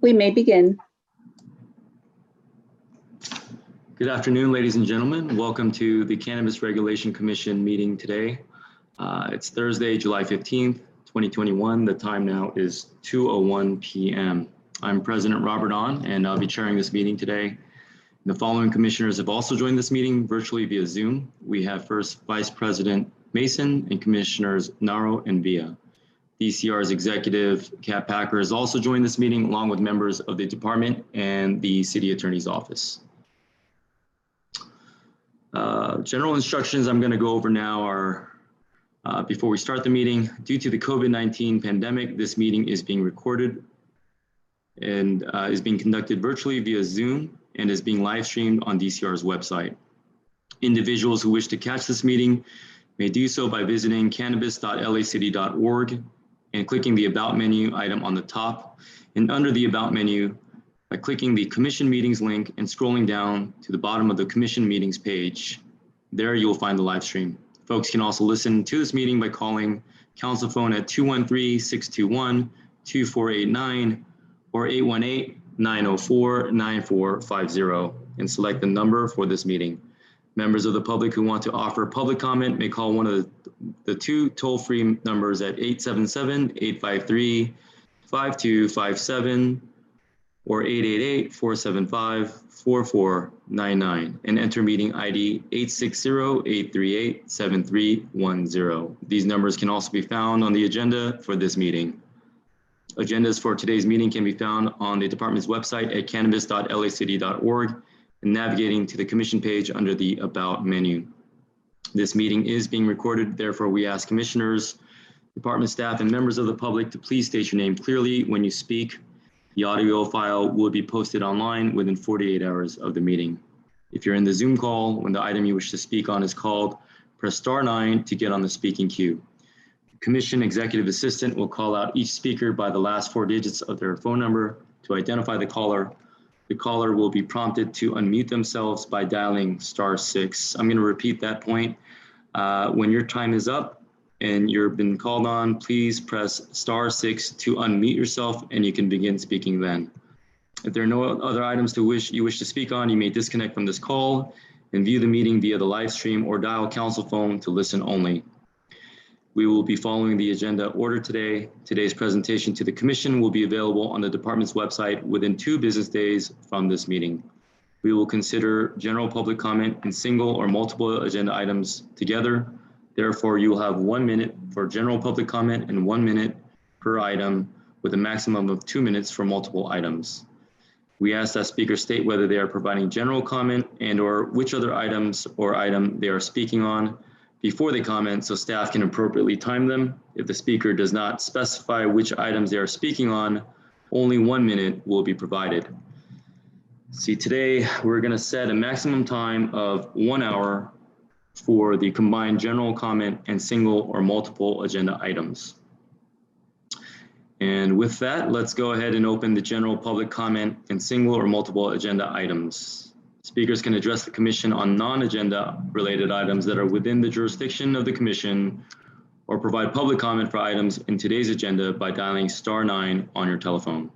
We may begin. Good afternoon, ladies and gentlemen. Welcome to the Cannabis Regulation Commission meeting today. It's Thursday, July 15th, 2021. The time now is 2:01 p.m. I'm President Robert Ahn, and I'll be chairing this meeting today. The following commissioners have also joined this meeting virtually via Zoom. We have first Vice President Mason and Commissioners Naro and Villa. DCR's executive, Kat Packer, has also joined this meeting along with members of the department and the City Attorney's Office. General instructions I'm going to go over now are, before we start the meeting, due to the COVID-19 pandemic, this meeting is being recorded and is being conducted virtually via Zoom and is being live streamed on DCR's website. Individuals who wish to catch this meeting may do so by visiting cannabis.lacity.org and clicking the About menu item on the top, and under the About menu, by clicking the Commission Meetings link and scrolling down to the bottom of the Commission Meetings page. There you'll find the live stream. Folks can also listen to this meeting by calling council phone at 213-621-2489 or 818-904-9450 and select the number for this meeting. Members of the public who want to offer public comment may call one of the two toll-free numbers at 877-853-5257 or 888-475-4499 and enter meeting ID 860-838-7310. These numbers can also be found on the agenda for this meeting. Agendas for today's meeting can be found on the department's website at cannabis.lacity.org and navigating to the commission page under the About menu. This meeting is being recorded, therefore we ask commissioners, department staff, and members of the public to please state your name clearly when you speak. The audio file will be posted online within 48 hours of the meeting. If you're in the Zoom call, when the item you wish to speak on is called, press *9 to get on the speaking queue. The Commission Executive Assistant will call out each speaker by the last 4 digits of their phone number to identify the caller. The caller will be prompted to unmute themselves by dialing *6. I'm going to repeat that point. When your time is up, and you've been called on, please press *6 to unmute yourself and you can begin speaking then. If there are no other items you wish to speak on, you may disconnect from this call and view the meeting via the live stream or dial council phone to listen only. We will be following the agenda order today. Today's presentation to the commission will be available on the department's website within 2 business days from this meeting. We will consider general public comment and single or multiple agenda items together. Therefore, you will have 1 minute for general public comment and 1 minute per item with a maximum of 2 minutes for multiple items. We ask that speakers state whether they are providing general comment and/or which other items or item they are speaking on before they comment so staff can appropriately time them. If the speaker does not specify which items they are speaking on, only 1 minute will be provided. See, today we're going to set a maximum time of 1 hour for the combined general comment and single or multiple agenda items. And with that, let's go ahead and open the general public comment and single or multiple agenda items. Speakers can address the commission on non-agenda related items that are within the jurisdiction of the commission or provide public comment for items in today's agenda by dialing *9 on your telephone.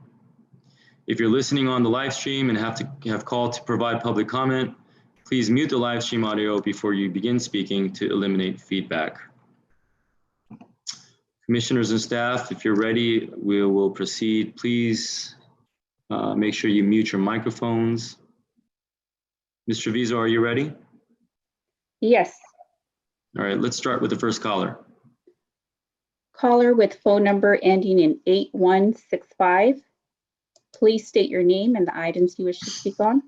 If you're listening on the live stream and have called to provide public comment, please mute the live stream audio before you begin speaking to eliminate feedback. Commissioners and staff, if you're ready, we will proceed. Please make sure you mute your microphones. Ms. Treviso, are you ready? Yes. All right, let's start with the first caller. Caller with phone number ending in 8165. Please state your name and the items you wish to speak on.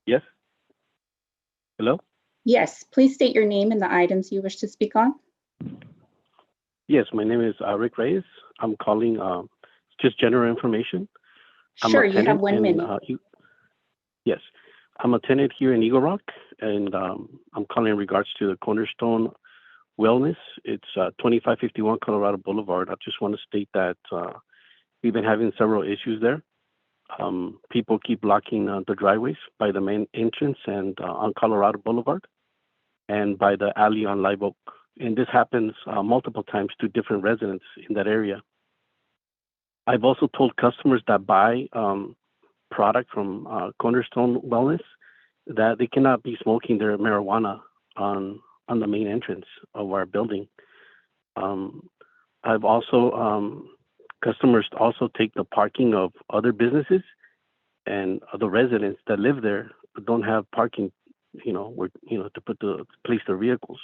Yes. Hello? Yes, please state your name and the items you wish to speak on. Yes, my name is Rick Reyes. I'm calling just general information. Sure, you have 1 minute. Yes, I'm a tenant here in Eagle Rock, and I'm calling in regards to the Cornerstone Wellness. It's 2551 Colorado Boulevard. I just want to state that We've been having several issues there. People keep blocking the driveways by the main entrance and on Colorado Boulevard and by the alley on Live Oak. And this happens multiple times to different residents in that area. I've also told customers that buy product from Cornerstone Wellness that they cannot be smoking their marijuana on the main entrance of our building. I've also, customers also take the parking of other businesses and the residents that live there but don't have parking, to place their vehicles.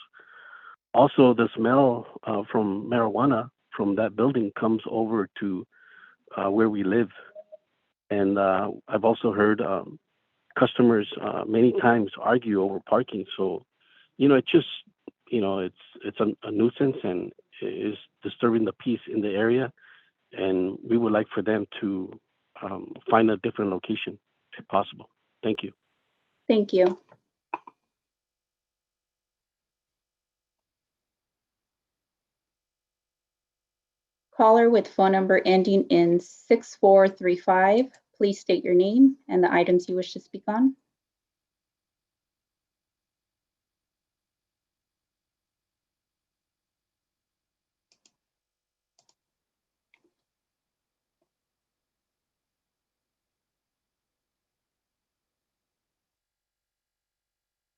Also, the smell from marijuana from that building comes over to where we live. And I've also heard customers many times argue over parking. So, it's just, it's a nuisance and is disturbing the peace in the area. And we would like for them to find a different location if possible. Thank you. Thank you. Caller with phone number ending in 6435, please state your name and the items you wish to speak on.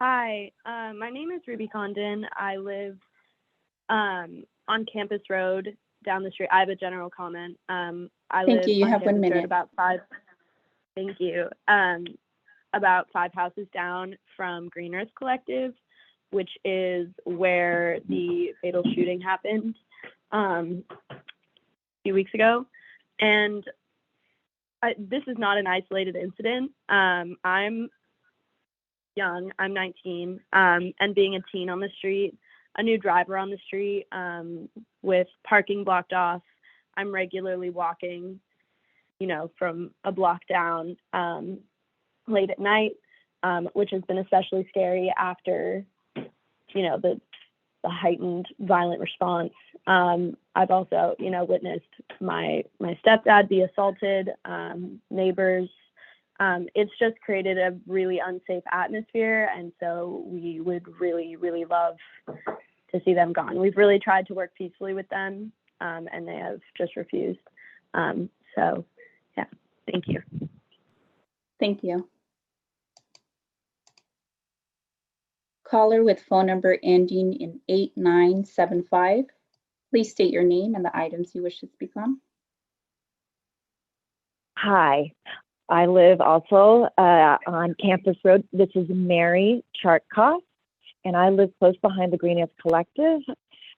Hi, my name is Ruby Condon. I live on Campus Road down the street. I have a general comment. Thank you. You have 1 minute. Thank you. About 5 houses down from Green Earth Collective, which is where the fatal shooting happened a few weeks ago. And this is not an isolated incident. I'm young, I'm 19, and being a teen on the street, a new driver on the street, with parking blocked off, I'm regularly walking, from a block down late at night, which has been especially scary after, the heightened violent response. I've also, witnessed my stepdad be assaulted, neighbors. It's just created a really unsafe atmosphere, and so we would really, really love to see them gone. We've really tried to work peacefully with them, and they have just refused. So, yeah, thank you. Thank you. Caller with phone number ending in 8975, please state your name and the items you wish to speak on. Hi, I live also on Campus Road. This is Mary Chartkoff, and I live close behind the Green Earth Collective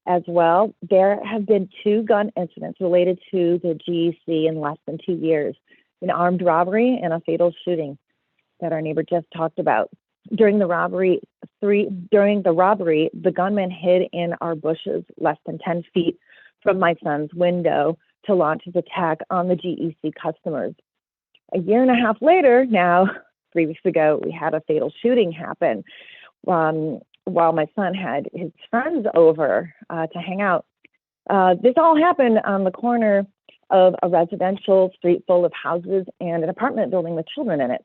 as well. There have been 2 gun incidents related to the GEC in less than 2 years, an armed robbery and a fatal shooting that our neighbor just talked about. During the robbery, the gunman hid in our bushes less than 10 feet from my son's window to launch his attack on the GEC customers. A year and a half later, now 3 weeks ago, we had a fatal shooting happen while my son had his friends over to hang out. This all happened on the corner of a residential street full of houses and an apartment building with children in it.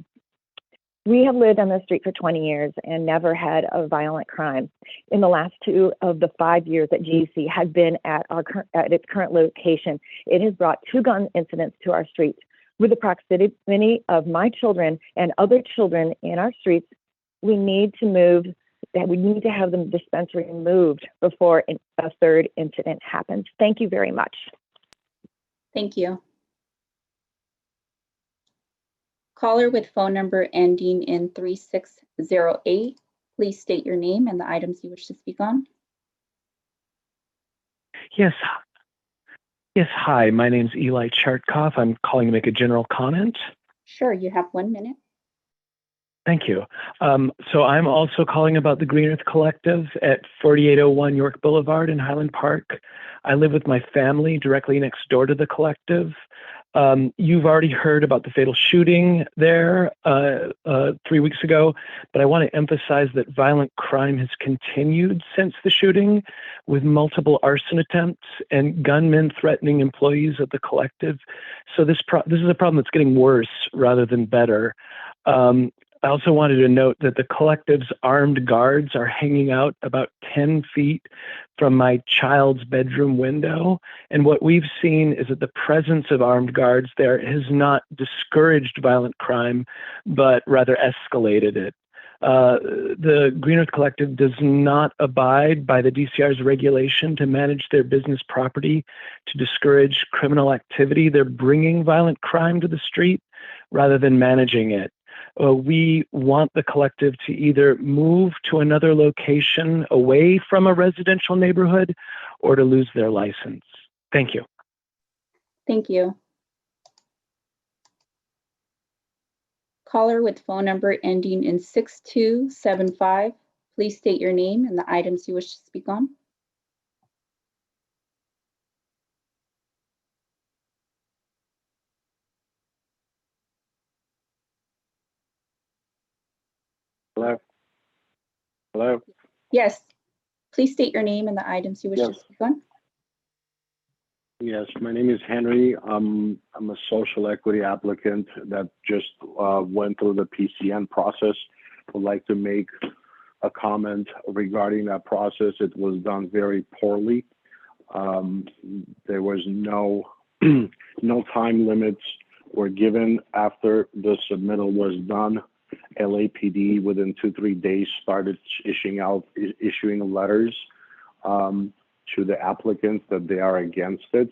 We have lived on this street for 20 years and never had a violent crime. In the last 2 of the 5 years that GEC has been at its current location, it has brought 2 gun incidents to our streets. With the proximity of my children and other children in our streets, we need to have the dispensary moved before a 3rd incident happens. Thank you very much. Thank you. Caller with phone number ending in 3608, please state your name and the items you wish to speak on. Yes, hi, my name's Eli Chartkoff. I'm calling to make a general comment. Sure, you have 1 minute. Thank you. So I'm also calling about the Green Earth Collective at 4801 York Boulevard in Highland Park. I live with my family directly next door to the collective. You've already heard about the fatal shooting there 3 weeks ago, but I want to emphasize that violent crime has continued since the shooting, with multiple arson attempts and gunmen threatening employees at the collective. So this is a problem that's getting worse rather than better. I also wanted to note that the collective's armed guards are hanging out about 10 feet from my child's bedroom window. And what we've seen is that the presence of armed guards there has not discouraged violent crime, but rather escalated it. The Green Earth Collective does not abide by the DCR's regulation to manage their business property to discourage criminal activity. They're bringing violent crime to the street rather than managing it. We want the collective to either move to another location away from a residential neighborhood or to lose their license. Thank you. Thank you. Caller with phone number ending in 6275, please state your name and the items you wish to speak on. Hello? Hello? Yes, please state your name and the items you wish to Yes. speak on. Yes, my name is Henry. I'm a social equity applicant that just went through the PCN process. Would like to make a comment regarding that process. It was done very poorly. There was no no time limits were given after the submittal was done. LAPD within 2-3 days started issuing letters to the applicants that they are against it.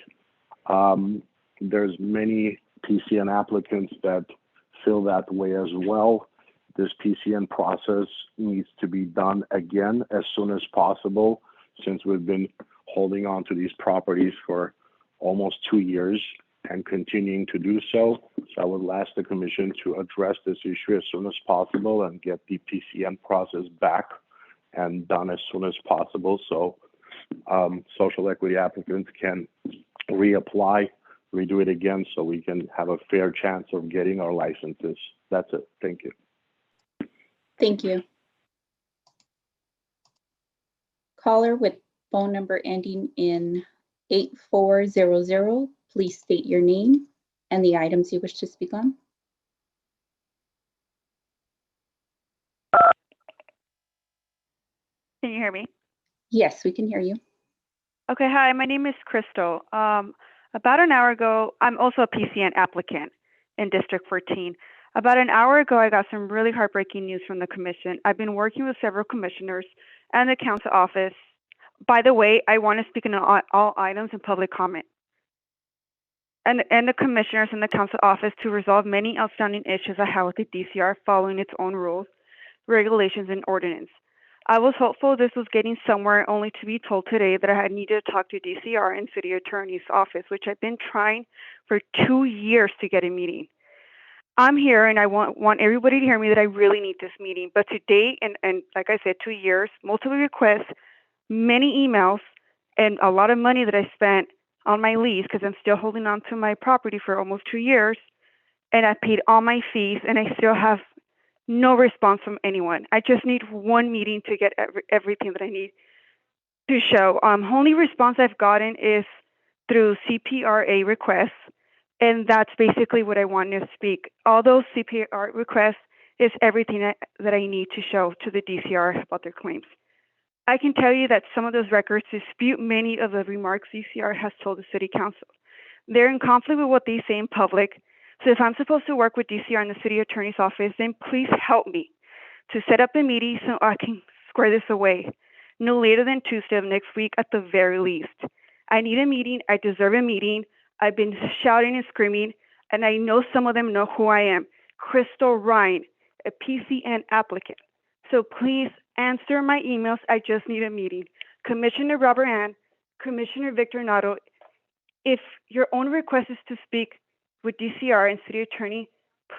There's many PCN applicants that feel that way as well. This PCN process needs to be done again as soon as possible, since we've been holding on to these properties for almost 2 years and continuing to do so. So I would ask the commission to address this issue as soon as possible and get the PCN process back and done as soon as possible, so social equity applicants can reapply, redo it again, so we can have a fair chance of getting our licenses. That's it. Thank you. Thank you. Caller with phone number ending in 8400, please state your name and the items you wish to speak on. Can you hear me? Yes, we can hear you. Okay, hi, my name is Crystal. About an hour ago, I'm also a PCN applicant in District 14. About an hour ago, I got some really heartbreaking news from the commission. I've been working with several commissioners and the council office. By the way, I want to speak on all items in public comment. And the commissioners and the council office to resolve many outstanding issues I have with the DCR following its own rules, regulations, and ordinance. I was hopeful this was getting somewhere, only to be told today that I had needed to talk to DCR and City Attorney's office, which I've been trying for 2 years to get a meeting. I'm here and I want everybody to hear me that I really need this meeting. But to date, and like I said, 2 years, multiple requests, many emails, and a lot of money that I spent on my lease, because I'm still holding on to my property for almost 2 years, and I paid all my fees, and I still have no response from anyone. I just need one meeting to get everything that I need to show. Only response I've gotten is through CPRA requests, and that's basically what I want to speak. All those CPR requests is everything that I need to show to the DCR about their claims. I can tell you that some of those records dispute many of the remarks DCR has told the City Council. They're in conflict with what they say in public. So if I'm supposed to work with DCR and the City Attorney's office, then please help me to set up a meeting so I can square this away. No later than Tuesday of next week at the very least. I need a meeting. I deserve a meeting. I've been shouting and screaming, and I know some of them know who I am. Crystal Ryan, a PCN applicant. So please answer my emails. I just need a meeting. Commissioner Robert Ann, Commissioner Victor Nato, if your own request is to speak with DCR and City Attorney,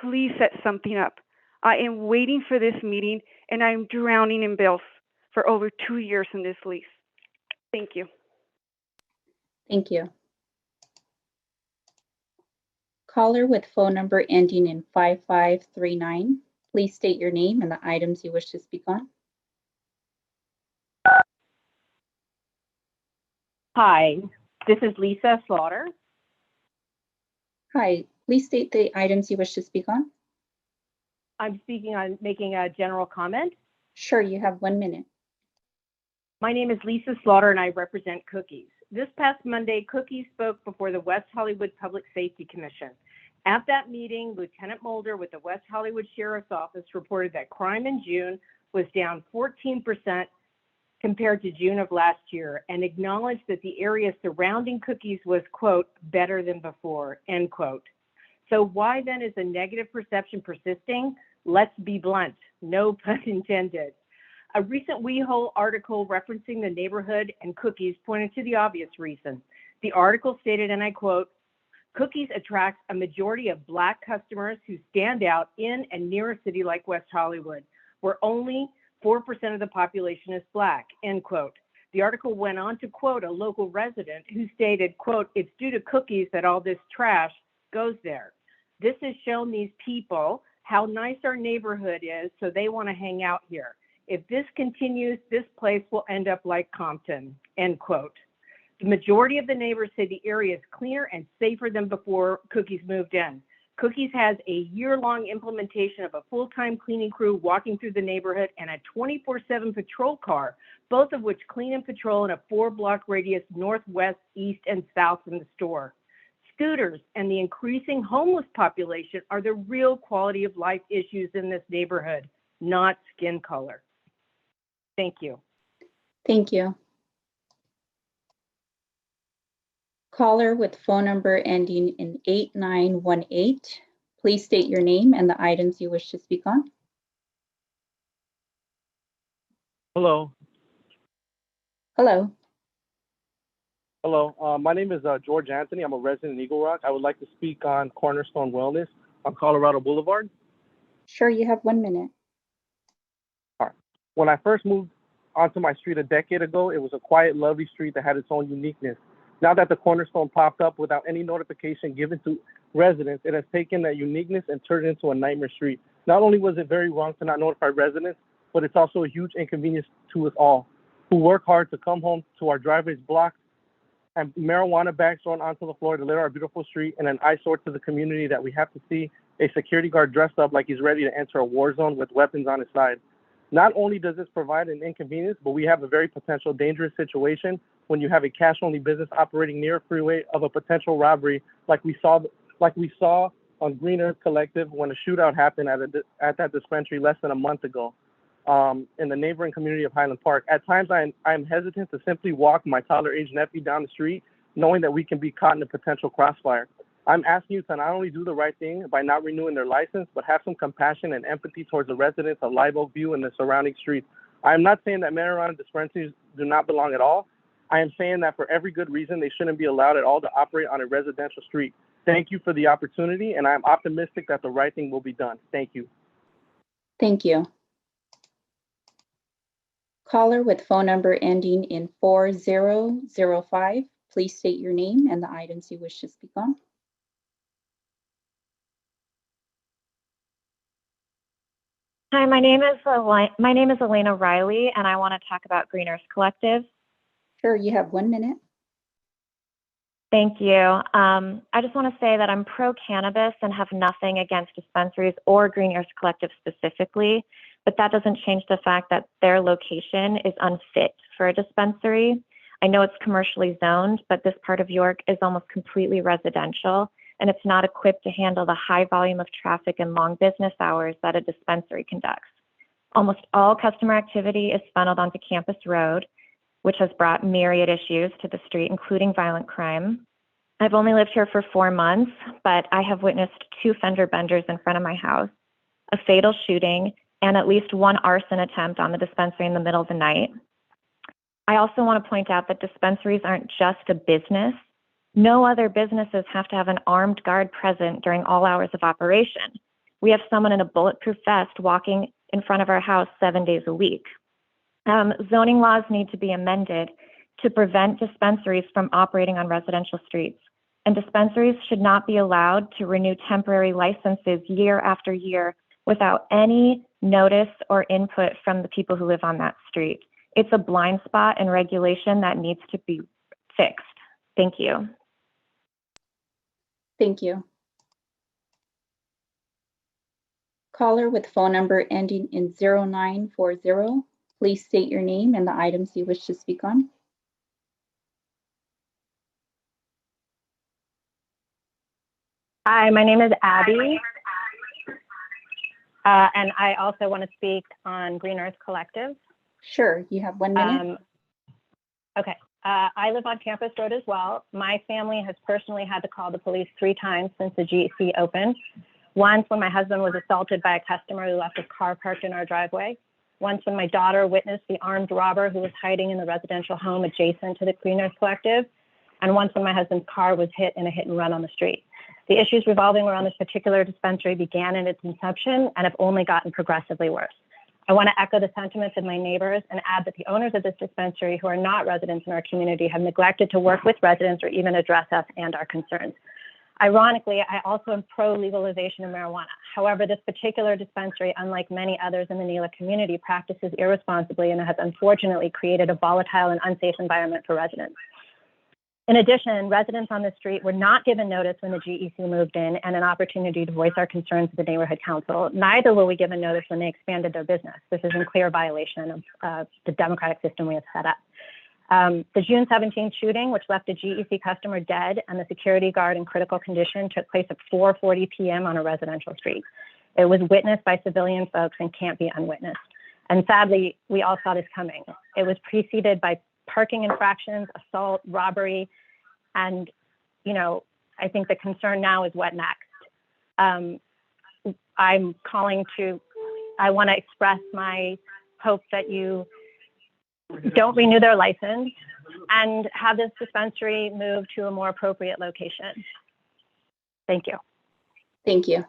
please set something up. I am waiting for this meeting, and I'm drowning in bills for over 2 years in this lease. Thank you. Thank you. Caller with phone number ending in 5539. Please state your name and the items you wish to speak on. Hi, this is Lisa Slaughter. Hi, please state the items you wish to speak on. I'm speaking on making a general comment. Sure, you have 1 minute. My name is Lisa Slaughter and I represent Cookies. This past Monday, Cookies spoke before the West Hollywood Public Safety Commission. At that meeting, Lieutenant Mulder with the West Hollywood Sheriff's Office reported that crime in June was down 14% compared to June of last year and acknowledged that the area surrounding Cookies was, quote, better than before, end quote. So why then is the negative perception persisting? Let's be blunt, no pun intended. A recent WeHole article referencing the neighborhood and Cookies pointed to the obvious reason. The article stated, and I quote, Cookies attracts a majority of Black customers who stand out in and near a city like West Hollywood, where only 4% of the population is Black, end quote. The article went on to quote a local resident who stated, quote, it's due to Cookies that all this trash goes there. This has shown these people how nice our neighborhood is, so they want to hang out here. If this continues, this place will end up like Compton, end quote. The majority of the neighbors say the area is cleaner and safer than before Cookies moved in. Cookies has a year-long implementation of a full-time cleaning crew walking through the neighborhood and a 24/7 patrol car, both of which clean and patrol in a 4-block radius northwest, east, and south from the store. Scooters and the increasing homeless population are the real quality of life issues in this neighborhood, not skin color. Thank you. Thank you. Caller with phone number ending in 8918. Please state your name and the items you wish to speak on. Hello. Hello. Hello. My name is George Anthony. I'm a resident in Eagle Rock. I would like to speak on Cornerstone Wellness on Colorado Boulevard. Sure, you have 1 minute. All right. When I first moved onto my street a decade ago, it was a quiet, lovely street that had its own uniqueness. Now that the Cornerstone popped up without any notification given to residents, it has taken that uniqueness and turned it into a nightmare street. Not only was it very wrong to not notify residents, but it's also a huge inconvenience to us all who work hard to come home to our driveways blocked and marijuana bags thrown onto the floor to litter our beautiful street, and an eyesore to the community that we have to see a security guard dressed up like he's ready to enter a war zone with weapons on his side. Not only does this provide an inconvenience, but we have a very potential dangerous situation when you have a cash-only business operating near a freeway of a potential robbery, like we saw on Green Earth Collective when a shootout happened at that dispensary less than a month ago in the neighboring community of Highland Park. At times, I am hesitant to simply walk my toddler-age nephew down the street, knowing that we can be caught in a potential crossfire. I'm asking you to not only do the right thing by not renewing their license, but have some compassion and empathy towards the residents of Live Oak View and the surrounding streets. I am not saying that marijuana dispensaries do not belong at all. I am saying that for every good reason, they shouldn't be allowed at all to operate on a residential street. Thank you for the opportunity, and I am optimistic that the right thing will be done. Thank you. Thank you. Caller with phone number ending in 4005. Please state your name and the items you wish to speak on. Hi, my name is Elena Riley, and I want to talk about Green Earth Collective. Sure, you have 1 minute. Thank you. I just want to say that I'm pro-cannabis and have nothing against dispensaries or Green Earth Collective specifically, but that doesn't change the fact that their location is unfit for a dispensary. I know it's commercially zoned, but this part of York is almost completely residential, and it's not equipped to handle the high volume of traffic and long business hours that a dispensary conducts. Almost all customer activity is funneled onto Campus Road, which has brought myriad issues to the street, including violent crime. I've only lived here for 4 months, but I have witnessed 2 fender benders in front of my house, a fatal shooting, and at least 1 arson attempt on the dispensary in the middle of the night. I also want to point out that dispensaries aren't just a business. No other businesses have to have an armed guard present during all hours of operation. We have someone in a bulletproof vest walking in front of our house 7 days a week. Zoning laws need to be amended to prevent dispensaries from operating on residential streets. and dispensaries should not be allowed to renew temporary licenses year after year without any notice or input from the people who live on that street. It's a blind spot in regulation that needs to be fixed. Thank you. Thank you. Caller with phone number ending in 0940, please state your name and the items you wish to speak on. Hi, my name is Abby, and I also want to speak on Green Earth Collective. Sure, you have 1 minute. Okay, I live on Campus Road as well. My family has personally had to call the police 3 times since the GEC opened. Once when my husband was assaulted by a customer who left his car parked in our driveway. Once when my daughter witnessed the armed robber who was hiding in the residential home adjacent to the Green Earth Collective. And once when my husband's car was hit in a hit and run on the street. The issues revolving around this particular dispensary began in its inception and have only gotten progressively worse. I want to echo the sentiments of my neighbors and add that the owners of this dispensary who are not residents in our community have neglected to work with residents or even address us and our concerns. Ironically, I also am pro-legalization of marijuana. However, this particular dispensary, unlike many others in the NELA community, practices irresponsibly and has unfortunately created a volatile and unsafe environment for residents. In addition, residents on the street were not given notice when the GEC moved in and an opportunity to voice our concerns to the neighborhood council. Neither were we given notice when they expanded their business. This is in clear violation of the democratic system we have set up. The June 17th shooting, which left a GEC customer dead and the security guard in critical condition, took place at 4:40 p.m. on a residential street. It was witnessed by civilian folks and can't be unwitnessed. And sadly, we all saw this coming. It was preceded by parking infractions, assault, robbery, and, you know, I think the concern now is what next. I'm calling to, I want to express my hope that you don't renew their license and have this dispensary move to a more appropriate location. Thank you. Thank you.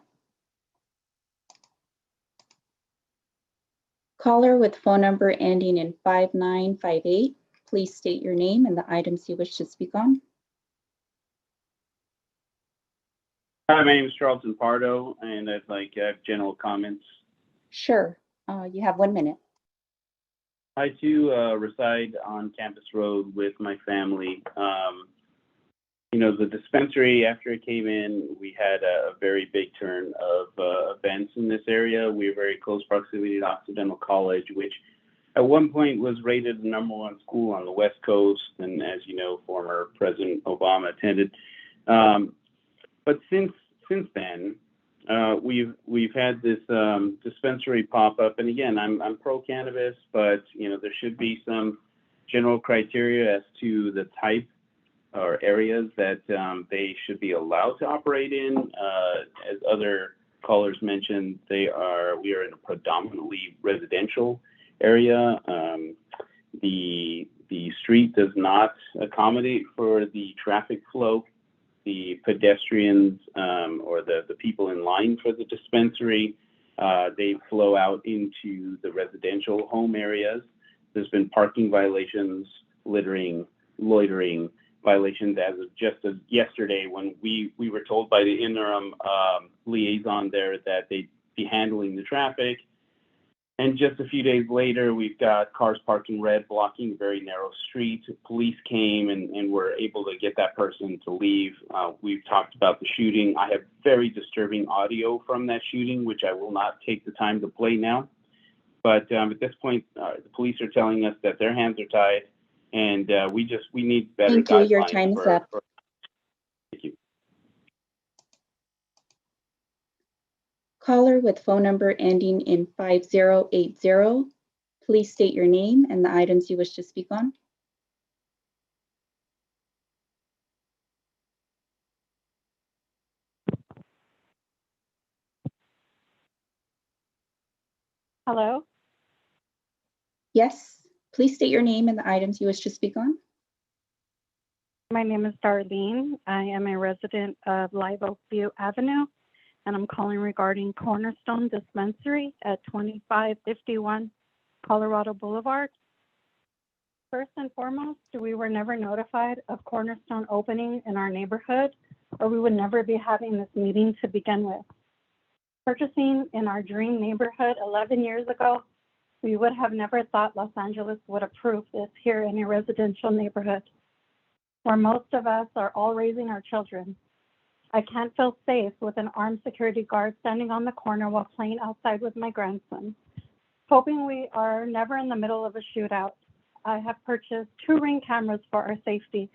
Caller with phone number ending in 5958, please state your name and the items you wish to speak on. Hi, my name is Charlton Pardo, and I'd like general comments. Sure, you have 1 minute. I too reside on Campus Road with my family. You know, the dispensary, after it came in, we had a very big turn of events in this area. We were very close proximity to Occidental College, which at one point was rated the #1 school on the West Coast, and as you know, former President Obama attended. But since then, we've had this dispensary pop up, and again, I'm pro cannabis, but you know there should be some general criteria as to the type or areas that they should be allowed to operate in. As other callers mentioned, we are in a predominantly residential area. The street does not accommodate for the traffic flow. The pedestrians or the people in line for the dispensary, they flow out into the residential home areas. There's been parking violations, littering, loitering violations as of yesterday when we were told by the interim liaison there that they'd be handling the traffic. And just a few days later, we've got cars parked in red, blocking a very narrow street. Police came and were able to get that person to leave. We've talked about the shooting. I have very disturbing audio from that shooting, which I will not take the time to play now. But at this point, the police are telling us that their hands are tied, and we need better guidelines. Thank you. Your time is up. Thank you. Caller with phone number ending in 5080, please state your name and the items you wish to speak on. Hello? Yes, please state your name and the items you wish to speak on. My name is Darlene. I am a resident of Live Oak View Avenue, and I'm calling regarding Cornerstone Dispensary at 2551 Colorado Boulevard. First and foremost, we were never notified of Cornerstone opening in our neighborhood or we would never be having this meeting to begin with. Purchasing in our dream neighborhood 11 years ago, we would have never thought Los Angeles would approve this here in a residential neighborhood, where most of us are all raising our children. I can't feel safe with an armed security guard standing on the corner while playing outside with my grandson, hoping we are never in the middle of a shootout. I have purchased 2 Ring cameras for our safety,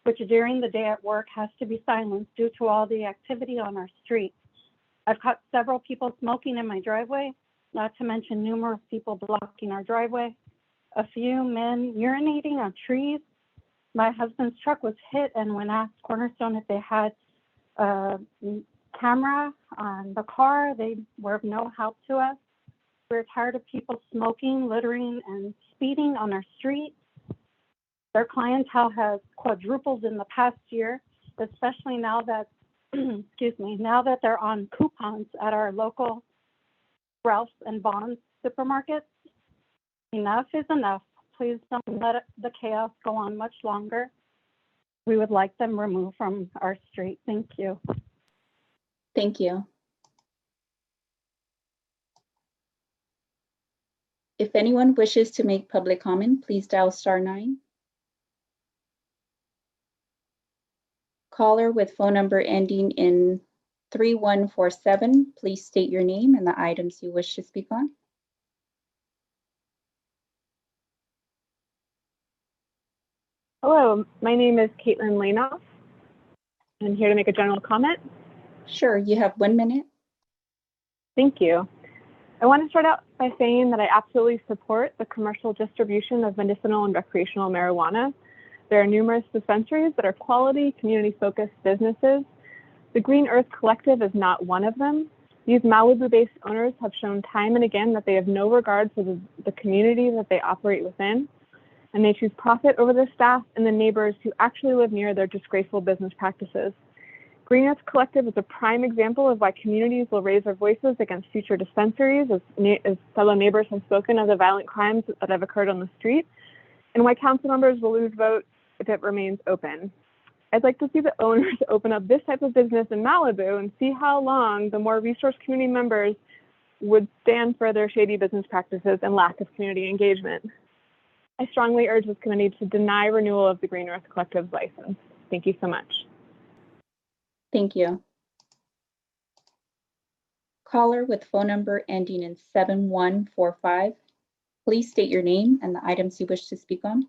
which during the day at work has to be silenced due to all the activity on our street. I've caught several people smoking in my driveway, not to mention numerous people blocking our driveway, a few men urinating on trees. My husband's truck was hit, and when asked Cornerstone if they had a camera on the car, they were of no help to us. We're tired of people smoking, littering, and speeding on our street. Their clientele has quadrupled in the past year, especially now that, excuse me, now that they're on coupons at our local Ralph's and Bond's supermarkets. Enough is enough. Please don't let the chaos go on much longer. We would like them removed from our street. Thank you. Thank you. If anyone wishes to make public comment, please dial *9. Caller with phone number ending in 3147, please state your name and the items you wish to speak on. Hello, my name is Caitlin Lanoff. I'm here to make a general comment. Sure, you have 1 minute. Thank you. I want to start out by saying that I absolutely support the commercial distribution of medicinal and recreational marijuana. There are numerous dispensaries that are quality, community-focused businesses. The Green Earth Collective is not one of them. These Malibu-based owners have shown time and again that they have no regard for the community that they operate within, and they choose profit over their staff and the neighbors who actually live near their disgraceful business practices. Green Earth Collective is a prime example of why communities will raise their voices against future dispensaries, as fellow neighbors have spoken of the violent crimes that have occurred on the street, and why council members will lose votes if it remains open. I'd like to see the owners open up this type of business in Malibu and see how long the more resource community members would stand for their shady business practices and lack of community engagement. I strongly urge this committee to deny renewal of the Green Earth Collective's license. Thank you so much. Thank you. Caller with phone number ending in 7145, please state your name and the items you wish to speak on.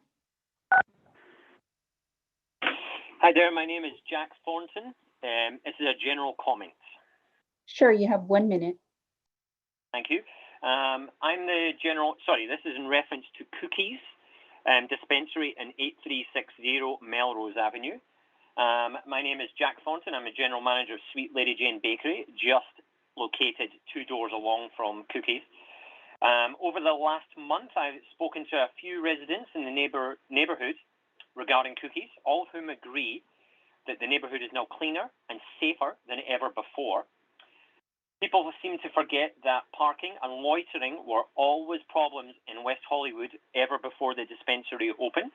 Hi there, my name is Jack Thornton. This is a general comment. Sure, you have 1 minute. Thank you. This is in reference to Cookies dispensary in 8360 Melrose Avenue. My name is Jack Thornton. I'm a general manager of Sweet Lady Jane Bakery, just located 2 doors along from Cookies. Over the last month, I've spoken to a few residents in the neighborhood regarding Cookies, all of whom agree that the neighborhood is now cleaner and safer than ever before. People seem to forget that parking and loitering were always problems in West Hollywood ever before the dispensary opened.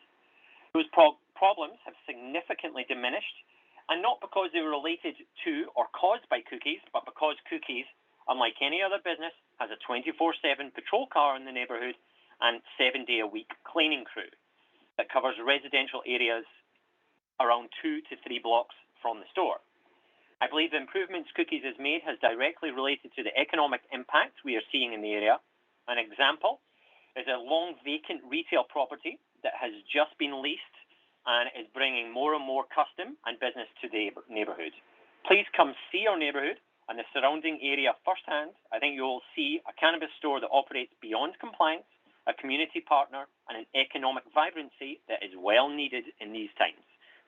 Those problems have significantly diminished, and not because they were related to or caused by Cookies, but because Cookies, unlike any other business, has a 24/7 patrol car in the neighborhood and 7-day-a-week cleaning crew that covers residential areas around 2 to 3 blocks from the store. I believe the improvements Cookies has made has directly related to the economic impact we are seeing in the area. An example is a long vacant retail property that has just been leased and is bringing more and more custom and business to the neighborhood. Please come see our neighborhood and the surrounding area firsthand. I think you'll see a cannabis store that operates beyond compliance, a community partner, and an economic vibrancy that is well needed in these times.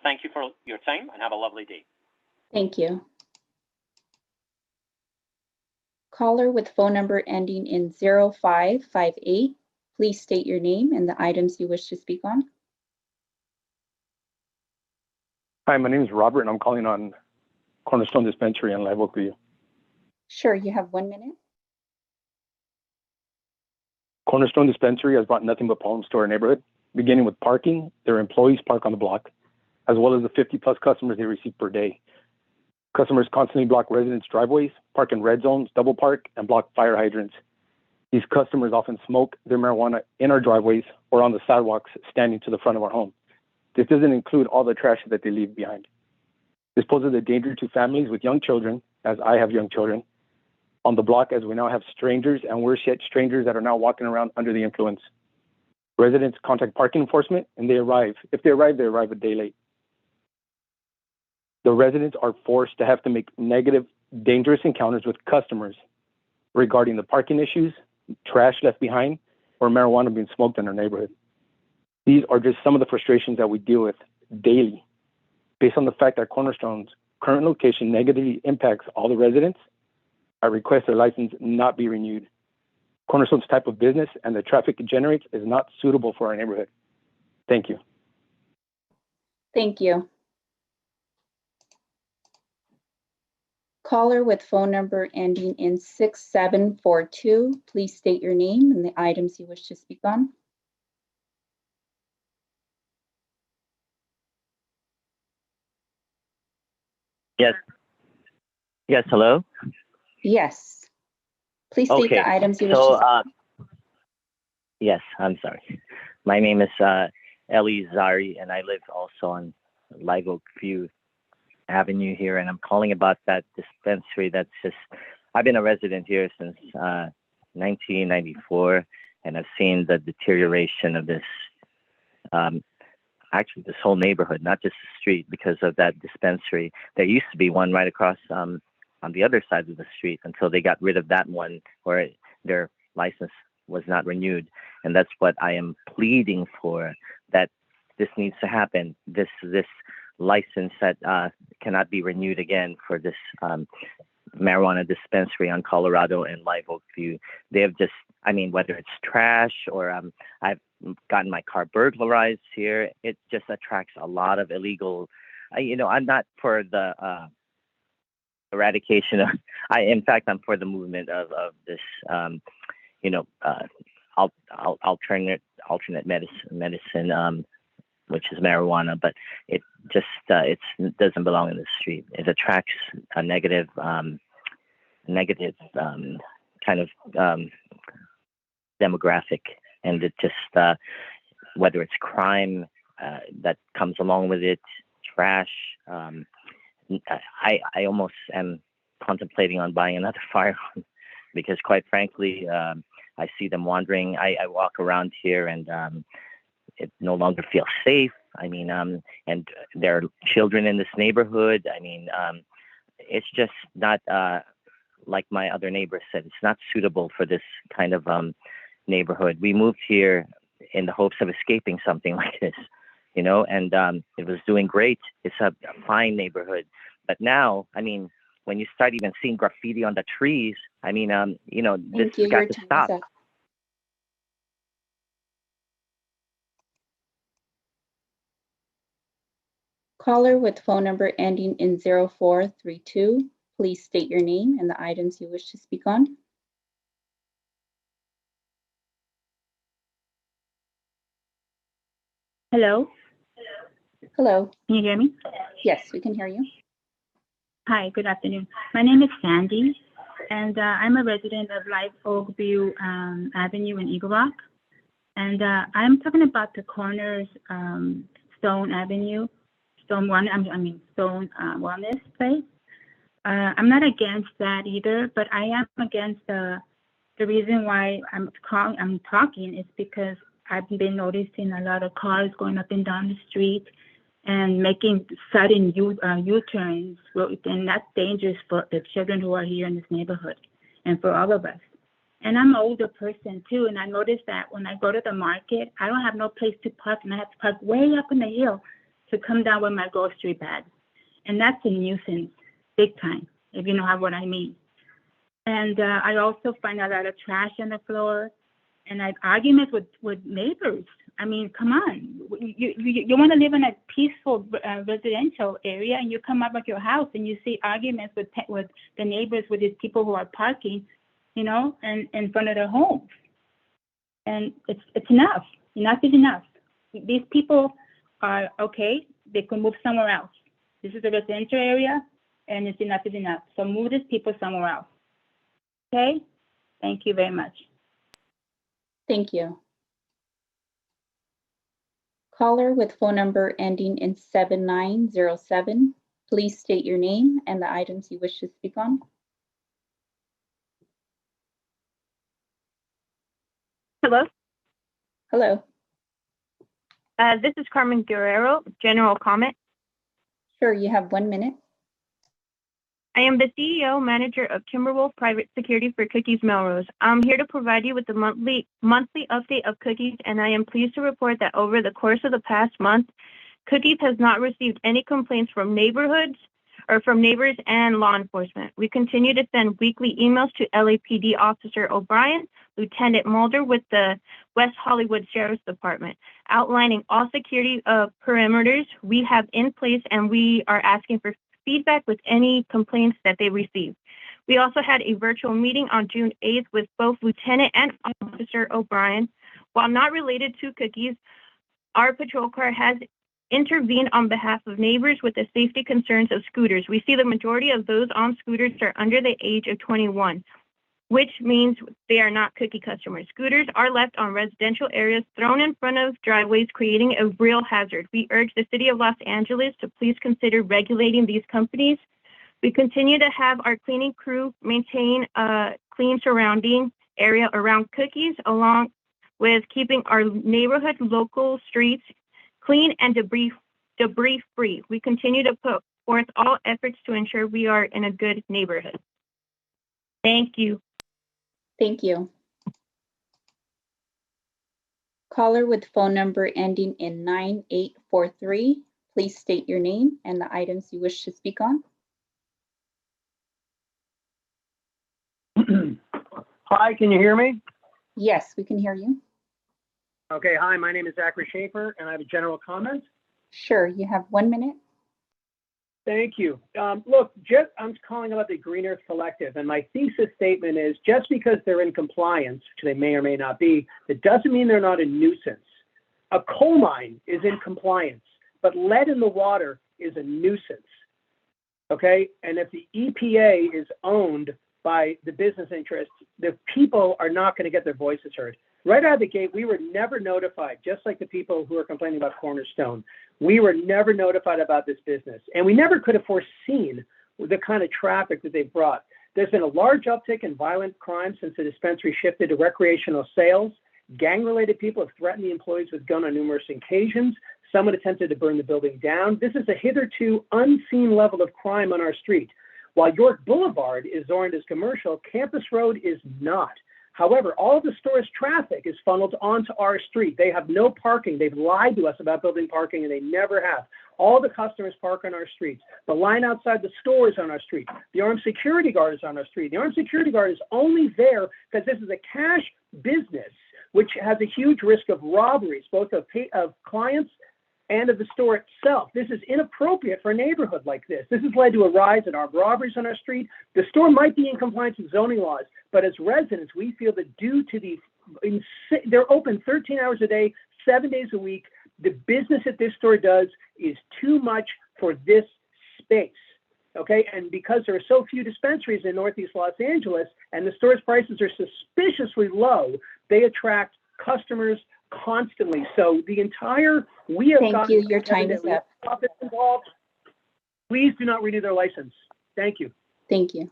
Thank you for your time and have a lovely day. Thank you. Caller with phone number ending in 0558, please state your name and the items you wish to speak on. Hi, my name is Robert, and I'm calling on Cornerstone Dispensary in Live Oakview. Sure, you have 1 minute. Cornerstone Dispensary has brought nothing but problems to our neighborhood, beginning with parking. Their employees park on the block, as well as the 50-plus customers they receive per day. Customers constantly block residents' driveways, park in red zones, double park, and block fire hydrants. These customers often smoke their marijuana in our driveways or on the sidewalks standing to the front of our home. This doesn't include all the trash that they leave behind. This poses a danger to families with young children, as I have young children, on the block, as we now have strangers, and worse yet, strangers that are now walking around under the influence. Residents contact parking enforcement, and they arrive. If they arrive a day late. The residents are forced to have to make negative, dangerous encounters with customers regarding the parking issues, trash left behind, or marijuana being smoked in their neighborhood. These are just some of the frustrations that we deal with daily. Based on the fact that Cornerstone's current location negatively impacts all the residents, I request their license not be renewed. Cornerstone's type of business and the traffic it generates is not suitable for our neighborhood. Thank you. Thank you. Caller with phone number ending in 6742, please state your name and the items you wish to speak on. Yes. Yes, hello? Yes. Please state Okay. the items you wish to speak. Yes, I'm sorry. My name is Ellie Zari, and I live also on Live Oak View Avenue here, and I'm calling about that dispensary that's just, I've been a resident here since 1994, and I've seen the deterioration of this, actually this whole neighborhood, not just the street, because of that dispensary. There used to be one right across on the other side of the street until they got rid of that one, where their license was not renewed. And that's what I am pleading for, that this needs to happen. This license that cannot be renewed again for this marijuana dispensary on Colorado and Live Oak View. They have just, I mean, whether it's trash or I've gotten my car burglarized here, it just attracts a lot of illegal, I'm not for the eradication of, in fact, I'm for the movement of this, alternate medicine, which is marijuana, but it just it doesn't belong in the street. It attracts a negative kind of demographic, and it just whether it's crime that comes along with it, trash. I almost am contemplating on buying another firearm because, quite frankly, I see them wandering. I walk around here and it no longer feels safe. I mean, and there are children in this neighborhood. I mean, it's just not like my other neighbor said. It's not suitable for this kind of neighborhood. We moved here in the hopes of escaping something like this, and it was doing great. It's a fine neighborhood. But now, I mean, when you start even seeing graffiti on the trees, I mean, this has got to stop. Caller with phone number ending in 0432, please state your name and the items you wish to speak on. Hello. Hello. Can you hear me? Yes, we can hear you. Hi, good afternoon. My name is Sandy, and I'm a resident of Live Oak View Avenue in Eagle Rock. And I'm talking about the corners, Stone Avenue, Stone Wellness place. I'm not against that either, but I am against the reason why I'm talking is because I've been noticing a lot of cars going up and down the street and making sudden U-turns, and that's dangerous for the children who are here in this neighborhood and for all of us. And I'm an older person too, and I noticed that when I go to the market, I don't have no place to park, and I have to park way up in the hill to come down with my grocery bag. And that's a nuisance, big time, if you know what I mean. And I also find a lot of trash on the floor, and I have arguments with neighbors. I mean, come on. You want to live in a peaceful residential area, and you come up at your house and you see arguments with the neighbors, with these people who are parking, and in front of their homes. And it's enough. Enough is enough. These people are okay. They can move somewhere else. This is a residential area, and it's enough is enough. So move these people somewhere else. Okay? Thank you very much. Thank you. Caller with phone number ending in 7907, please state your name and the items you wish to speak on. Hello, Hello. this is Carmen Guerrero, general comment. Sure, you have 1 minute. I am the CEO manager of Timberwolf Private Security for Cookies Melrose. I'm here to provide you with the monthly update of Cookies, and I am pleased to report that over the course of the past month, Cookies has not received any complaints from neighborhoods or from neighbors and law enforcement. We continue to send weekly emails to LAPD Officer O'Brien, Lieutenant Mulder with the West Hollywood Sheriff's Department, outlining all security perimeters we have in place, and we are asking for feedback with any complaints that they receive. We also had a virtual meeting on June 8th with both Lieutenant and Officer O'Brien. While not related to Cookies, our patrol car has intervened on behalf of neighbors with the safety concerns of scooters. We see the majority of those on scooters are under the age of 21, which means they are not Cookie customers. Scooters are left on residential areas, thrown in front of driveways, creating a real hazard. We urge the City of Los Angeles to please consider regulating these companies. We continue to have our cleaning crew maintain a clean surrounding area around Cookies, along with keeping our neighborhood local streets clean and debris free. We continue to put forth all efforts to ensure we are in a good neighborhood. Thank you. Thank you. Caller with phone number ending in 9843, please state your name and the items you wish to speak on. Hi, can you hear me? Yes, we can hear you. Okay, hi, my name is Zachary Schaefer, and I have a general comment. Sure, you have 1 minute. Thank you. Look, I'm calling about the Green Earth Collective, and my thesis statement is just because they're in compliance, which they may or may not be, that doesn't mean they're not a nuisance. A coal mine is in compliance, but lead in the water is a nuisance, okay? And if the EPA is owned by the business interests, the people are not going to get their voices heard. Right out of the gate, we were never notified, just like the people who are complaining about Cornerstone. We were never notified about this business, and we never could have foreseen the kind of traffic that they've brought. There's been a large uptick in violent crime since the dispensary shifted to recreational sales. Gang-related people have threatened the employees with guns on numerous occasions. Someone attempted to burn the building down. This is a hitherto unseen level of crime on our street. While York Boulevard is zoned as commercial, Campus Road is not. However, all of the store's traffic is funneled onto our street. They have no parking. They've lied to us about building parking, and they never have. All the customers park on our streets. The line outside the store is on our street. The armed security guard is on our street. The armed security guard is only there because this is a cash business, which has a huge risk of robberies, both of clients and of the store itself. This is inappropriate for a neighborhood like this. This has led to a rise in armed robberies on our street. The store might be in compliance with zoning laws, but as residents, we feel that due to they're open 13 hours a day, 7 days a week. The business that this store does is too much for this space, okay? And because there are so few dispensaries in Northeast Los Angeles and the store's prices are suspiciously low, they attract customers constantly. So the entire, we have Thank you, your time is up. Involved. Please do not renew their license. Thank you. Thank you.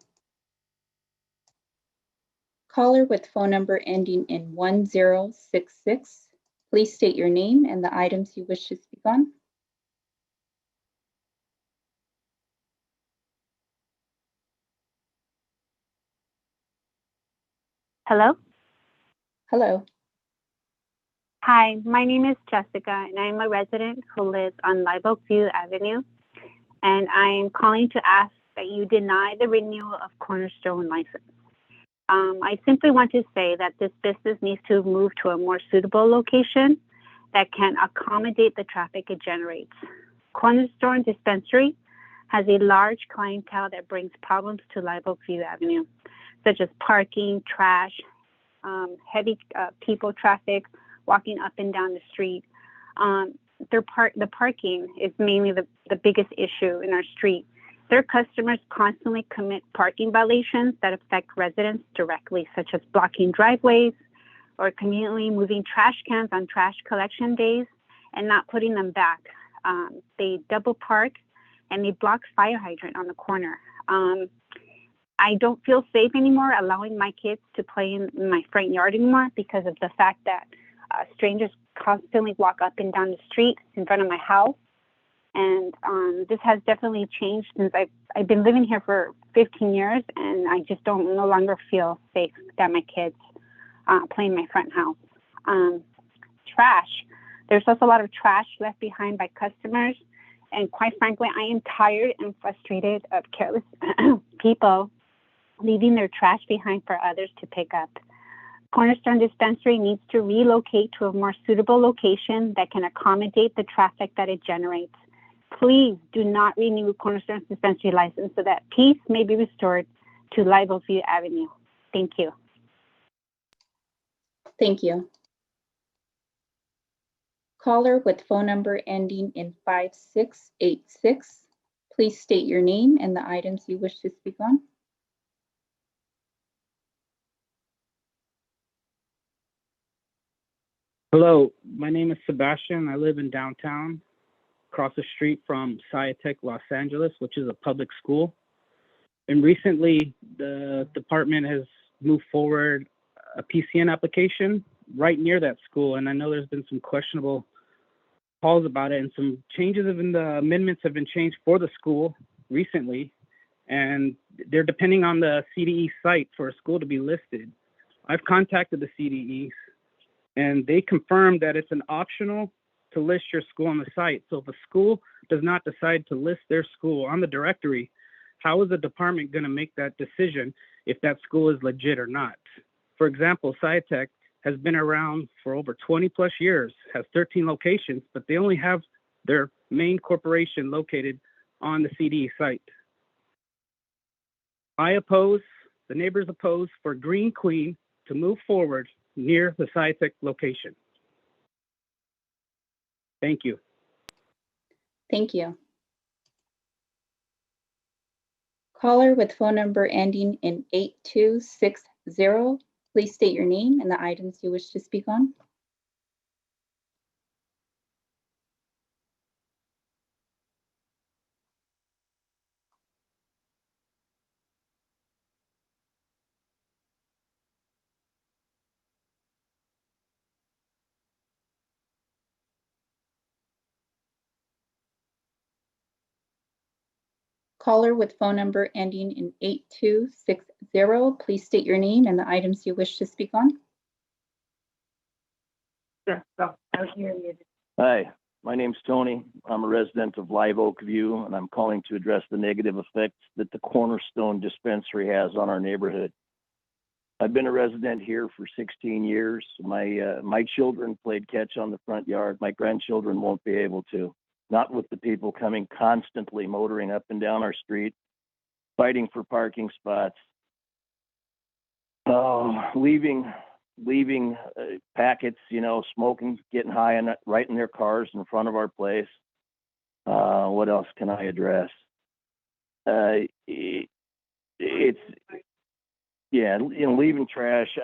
Caller with phone number ending in 1066, please state your name and the items you wish to speak on. Hello? Hello. Hi, my name is Jessica, and I'm a resident who lives on Live Oak View Avenue. And I'm calling to ask that you deny the renewal of Cornerstone license. I simply want to say that this business needs to move to a more suitable location that can accommodate the traffic it generates. Cornerstone Dispensary has a large clientele that brings problems to Live Oak View Avenue, such as parking, trash, heavy people traffic, walking up and down the street. The parking is mainly the biggest issue in our street. Their customers constantly commit parking violations that affect residents directly, such as blocking driveways or conveniently moving trash cans on trash collection days and not putting them back. They double park and they block fire hydrant on the corner. I don't feel safe anymore allowing my kids to play in my front yard anymore because of the fact that strangers constantly walk up and down the street in front of my house. And this has definitely changed since I've been living here for 15 years, and I just no longer feel safe that my kids play in my front house. Trash. There's also a lot of trash left behind by customers. And quite frankly, I am tired and frustrated of careless people leaving their trash behind for others to pick up. Cornerstone Dispensary needs to relocate to a more suitable location that can accommodate the traffic that it generates. Please do not renew Cornerstone's dispensary license so that peace may be restored to Live Oakview Avenue. Thank you. Thank you. Caller with phone number ending in 5686. Please state your name and the items you wish to speak on. Hello, my name is Sebastian. I live in downtown, across the street from Sciatec Los Angeles, which is a public school. And recently, the department has moved forward a PCN application right near that school. And I know there's been some questionable calls about it, and some changes in the amendments have been changed for the school recently. And they're depending on the CDE site for a school to be listed. I've contacted the CDEs, and they confirmed that it's an optional to list your school on the site. So if a school does not decide to list their school on the directory, how is the department going to make that decision if that school is legit or not? For example, Sciatec has been around for over 20 plus years, has 13 locations, but they only have their main corporation located on the CDE site. The neighbors oppose for Green Queen to move forward near the Sciatec location. Thank you. Thank you. Caller with phone number ending in 8260. Please state your name and the items you wish to speak on. Caller with phone number ending in 8260. Please state your name and the items you wish to speak on. Sure. So I was hearing you. Hi, my name's Tony. I'm a resident of Live Oakview, and I'm calling to address the negative effects that the Cornerstone Dispensary has on our neighborhood. I've been a resident here for 16 years. My children played catch on the front yard. My grandchildren won't be able to. Not with the people coming constantly motoring up and down our street, fighting for parking spots, leaving packets, smoking, getting high right in their cars in front of our place. What else can I address? Leaving trash.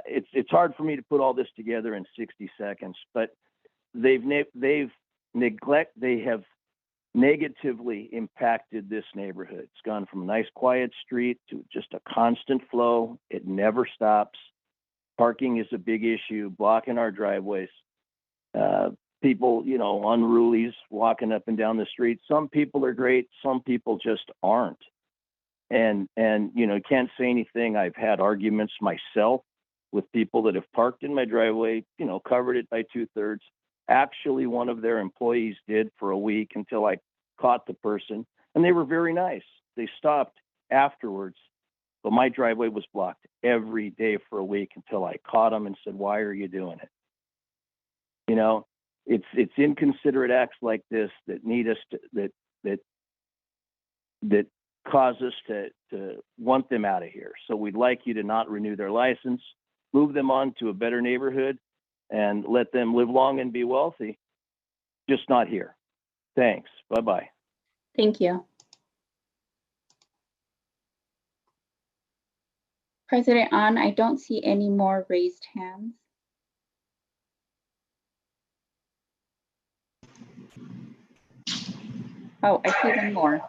It's hard for me to put all this together in 60 seconds, but they have negatively impacted this neighborhood. It's gone from a nice quiet street to just a constant flow. It never stops. Parking is a big issue, blocking our driveways. People, unrulies walking up and down the street. Some people are great, some people just aren't. And can't say anything. I've had arguments myself with people that have parked in my driveway, covered it by 2/3. Actually, one of their employees did for a week until I caught the person, and they were very nice. They stopped afterwards, but my driveway was blocked every day for a week until I caught them and said, "Why are you doing it?" It's inconsiderate acts like this that need us to that cause us to want them out of here. So we'd like you to not renew their license, move them on to a better neighborhood, and let them live long and be wealthy, just not here. Thanks. Bye-bye. Thank you. President On, I don't see any more raised hands. Oh, I see one more.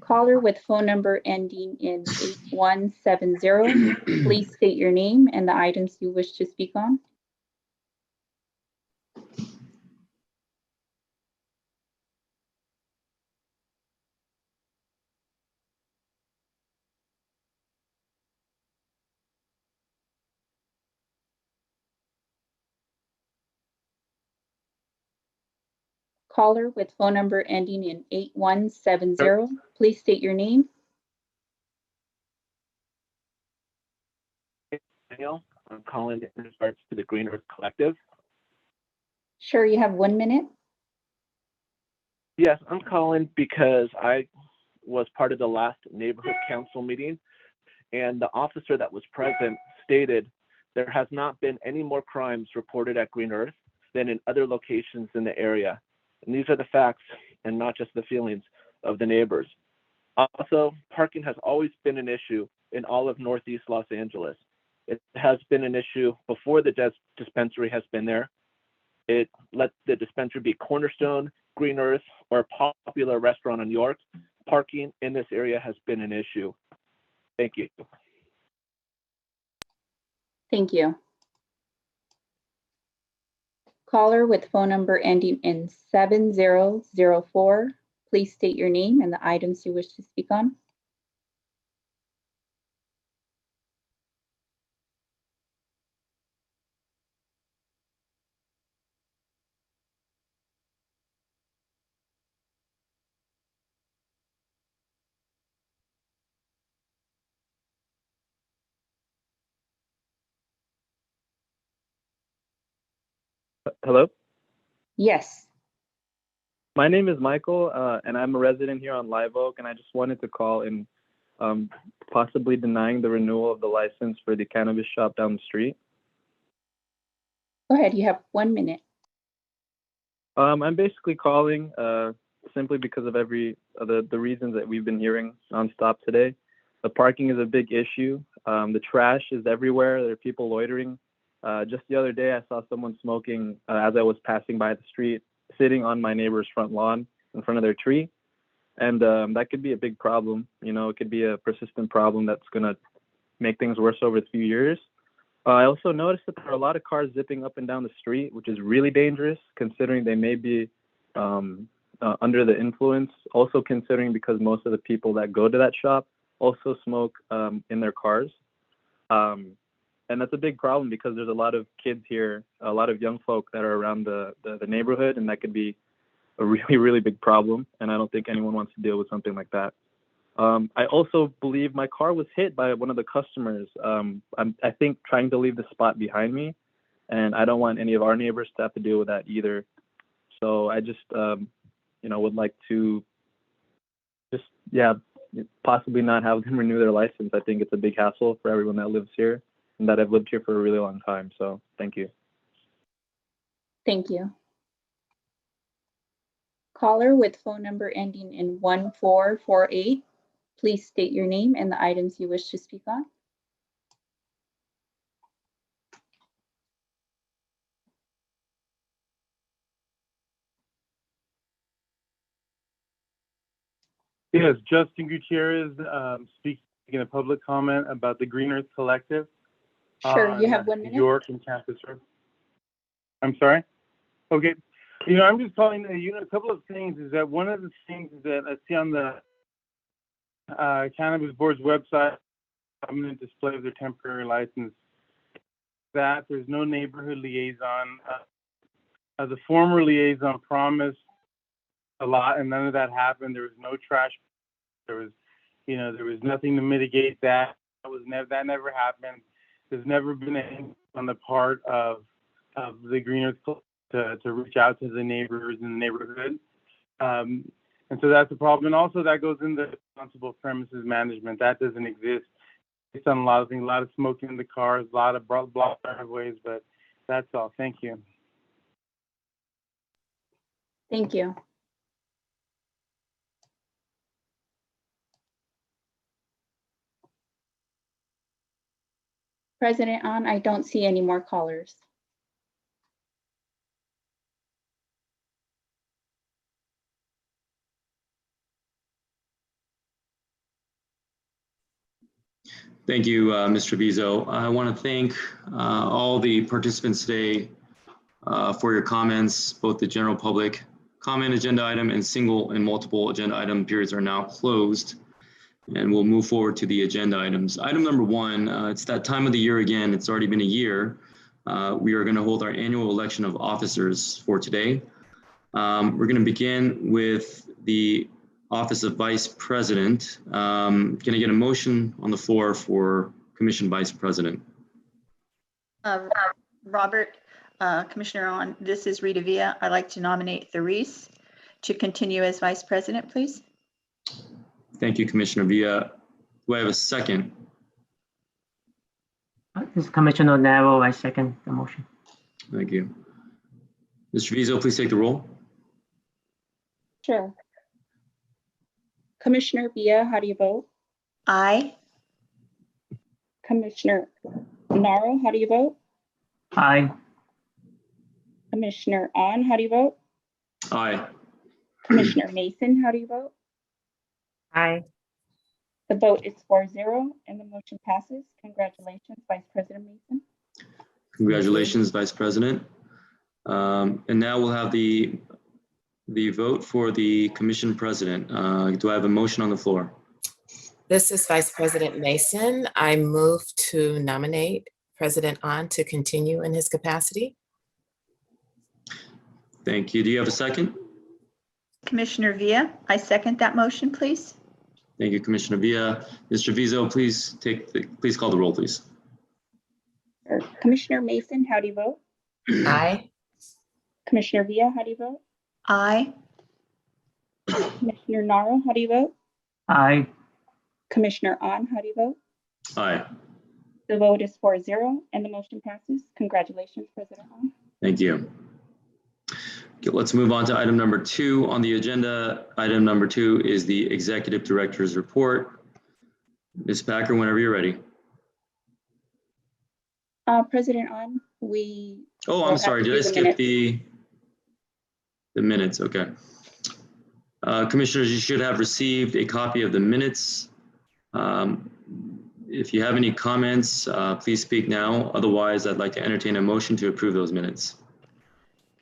Caller with phone number ending in 8170. Please state your name and the items you wish to speak on. Caller with phone number ending in 8170. Please state your name. Daniel, I'm calling in regards to the Green Earth Collective. Sure, you have 1 minute. Yes, I'm calling because I was part of the last neighborhood council meeting, and the officer that was present stated there has not been any more crimes reported at Green Earth than in other locations in the area. And these are the facts and not just the feelings of the neighbors. Also, parking has always been an issue in all of Northeast Los Angeles. It has been an issue before the dispensary has been there. It let the dispensary be Cornerstone, Green Earth, or a popular restaurant in New York. Parking in this area has been an issue. Thank you. Thank you. Caller with phone number ending in 7004. Please state your name and the items you wish to speak on. Hello, Yes. my name is Michael, and I'm a resident here on Live Oak, and I just wanted to call in possibly denying the renewal of the license for the cannabis shop down the street. Go ahead, you have 1 minute. I'm basically calling simply because of the reasons that we've been hearing nonstop today. The parking is a big issue. The trash is everywhere. There are people loitering. Just the other day, I saw someone smoking as I was passing by the street, sitting on my neighbor's front lawn in front of their tree. And that could be a big problem. You know, it could be a persistent problem that's going to make things worse over a few years. I also noticed that there are a lot of cars zipping up and down the street, which is really dangerous considering they may be under the influence. Also considering because most of the people that go to that shop also smoke in their cars. And that's a big problem because there's a lot of kids here, a lot of young folk that are around the neighborhood, and that could be a really, really big problem. And I don't think anyone wants to deal with something like that. I also believe my car was hit by one of the customers. I think trying to leave the spot behind me, and I don't want any of our neighbors to have to deal with that either. So I just, would like to possibly not have them renew their license. I think it's a big hassle for everyone that lives here and that have lived here for a really long time. So thank you. Thank you. Caller with phone number ending in 1448. Please state your name and the items you wish to speak on. Yes, Justin Gutierrez speaking a public comment about the Green Earth Collective. Sure, you have 1 minute. York and Campus Road. I'm sorry? Okay. I'm just calling, a couple of things is that one of the things that I see on the Cannabis Board's website, prominent display of their temporary license, that there's no neighborhood liaison. The former liaison promised a lot, and none of that happened. There was no trash. There was nothing to mitigate that. That never happened. There's never been anything on the part of the Green Earth Club to reach out to the neighbors in the neighborhood. And so that's a problem. And also that goes into responsible premises management. That doesn't exist. It's on a lot of things, a lot of smoking in the cars, a lot of blocked driveways, but that's all. Thank you. Thank you. President On, I don't see any more callers. Thank you, Ms. Trevizo. I want to thank all the participants today for your comments. Both the general public comment agenda item and single and multiple agenda item periods are now closed. And we'll move forward to the agenda items. Item number one, it's that time of the year again. It's already been a year. We are going to hold our annual election of officers for today. We're going to begin with the Office of Vice President. Can I get a motion on the floor for Commission Vice President? Robert, Commissioner On, this is Rita Villa. I'd like to nominate Therese to continue as Vice President, please. Thank you, Commissioner Villa. Do I have a second? This is Commissioner Naro. I second the motion. Thank you. Mr. Trevizo, please take the roll. Sure. Commissioner Villa, how do you vote? Aye. Commissioner Naro, how do you vote? Aye. Commissioner On, how do you vote? Aye. Commissioner Mason, how do you vote? Aye. The vote is 4-0 and the motion passes. Congratulations, Vice President Mason. Congratulations, Vice President. And now we'll have the vote for the Commission President. Do I have a motion on the floor? This is Vice President Mason. I move to nominate President On to continue in his capacity. Thank you. Do you have a second? Commissioner Villa, I second that motion, please. Thank you, Commissioner Villa. Mr. Trevizo, please call the roll, please. Commissioner Mason, how do you vote? Aye. Commissioner Villa, how do you vote? Aye. Commissioner Naro, how do you vote? Aye. Commissioner On, how do you vote? Aye. The vote is 4-0 and the motion passes. Congratulations, President On. Thank you. Okay, let's move on to item number 2 on the agenda. Item number 2 is the Executive Director's Report. Ms. Packer, whenever you're ready. President On, we. Oh, I'm sorry. Did I skip the minutes? Okay. Commissioners, you should have received a copy of the minutes. If you have any comments, please speak now. Otherwise, I'd like to entertain a motion to approve those minutes.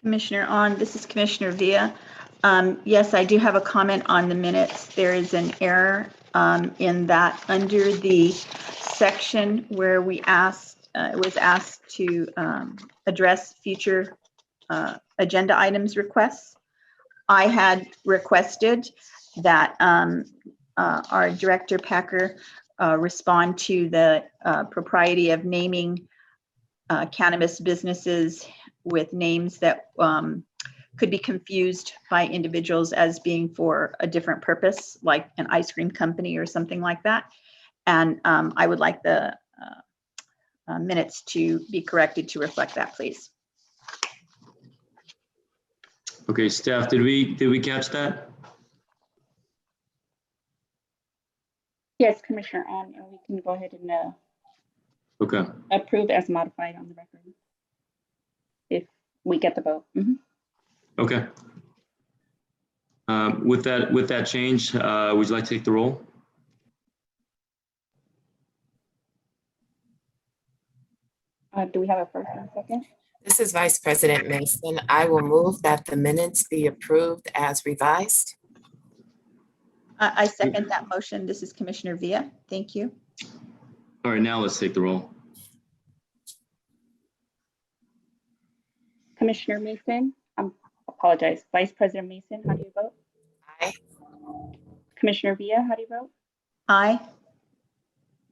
Commissioner On, this is Commissioner Villa. Yes, I do have a comment on the minutes. There is an error in that under the section where we was asked to address future agenda items requests. I had requested that our Director Packer respond to the propriety of naming cannabis businesses with names that could be confused by individuals as being for a different purpose, like an ice cream company or something like that. And I would like the minutes to be corrected to reflect that, please. Okay, staff, did we catch that? Yes, Commissioner On, and we can go ahead and okay. approve as modified on the record if we get the vote. Mm-hmm. Okay. With that change, would you like to take the roll? Do we have a first and a second? This is Vice President Mason. I will move that the minutes be approved as revised. I second that motion. This is Commissioner Villa. Thank you. All right, now let's take the roll. Commissioner Mason, apologize. Vice President Mason, how do you vote? Aye. Commissioner Villa, how do you vote? Aye.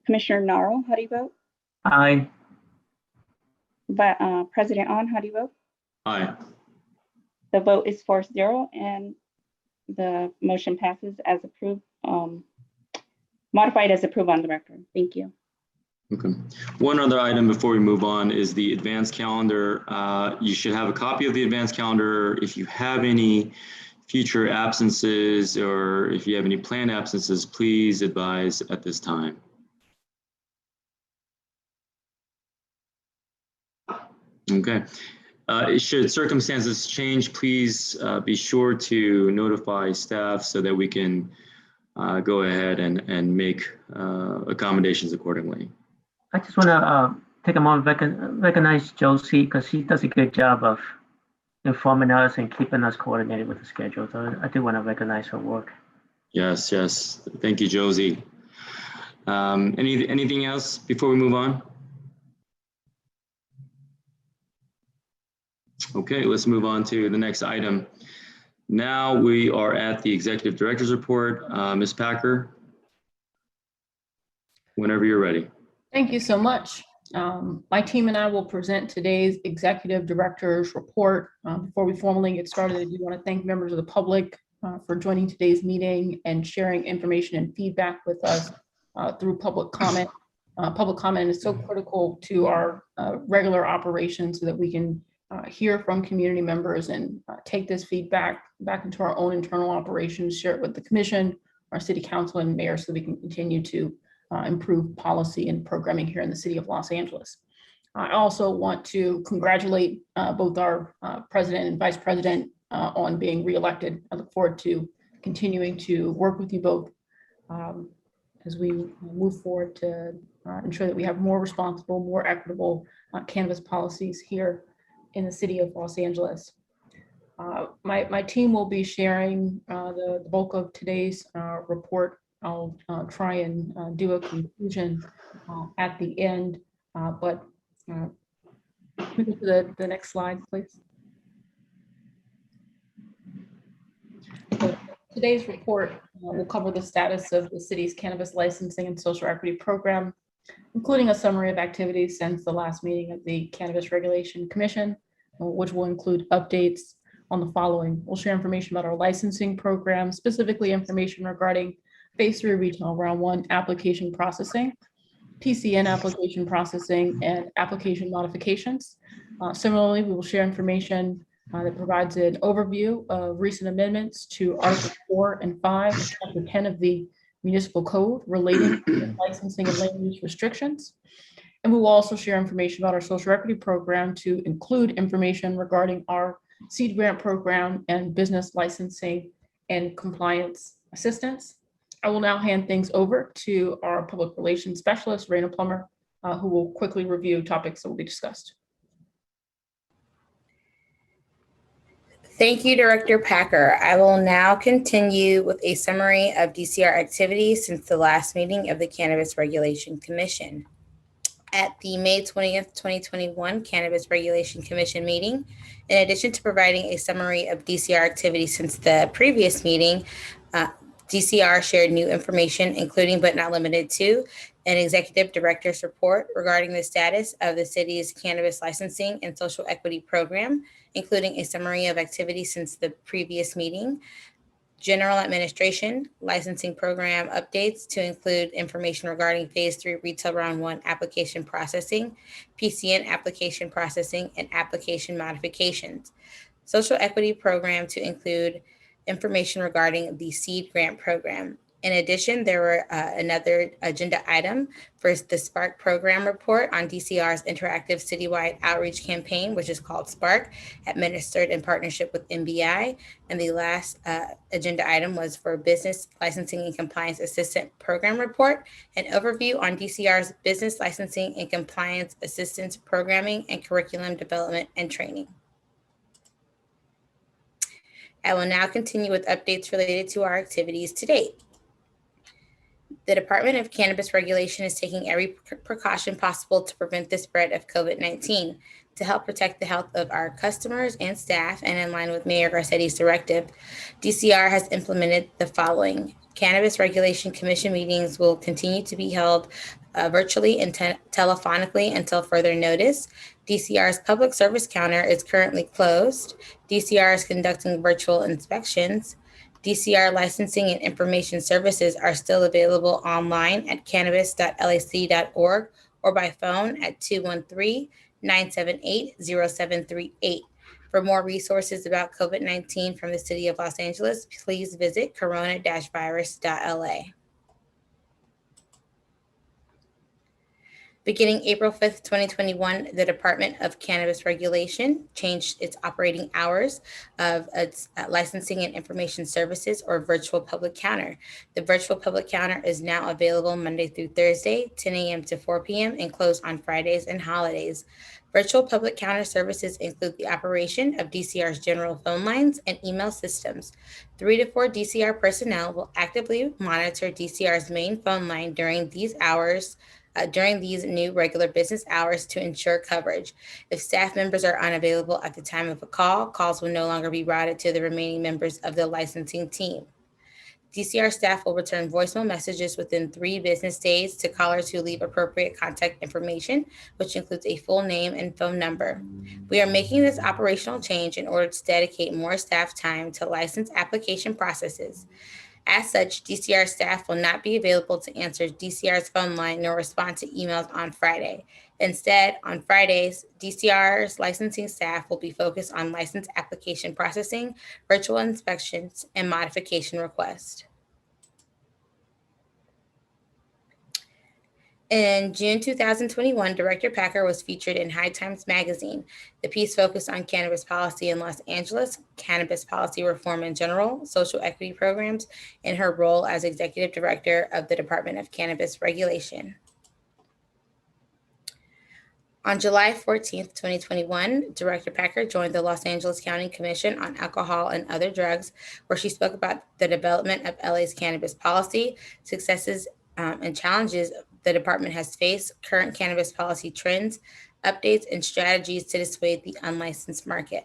Commissioner Naro, how do you vote? Aye. But President On, how do you vote? Aye. The vote is 4-0 and the motion passes as approved, modified as approved on the record. Thank you. Okay. One other item before we move on is the advanced calendar. You should have a copy of the advanced calendar. If you have any future absences or if you have any planned absences, please advise at this time. Okay. Should circumstances change, please be sure to notify staff so that we can go ahead and make accommodations accordingly. I just want to take a moment recognize Josie because she does a good job of informing us and keeping us coordinated with the schedule. So I do want to recognize her work. Yes, yes. Thank you, Josie. Anything else before we move on? Okay, let's move on to the next item. Now we are at the Executive Director's Report. Ms. Packer, whenever you're ready. Thank you so much. My team and I will present today's Executive Director's Report. Before we formally get started, I do want to thank members of the public for joining today's meeting and sharing information and feedback with us through public comment. Public comment is so critical to our regular operations so that we can hear from community members and take this feedback back into our own internal operations, share it with the commission, our city council and mayor so we can continue to improve policy and programming here in the city of Los Angeles. I also want to congratulate both our president and vice president on being reelected. I look forward to continuing to work with you both as we move forward to ensure that we have more responsible, more equitable cannabis policies here in the city of Los Angeles. My team will be sharing the bulk of today's report. I'll try and do a conclusion at the end, but move to the next slide, please. So today's report will cover the status of the city's cannabis licensing and social equity program, including a summary of activities since the last meeting of the Cannabis Regulation Commission, which will include updates on the following. We'll share information about our licensing program, specifically information regarding Phase 3 Retail Round 1 application processing, PCN application processing, and application modifications. Similarly, we will share information that provides an overview of recent amendments to Article 4 and 5 of Chapter 10 of the Municipal Code relating to licensing and land use restrictions. And we will also share information about our social equity program to include information regarding our seed grant program and business licensing and compliance assistance. I will now hand things over to our public relations specialist, Raina Plummer, who will quickly review topics that will be discussed. Thank you, Director Packer. I will now continue with a summary of DCR activities since the last meeting of the Cannabis Regulation Commission. At the May 20th, 2021 Cannabis Regulation Commission meeting, in addition to providing a summary of DCR activities since the previous meeting, DCR shared new information, including but not limited to an executive director's report regarding the status of the city's cannabis licensing and social equity program, including a summary of activities since the previous meeting, general administration, licensing program updates to include information regarding Phase 3 Retail Round 1 application processing, PCN application processing, and application modifications. Social equity program to include information regarding the seed grant program. In addition, there were another agenda item for the Spark program report on DCR's interactive citywide outreach campaign, which is called Spark, administered in partnership with MBI. And the last agenda item was for Business Licensing and Compliance Assistant Program Report, an overview on DCR's Business Licensing and Compliance Assistance Programming and Curriculum Development and Training. I will now continue with updates related to our activities to date. The Department of Cannabis Regulation is taking every precaution possible to prevent the spread of COVID-19. To help protect the health of our customers and staff, and in line with Mayor Garcetti's directive, DCR has implemented the following. Cannabis Regulation Commission meetings will continue to be held virtually and telephonically until further notice. DCR's public service counter is currently closed. DCR is conducting virtual inspections. DCR licensing and information services are still available online at cannabis.lac.org or by phone at 213-978-0738. For more resources about COVID-19 from the City of Los Angeles, please visit corona-virus.la. Beginning April 5th, 2021, the Department of Cannabis Regulation changed its operating hours of its licensing and information services, or virtual public counter. The virtual public counter is now available Monday through Thursday, 10 a.m. to 4 p.m., and closed on Fridays and holidays. Virtual public counter services include the operation of DCR's general phone lines and email systems. 3 to 4 DCR personnel will actively monitor DCR's main phone line during these new regular business hours to ensure coverage. If staff members are unavailable at the time of a call, calls will no longer be routed to the remaining members of the licensing team. DCR staff will return voicemail messages within 3 business days to callers who leave appropriate contact information, which includes a full name and phone number. We are making this operational change in order to dedicate more staff time to license application processes. As such, DCR staff will not be available to answer DCR's phone line nor respond to emails on Friday. Instead, on Fridays, DCR's licensing staff will be focused on license application processing, virtual inspections, and modification requests. In June 2021, Director Packer was featured in High Times Magazine. The piece focused on cannabis policy in Los Angeles, cannabis policy reform in general, social equity programs, and her role as Executive Director of the Department of Cannabis Regulation. On July 14th, 2021, Director Packer joined the Los Angeles County Commission on Alcohol and Other Drugs, where she spoke about the development of LA's cannabis policy, successes and challenges the department has faced, current cannabis policy trends, updates, and strategies to dissuade the unlicensed market.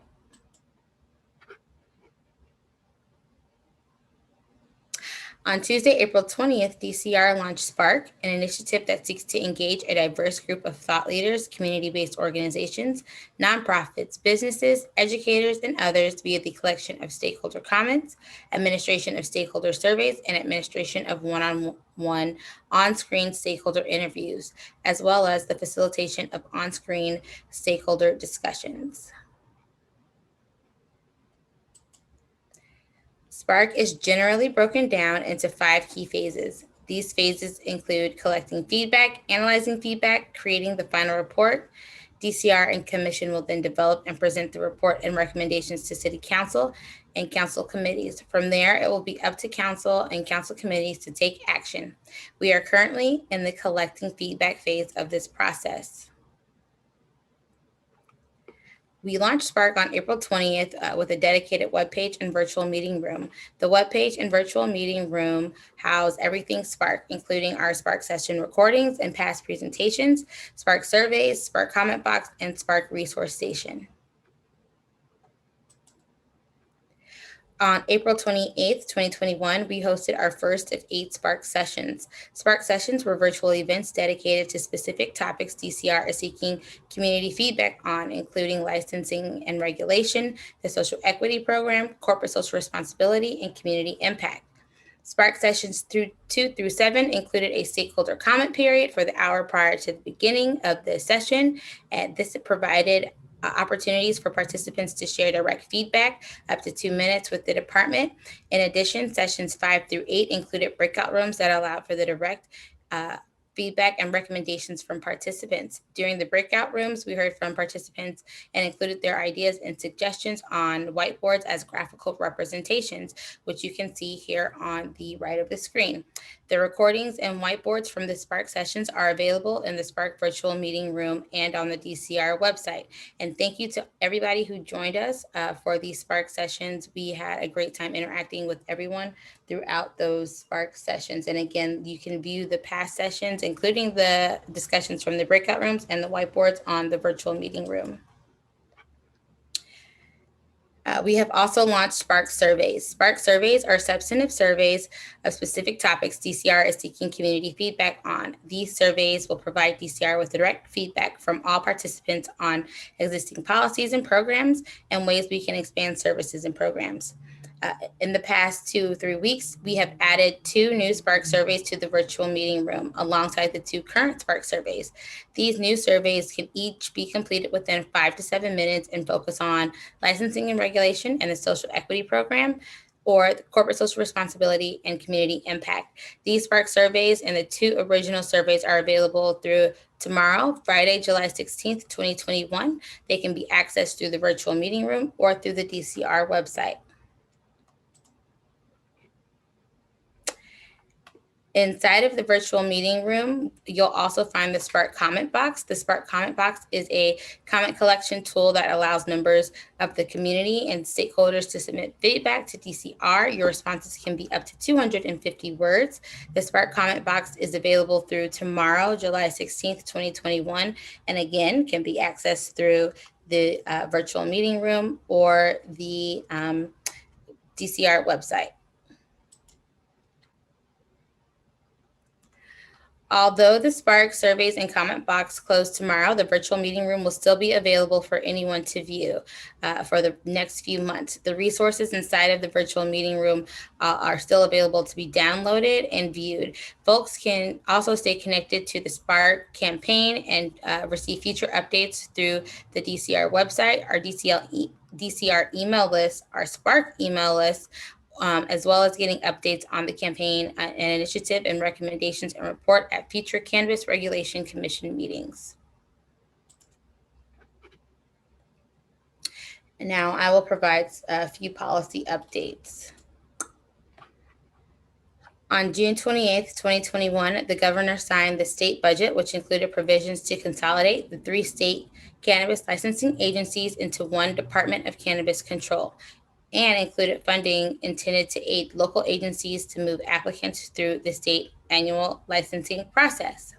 On Tuesday, April 20th, DCR launched Spark, an initiative that seeks to engage a diverse group of thought leaders, community-based organizations, nonprofits, businesses, educators, and others via the collection of stakeholder comments, administration of stakeholder surveys, and administration of one-on-one on-screen stakeholder interviews, as well as the facilitation of on-screen stakeholder discussions. Spark is generally broken down into 5 key phases. These phases include collecting feedback, analyzing feedback, creating the final report. DCR and Commission will then develop and present the report and recommendations to City Council and Council committees. From there, it will be up to Council and Council committees to take action. We are currently in the collecting feedback phase of this process. We launched Spark on April 20th with a dedicated webpage and virtual meeting room. The webpage and virtual meeting room house everything Spark, including our Spark session recordings and past presentations, Spark surveys, Spark comment box, and Spark resource station. On April 28th, 2021, we hosted our first of 8 Spark sessions. Spark sessions were virtual events dedicated to specific topics DCR is seeking community feedback on, including licensing and regulation, the social equity program, corporate social responsibility, and community impact. Spark sessions 2 through 7 included a stakeholder comment period for the hour prior to the beginning of the session, and this provided opportunities for participants to share direct feedback up to 2 minutes with the department. In addition, sessions 5 through 8 included breakout rooms that allowed for the direct feedback and recommendations from participants. During the breakout rooms, we heard from participants and included their ideas and suggestions on whiteboards as graphical representations, which you can see here on the right of the screen. The recordings and whiteboards from the Spark sessions are available in the Spark virtual meeting room and on the DCR website. And thank you to everybody who joined us for these Spark sessions. We had a great time interacting with everyone throughout those Spark sessions. And again, you can view the past sessions, including the discussions from the breakout rooms and the whiteboards on the virtual meeting room. We have also launched Spark surveys. Spark surveys are substantive surveys of specific topics DCR is seeking community feedback on. These surveys will provide DCR with direct feedback from all participants on existing policies and programs and ways we can expand services and programs. In the past 2 or 3 weeks, we have added 2 new Spark surveys to the virtual meeting room alongside the 2 current Spark surveys. These new surveys can each be completed within 5 to 7 minutes and focus on licensing and regulation and the social equity program, or the corporate social responsibility and community impact. These Spark surveys and the 2 original surveys are available through tomorrow, Friday, July 16th, 2021. They can be accessed through the virtual meeting room or through the DCR website. Inside of the virtual meeting room, you'll also find the Spark comment box. The Spark comment box is a comment collection tool that allows members of the community and stakeholders to submit feedback to DCR. Your responses can be up to 250 words. The Spark comment box is available through tomorrow, July 16th, 2021, and again, can be accessed through the virtual meeting room or the DCR website. Although the Spark surveys and comment box close tomorrow, the virtual meeting room will still be available for anyone to view for the next few months. The resources inside of the virtual meeting room are still available to be downloaded and viewed. Folks can also stay connected to the Spark campaign and receive future updates through the DCR website, our DCR email list, our Spark email list, as well as getting updates on the campaign and initiative and recommendations and report at future Cannabis Regulation Commission meetings. And now I will provide a few policy updates. On June 28th, 2021, the governor signed the state budget, which included provisions to consolidate the 3 state cannabis licensing agencies into one Department of Cannabis Control, and included funding intended to aid local agencies to move applicants through the state annual licensing process.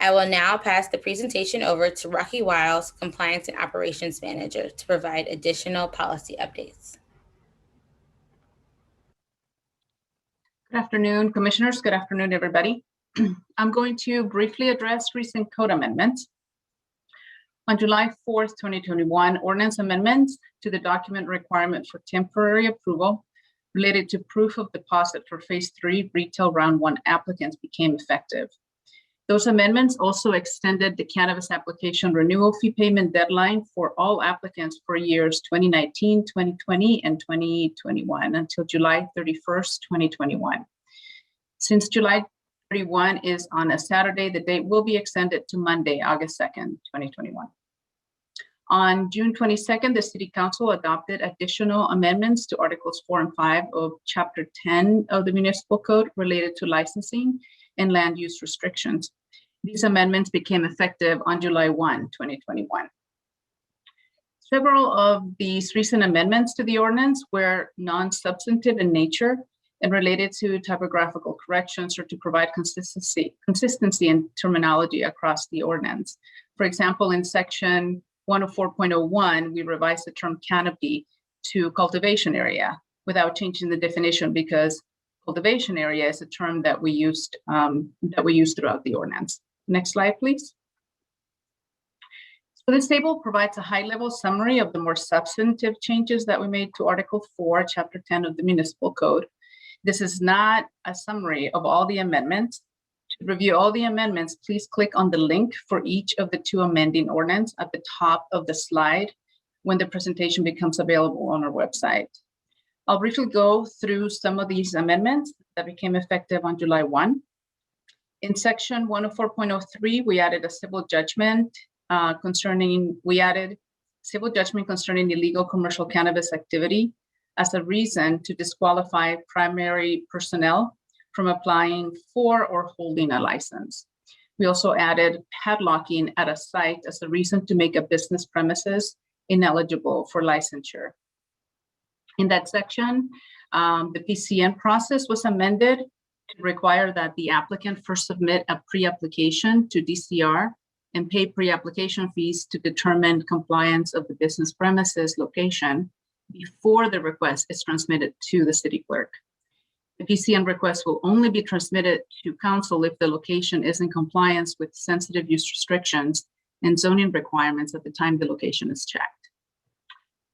I will now pass the presentation over to Rocky Wiles, Compliance and Operations Manager, to provide additional policy updates. Good afternoon, Commissioners. Good afternoon, everybody. I'm going to briefly address recent code amendments. On July 4th, 2021, ordinance amendments to the document requirement for temporary approval related to proof of deposit for Phase 3 Retail Round 1 applicants became effective. Those amendments also extended the cannabis application renewal fee payment deadline for all applicants for years 2019, 2020, and 2021 until July 31st, 2021. Since July 31 is on a Saturday, the date will be extended to Monday, August 2nd, 2021. On June 22nd, the City Council adopted additional amendments to Articles 4 and 5 of Chapter 10 of the Municipal Code related to licensing and land use restrictions. These amendments became effective on July 1, 2021. Several of these recent amendments to the ordinance were non-substantive in nature and related to typographical corrections or to provide consistency in terminology across the ordinance. For example, in Section 104.01, we revised the term canopy to cultivation area without changing the definition, because cultivation area is a term that we used throughout the ordinance. Next slide, please. So this table provides a high-level summary of the more substantive changes that we made to Article 4, Chapter 10 of the Municipal Code. This is not a summary of all the amendments. To review all the amendments, please click on the link for each of the 2 amending ordinance at the top of the slide when the presentation becomes available on our website. I'll briefly go through some of these amendments that became effective on July 1. In Section 104.03, we added a civil judgment concerning illegal commercial cannabis activity as a reason to disqualify primary personnel from applying for or holding a license. We also added padlocking at a site as a reason to make a business premises ineligible for licensure. In that section, the PCN process was amended to require that the applicant first submit a pre-application to DCR and pay pre-application fees to determine compliance of the business premises location before the request is transmitted to the city clerk. The PCN request will only be transmitted to council if the location is in compliance with sensitive use restrictions and zoning requirements at the time the location is checked.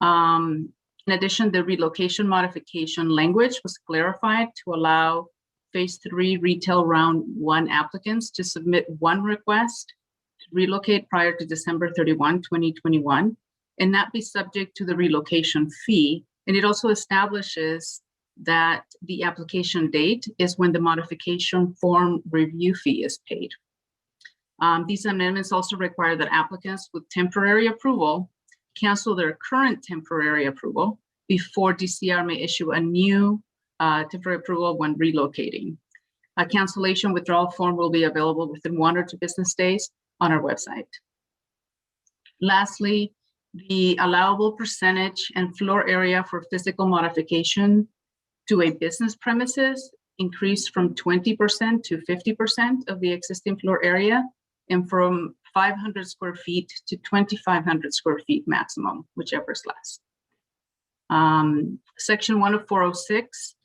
In addition, the relocation modification language was clarified to allow Phase 3 Retail Round 1 applicants to submit one request to relocate prior to December 31, 2021, and not be subject to the relocation fee. And it also establishes that the application date is when the modification form review fee is paid. These amendments also require that applicants with temporary approval cancel their current temporary approval before DCR may issue a new temporary approval when relocating. A cancellation withdrawal form will be available within 1 or 2 business days on our website. Lastly, the allowable percentage and floor area for physical modification to a business premises increased from 20% to 50% of the existing floor area, and from 500 square feet to 2,500 square feet maximum, whichever is less. Section 10406,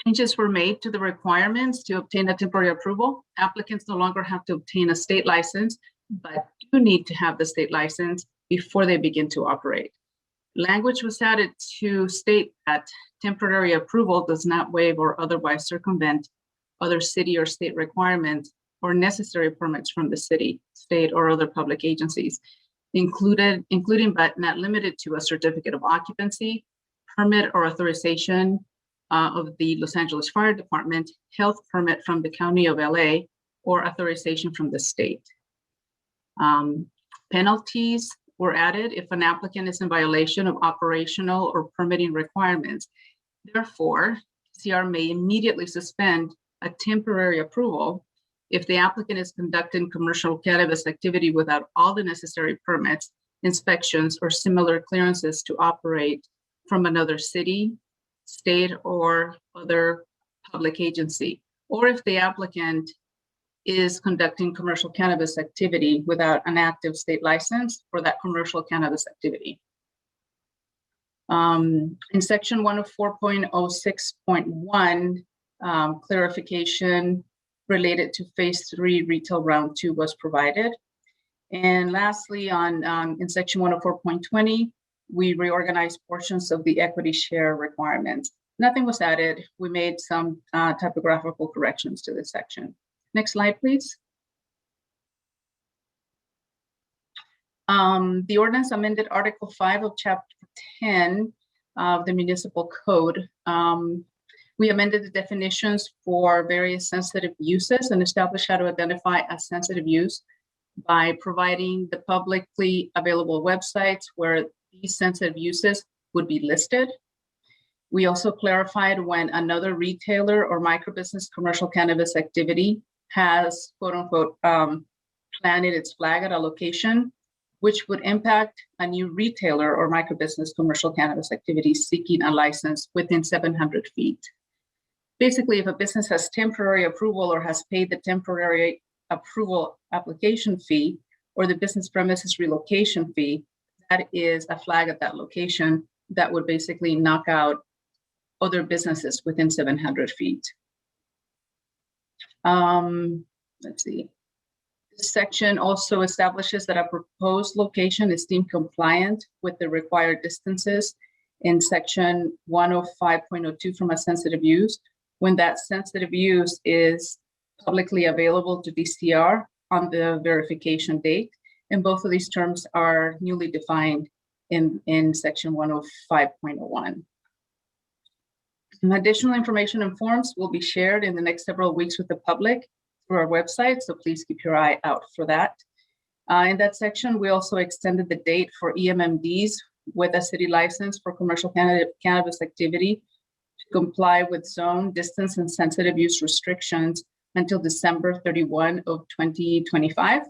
changes were made to the requirements to obtain a temporary approval. Applicants no longer have to obtain a state license, but do need to have the state license before they begin to operate. Language was added to state that temporary approval does not waive or otherwise circumvent other city or state requirements or necessary permits from the city, state, or other public agencies, including but not limited to a certificate of occupancy, permit or authorization of the Los Angeles Fire Department, health permit from the County of LA, or authorization from the state. Penalties were added if an applicant is in violation of operational or permitting requirements. Therefore, CR may immediately suspend a temporary approval if the applicant is conducting commercial cannabis activity without all the necessary permits, inspections, or similar clearances to operate from another city, state, or other public agency, or if the applicant is conducting commercial cannabis activity without an active state license for that commercial cannabis activity. In section 104.06.1, clarification related to phase 3 retail round 2 was provided. And lastly, in section 104.20, we reorganized portions of the equity share requirements. Nothing was added. We made some typographical corrections to this section. Next slide, please. The ordinance amended Article 5 of Chapter 10 of the Municipal Code. We amended the definitions for various sensitive uses and established how to identify a sensitive use by providing the publicly available websites where these sensitive uses would be listed. We also clarified when another retailer or microbusiness commercial cannabis activity has, quote unquote, planted its flag at a location, which would impact a new retailer or microbusiness commercial cannabis activity seeking a license within 700 feet. Basically, if a business has temporary approval or has paid the temporary approval application fee or the business premises relocation fee, that is a flag at that location that would basically knock out other businesses within 700 feet. Let's see. This section also establishes that a proposed location is deemed compliant with the required distances in section 105.02 from a sensitive use when that sensitive use is publicly available to DCR on the verification date. And both of these terms are newly defined in section 105.01. Additional information and forms will be shared in the next several weeks with the public through our website, so please keep your eye out for that. In that section, we also extended the date for EMMDs with a city license for commercial cannabis activity to comply with zone, distance, and sensitive use restrictions until December 31 of 2025,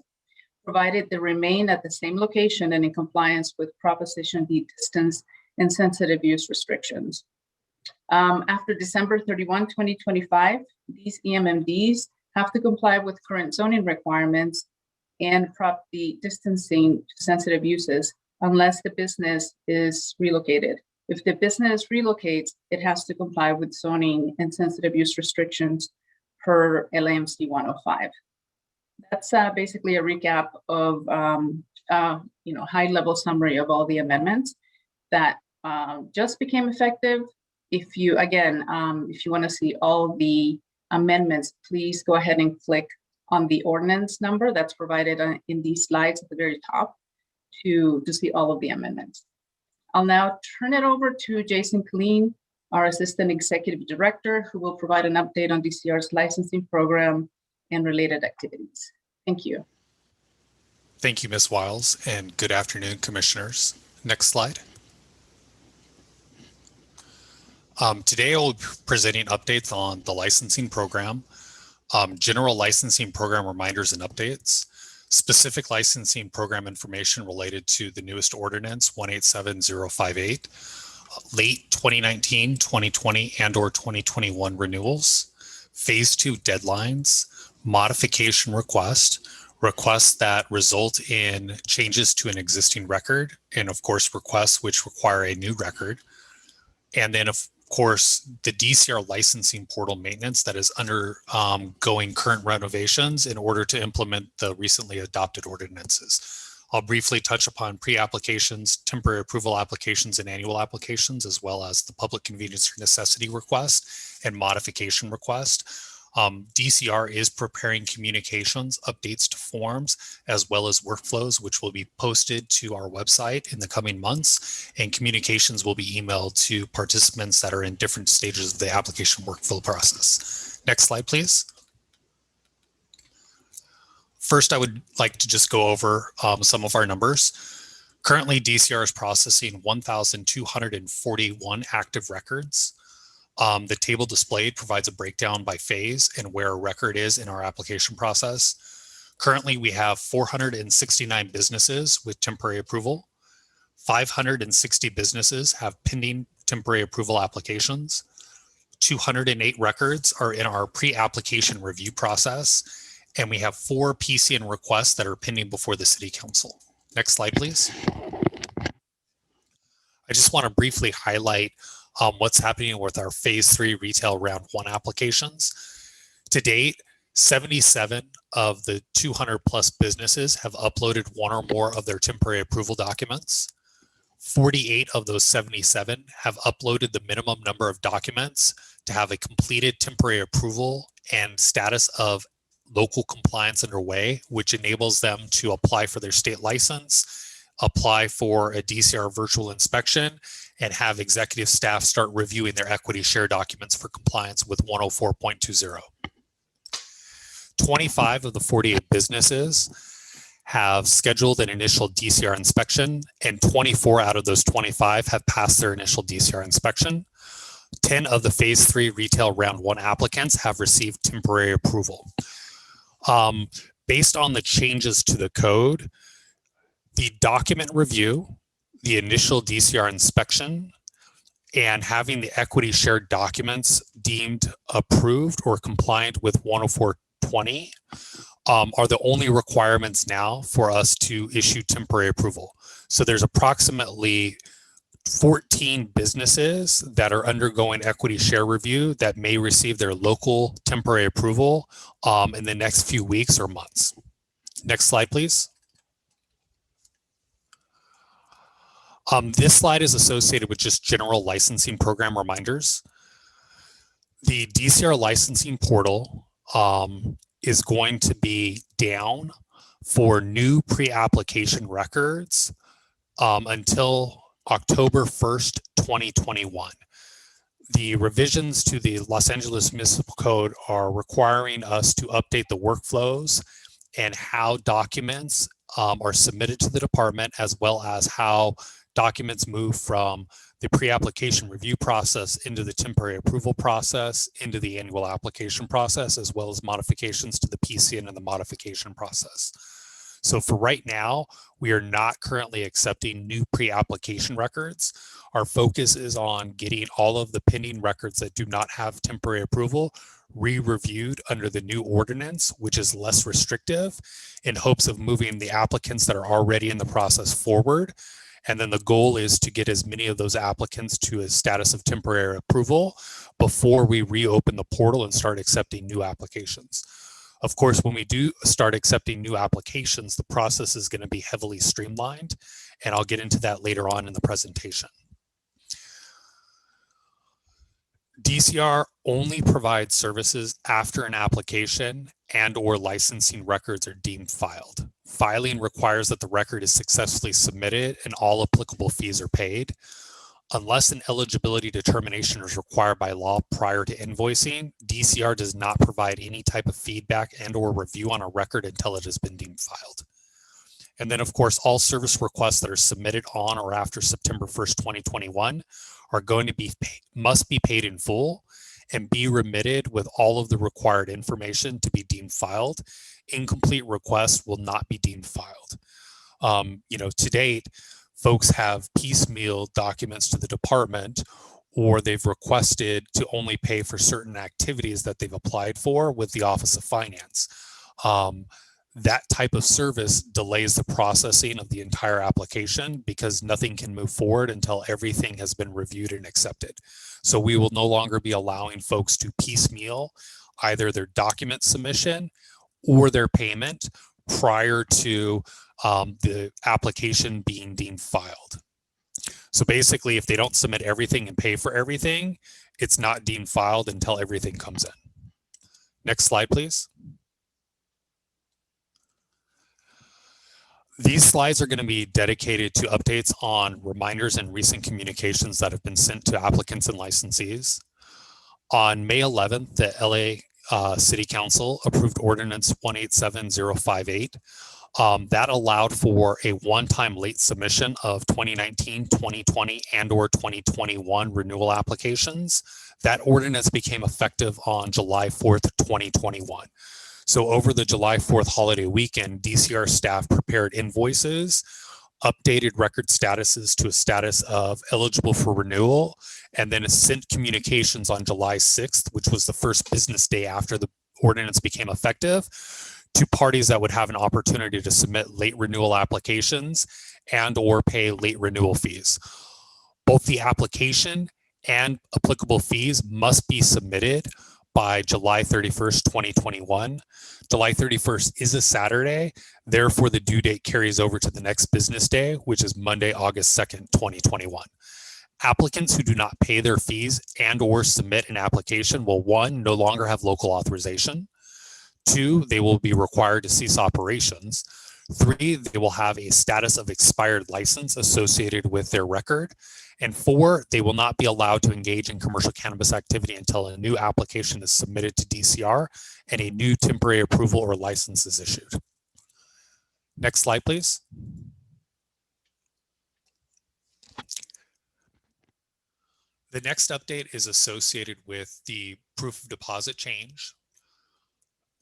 provided they remain at the same location and in compliance with Proposition D distance and sensitive use restrictions. After December 31, 2025, these EMMDs have to comply with current zoning requirements and the distancing to sensitive uses unless the business is relocated. If the business relocates, it has to comply with zoning and sensitive use restrictions per LAMC 105. That's basically a recap of high-level summary of all the amendments that just became effective. If you want to see all the amendments, please go ahead and click on the ordinance number that's provided in these slides at the very top to see all of the amendments. I'll now turn it over to Jason Killeen, our Assistant Executive Director, who will provide an update on DCR's licensing program and related activities. Thank you. Thank you, Ms. Wiles, and good afternoon, commissioners. Next slide. Today, I'll be presenting updates on the licensing program, general licensing program reminders and updates, specific licensing program information related to the newest ordinance 187058, late 2019, 2020, and/or 2021 renewals, phase 2 deadlines, modification requests that result in changes to an existing record, and of course, requests which require a new record. And then of course, the DCR licensing portal maintenance that is undergoing current renovations in order to implement the recently adopted ordinances. I'll briefly touch upon pre-applications, temporary approval applications, and annual applications, as well as the public convenience or necessity request and modification request. DCR is preparing communications, updates to forms, as well as workflows, which will be posted to our website in the coming months, and communications will be emailed to participants that are in different stages of the application workflow process. Next slide, please. First, I would like to just go over some of our numbers. Currently, DCR is processing 1,241 active records. The table displayed provides a breakdown by phase and where a record is in our application process. Currently, we have 469 businesses with temporary approval. 560 businesses have pending temporary approval applications. 208 records are in our pre-application review process, and we have 4 PCN requests that are pending before the City Council. Next slide, please. I just want to briefly highlight what's happening with our phase 3 retail round 1 applications. To date, 77 of the 200 plus businesses have uploaded one or more of their temporary approval documents. 48 of those 77 have uploaded the minimum number of documents to have a completed temporary approval and status of local compliance underway, which enables them to apply for their state license, apply for a DCR virtual inspection, and have executive staff start reviewing their equity share documents for compliance with 104.20. 25 of the 48 businesses have scheduled an initial DCR inspection, and 24 out of those 25 have passed their initial DCR inspection. 10 of the phase 3 retail round 1 applicants have received temporary approval. Based on the changes to the code, the document review, the initial DCR inspection, and having the equity shared documents deemed approved or compliant with 104.20 are the only requirements now for us to issue temporary approval. So there's approximately 14 businesses that are undergoing equity share review that may receive their local temporary approval in the next few weeks or months. Next slide, please. This slide is associated with just general licensing program reminders. The DCR licensing portal is going to be down for new pre-application records until October 1st, 2021. The revisions to the Los Angeles Municipal Code are requiring us to update the workflows and how documents are submitted to the department, as well as how documents move from the pre-application review process into the temporary approval process, into the annual application process, as well as modifications to the PCN and the modification process. So for right now, we are not currently accepting new pre-application records. Our focus is on getting all of the pending records that do not have temporary approval re-reviewed under the new ordinance, which is less restrictive, in hopes of moving the applicants that are already in the process forward. And then the goal is to get as many of those applicants to a status of temporary approval before we reopen the portal and start accepting new applications. Of course, when we do start accepting new applications, the process is going to be heavily streamlined, and I'll get into that later on in the presentation. DCR only provides services after an application and/or licensing records are deemed filed. Filing requires that the record is successfully submitted and all applicable fees are paid. Unless an eligibility determination is required by law prior to invoicing, DCR does not provide any type of feedback and or review on a record until it has been deemed filed. And then of course, all service requests that are submitted on or after September 1st, 2021 are going to be must be paid in full and be remitted with all of the required information to be deemed filed. Incomplete requests will not be deemed filed. To date, folks have piecemeal documents to the department, or they've requested to only pay for certain activities that they've applied for with the Office of Finance. That type of service delays the processing of the entire application because nothing can move forward until everything has been reviewed and accepted. So we will no longer be allowing folks to piecemeal either their document submission or their payment prior to the application being deemed filed. So basically, if they don't submit everything and pay for everything, it's not deemed filed until everything comes in. Next slide, please. These slides are going to be dedicated to updates on reminders and recent communications that have been sent to applicants and licensees. On May 11th, the LA City Council approved Ordinance 187058. That allowed for a one-time late submission of 2019, 2020, and or 2021 renewal applications. That ordinance became effective on July 4th, 2021. So over the July 4th holiday weekend, DCR staff prepared invoices, updated record statuses to a status of eligible for renewal, and then sent communications on July 6th, which was the first business day after the ordinance became effective, to parties that would have an opportunity to submit late renewal applications and or pay late renewal fees. Both the application and applicable fees must be submitted by July 31st, 2021. July 31st is a Saturday, therefore the due date carries over to the next business day, which is Monday, August 2nd, 2021. Applicants who do not pay their fees and or submit an application will, 1, no longer have local authorization. 2, they will be required to cease operations. 3, they will have a status of expired license associated with their record. And 4, they will not be allowed to engage in commercial cannabis activity until a new application is submitted to DCR and a new temporary approval or license is issued. Next slide, please. The next update is associated with the proof of deposit change.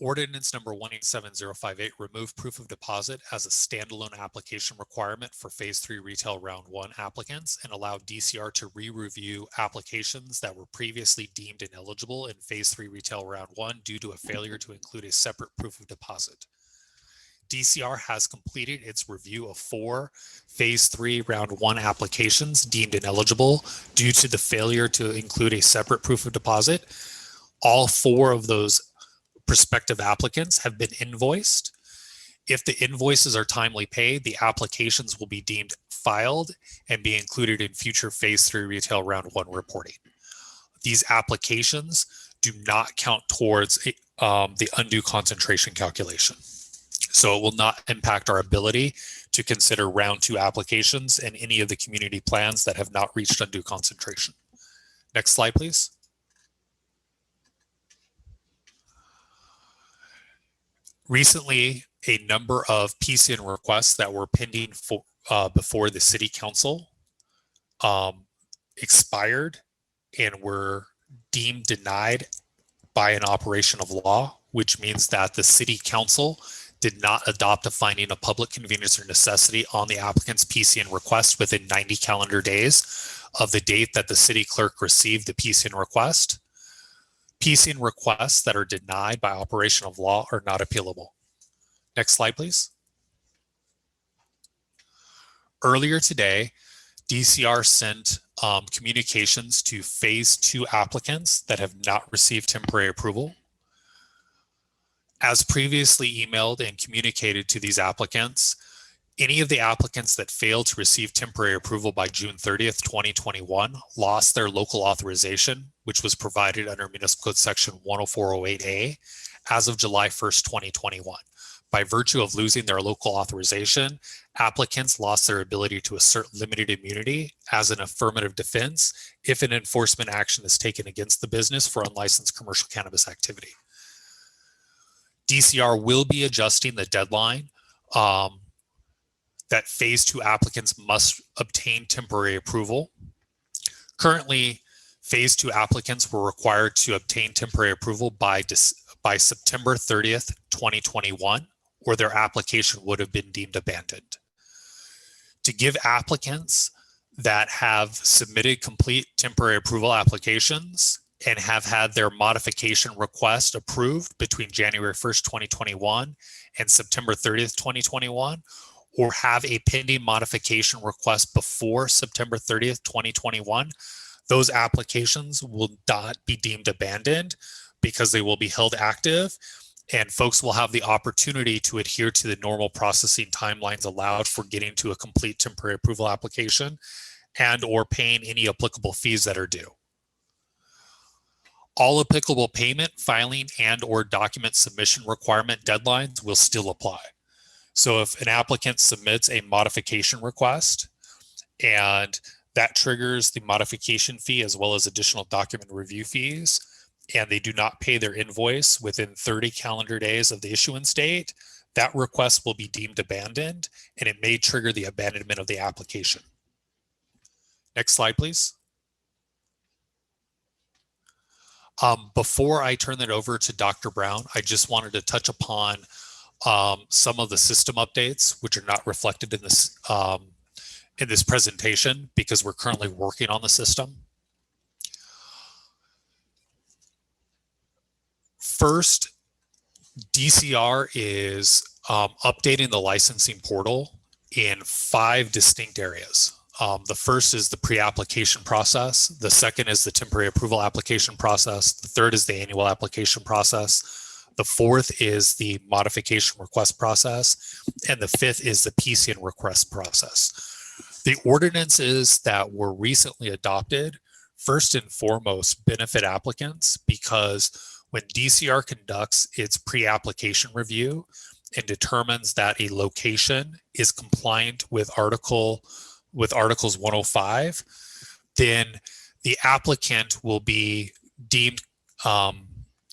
Ordinance number 187058 removed proof of deposit as a standalone application requirement for Phase 3 Retail Round 1 applicants and allowed DCR to re-review applications that were previously deemed ineligible in Phase 3 Retail Round 1 due to a failure to include a separate proof of deposit. DCR has completed its review of 4 Phase 3 Round 1 applications deemed ineligible due to the failure to include a separate proof of deposit. All 4 of those prospective applicants have been invoiced. If the invoices are timely paid, the applications will be deemed filed and be included in future Phase 3 Retail Round 1 reporting. These applications do not count towards the undue concentration calculation. So it will not impact our ability to consider Round 2 applications and any of the community plans that have not reached undue concentration. Next slide, please. Recently, a number of PCN requests that were pending for, before the City Council expired and were deemed denied by an operation of law, which means that the City Council did not adopt a finding of public convenience or necessity on the applicant's PCN request within 90 calendar days of the date that the city clerk received the PCN request. PCN requests that are denied by operation of law are not appealable. Next slide, please. Earlier today, DCR sent communications to Phase 2 applicants that have not received temporary approval. As previously emailed and communicated to these applicants, any of the applicants that failed to receive temporary approval by June 30th, 2021 lost their local authorization, which was provided under Municipal Code Section 10408A as of July 1st, 2021. By virtue of losing their local authorization, applicants lost their ability to assert limited immunity as an affirmative defense if an enforcement action is taken against the business for unlicensed commercial cannabis activity. DCR will be adjusting the deadline that phase 2 applicants must obtain temporary approval. Currently, phase 2 applicants were required to obtain temporary approval by September 30th, 2021, or their application would have been deemed abandoned. To give applicants that have submitted complete temporary approval applications and have had their modification request approved between January 1st, 2021 and September 30th, 2021, or have a pending modification request before September 30th, 2021, those applications will not be deemed abandoned because they will be held active, and folks will have the opportunity to adhere to the normal processing timelines allowed for getting to a complete temporary approval application and or paying any applicable fees that are due. All applicable payment, filing, and or document submission requirement deadlines will still apply. So if an applicant submits a modification request and that triggers the modification fee as well as additional document review fees, and they do not pay their invoice within 30 calendar days of the issuance date, that request will be deemed abandoned and it may trigger the abandonment of the application. Next slide, please. Before I turn it over to Dr. Brown, I just wanted to touch upon some of the system updates, which are not reflected in this presentation because we're currently working on the system. First, DCR is updating the licensing portal in 5 distinct areas. The first is the pre-application process. The second is the temporary approval application process. The third is the annual application process. The fourth is the modification request process. And the fifth is the PCN request process. The ordinances that were recently adopted, first and foremost, benefit applicants because when DCR conducts its pre-application review and determines that a location is compliant with Articles 105, then the applicant will be deemed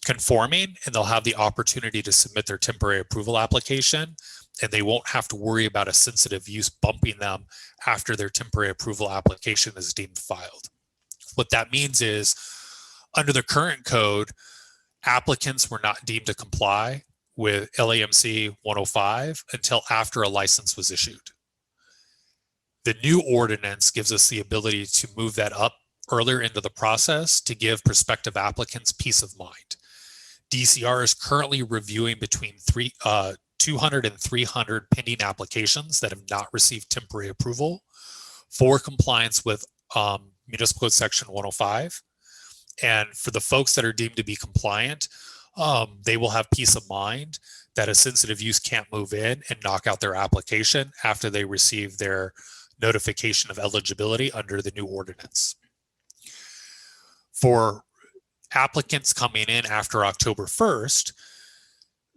conforming and they'll have the opportunity to submit their temporary approval application, and they won't have to worry about a sensitive use bumping them after their temporary approval application is deemed filed. What that means is, under the current code, applicants were not deemed to comply with LAMC 105 until after a license was issued. The new ordinance gives us the ability to move that up earlier into the process to give prospective applicants peace of mind. DCR is currently reviewing between 200 and 300 pending applications that have not received temporary approval for compliance with Municipal Code Section 105. And for the folks that are deemed to be compliant, they will have peace of mind that a sensitive use can't move in and knock out their application after they receive their notification of eligibility under the new ordinance. For applicants coming in after October 1st,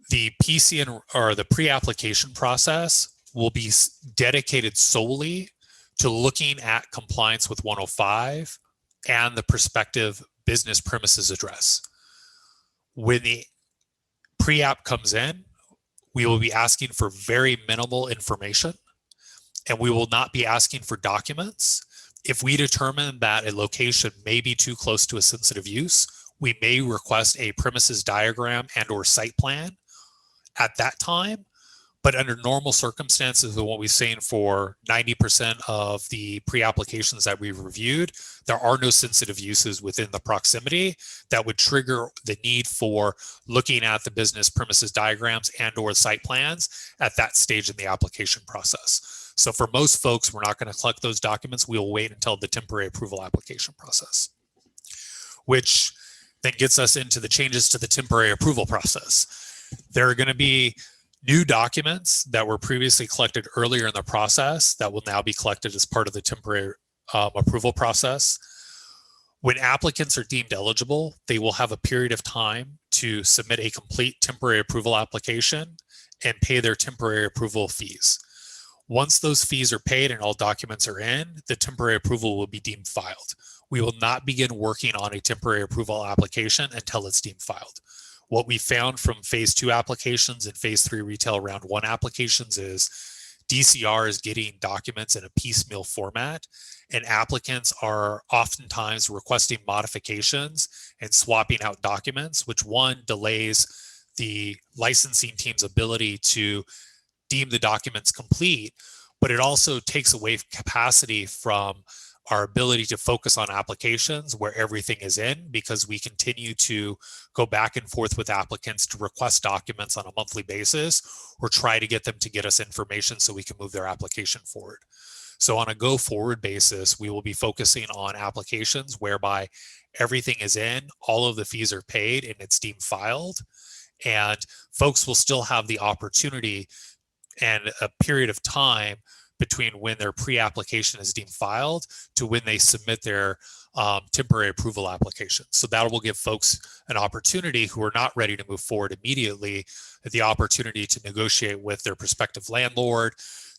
the PCN or the pre-application process will be dedicated solely to looking at compliance with 105 and the prospective business premises address. When the pre-app comes in, we will be asking for very minimal information, and we will not be asking for documents. If we determine that a location may be too close to a sensitive use, we may request a premises diagram and or site plan at that time. But under normal circumstances, and what we've seen for 90% of the pre-applications that we've reviewed, there are no sensitive uses within the proximity that would trigger the need for looking at the business premises diagrams and or site plans at that stage in the application process. So for most folks, we're not going to collect those documents. We'll wait until the temporary approval application process, which then gets us into the changes to the temporary approval process. There are going to be new documents that were previously collected earlier in the process that will now be collected as part of the temporary approval process. When applicants are deemed eligible, they will have a period of time to submit a complete temporary approval application and pay their temporary approval fees. Once those fees are paid and all documents are in, the temporary approval will be deemed filed. We will not begin working on a temporary approval application until it's deemed filed. What we found from phase 2 applications and phase 3 retail round 1 applications is DCR is getting documents in a piecemeal format, and applicants are oftentimes requesting modifications and swapping out documents, which one delays the licensing team's ability to deem the documents complete, but it also takes away capacity from our ability to focus on applications where everything is in, because we continue to go back and forth with applicants to request documents on a monthly basis or try to get them to get us information so we can move their application forward. So on a go forward basis, we will be focusing on applications whereby everything is in, all of the fees are paid, and it's deemed filed. And folks will still have the opportunity and a period of time between when their pre-application is deemed filed to when they submit their temporary approval application. So that will give folks an opportunity who are not ready to move forward immediately, the opportunity to negotiate with their prospective landlord,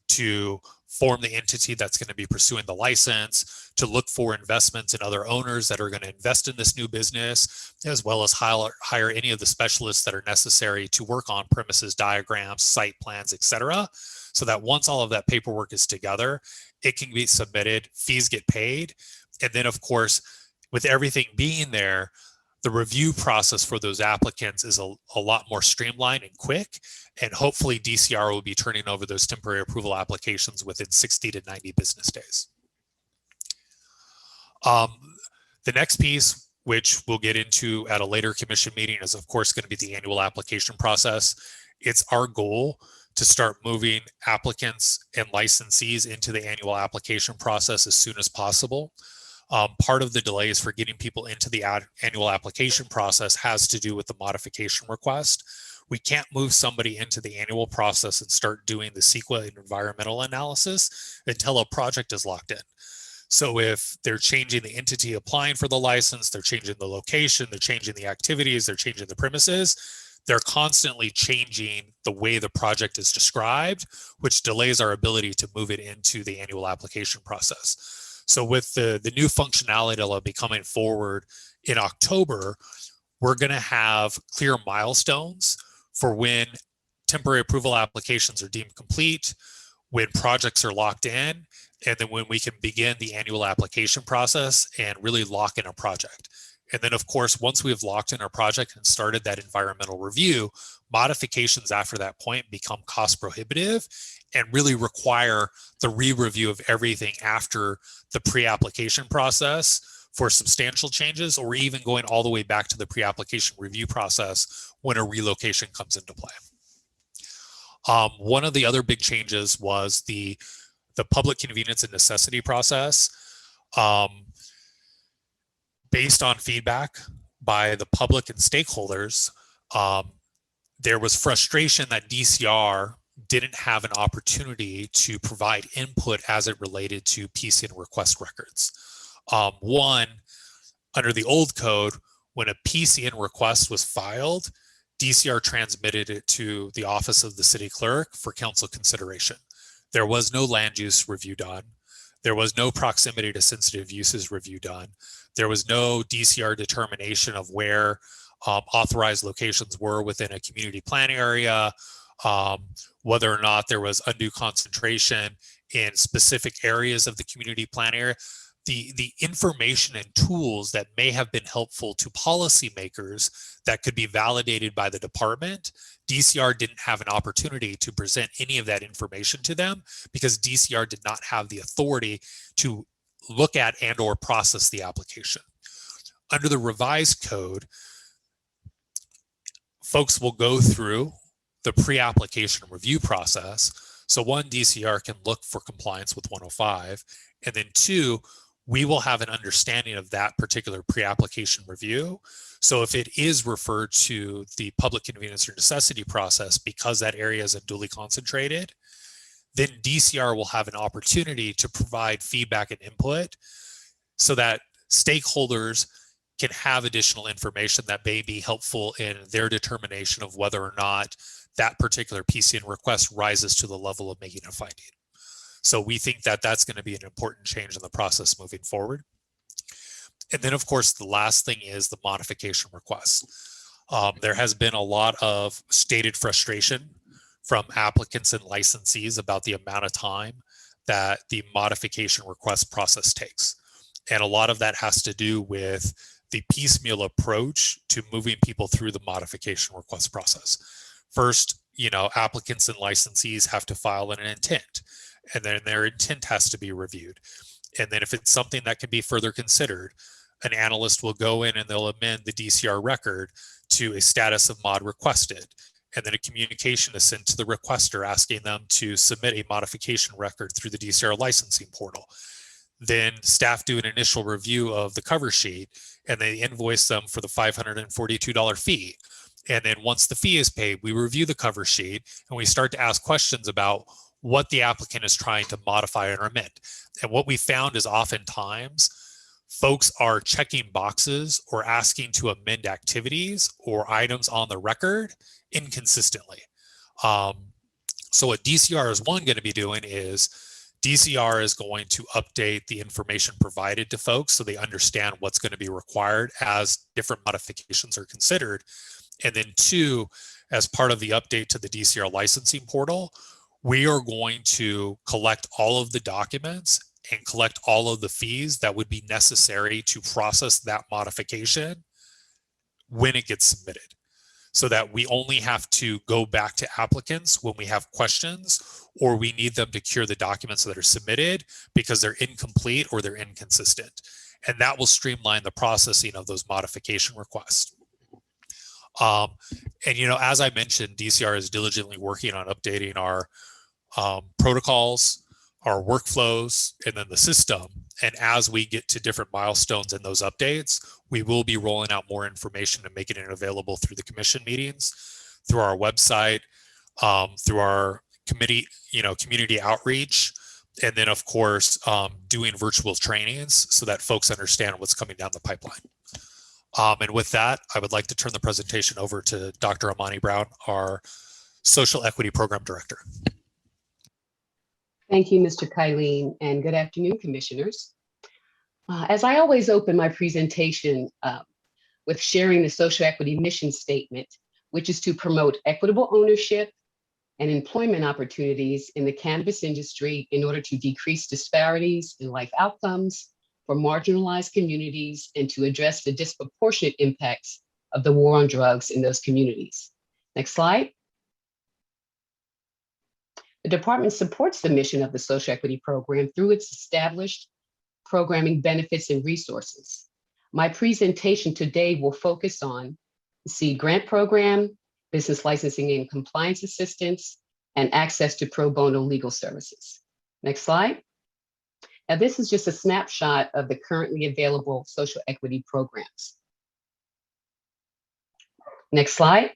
to form the entity that's going to be pursuing the license, to look for investments in other owners that are going to invest in this new business, as well as hire any of the specialists that are necessary to work on premises diagrams, site plans, etc. So that once all of that paperwork is together, it can be submitted, fees get paid. And then of course, with everything being there, the review process for those applicants is a lot more streamlined and quick. And hopefully DCR will be turning over those temporary approval applications within 60 to 90 business days. The next piece, which we'll get into at a later commission meeting, is of course going to be the annual application process. It's our goal to start moving applicants and licensees into the annual application process as soon as possible. Part of the delays for getting people into the annual application process has to do with the modification request. We can't move somebody into the annual process and start doing the CEQA and environmental analysis until a project is locked in. So if they're changing the entity applying for the license, they're changing the location, they're changing the activities, they're changing the premises, they're constantly changing the way the project is described, which delays our ability to move it into the annual application process. So with the new functionality that will be coming forward in October, we're going to have clear milestones for when temporary approval applications are deemed complete, when projects are locked in, and then when we can begin the annual application process and really lock in a project. And then of course, once we've locked in our project and started that environmental review, modifications after that point become cost prohibitive and really require the re-review of everything after the pre-application process for substantial changes, or even going all the way back to the pre-application review process when a relocation comes into play. One of the other big changes was the public convenience and necessity process. Based on feedback by the public and stakeholders, there was frustration that DCR didn't have an opportunity to provide input as it related to PCN request records. One, under the old code, when a PCN request was filed, DCR transmitted it to the office of the city clerk for council consideration. There was no land use review done. There was no proximity to sensitive uses review done. There was no DCR determination of where authorized locations were within a community plan area, whether or not there was undue concentration in specific areas of the community plan area. The information and tools that may have been helpful to policymakers that could be validated by the department, DCR didn't have an opportunity to present any of that information to them because DCR did not have the authority to look at and or process the application. Under the revised code, folks will go through the pre-application review process. So one, DCR can look for compliance with 105, and then two, we will have an understanding of that particular pre-application review. So if it is referred to the public convenience or necessity process because that area is unduly concentrated, then DCR will have an opportunity to provide feedback and input so that stakeholders can have additional information that may be helpful in their determination of whether or not that particular PCN request rises to the level of making a finding. So we think that that's going to be an important change in the process moving forward. And then, of course, the last thing is the modification requests. There has been a lot of stated frustration from applicants and licensees about the amount of time that the modification request process takes. And a lot of that has to do with the piecemeal approach to moving people through the modification request process. First, applicants and licensees have to file an intent, and then their intent has to be reviewed. And then if it's something that can be further considered, an analyst will go in and they'll amend the DCR record to a status of mod requested. And then a communication is sent to the requester asking them to submit a modification record through the DCR licensing portal. Then staff do an initial review of the cover sheet and they invoice them for the $542 fee. And then once the fee is paid, we review the cover sheet and we start to ask questions about what the applicant is trying to modify and amend. And what we found is oftentimes folks are checking boxes or asking to amend activities or items on the record inconsistently. So what DCR is going to be doing is DCR is going to update the information provided to folks so they understand what's going to be required as different modifications are considered. And then two, as part of the update to the DCR licensing portal, we are going to collect all of the documents and collect all of the fees that would be necessary to process that modification when it gets submitted, so that we only have to go back to applicants when we have questions or we need them to cure the documents that are submitted because they're incomplete or they're inconsistent. And that will streamline the processing of those modification requests. And, as I mentioned, DCR is diligently working on updating our protocols, our workflows, and then the system. And as we get to different milestones in those updates, we will be rolling out more information and making it available through the commission meetings, through our website, through our community outreach, and then of course, doing virtual trainings so that folks understand what's coming down the pipeline. And with that, I would like to turn the presentation over to Dr. Amani Brown, our Social Equity Program Director. Thank you, Mr. Kylene, and good afternoon, commissioners. As I always open my presentation with sharing the social equity mission statement, which is to promote equitable ownership and employment opportunities in the cannabis industry in order to decrease disparities in life outcomes for marginalized communities and to address the disproportionate impacts of the war on drugs in those communities. Next slide. The department supports the mission of the social equity program through its established programming benefits and resources. My presentation today will focus on the SEED grant program, business licensing and compliance assistance, and access to pro bono legal services. Next slide. Now, this is just a snapshot of the currently available social equity programs. Next slide.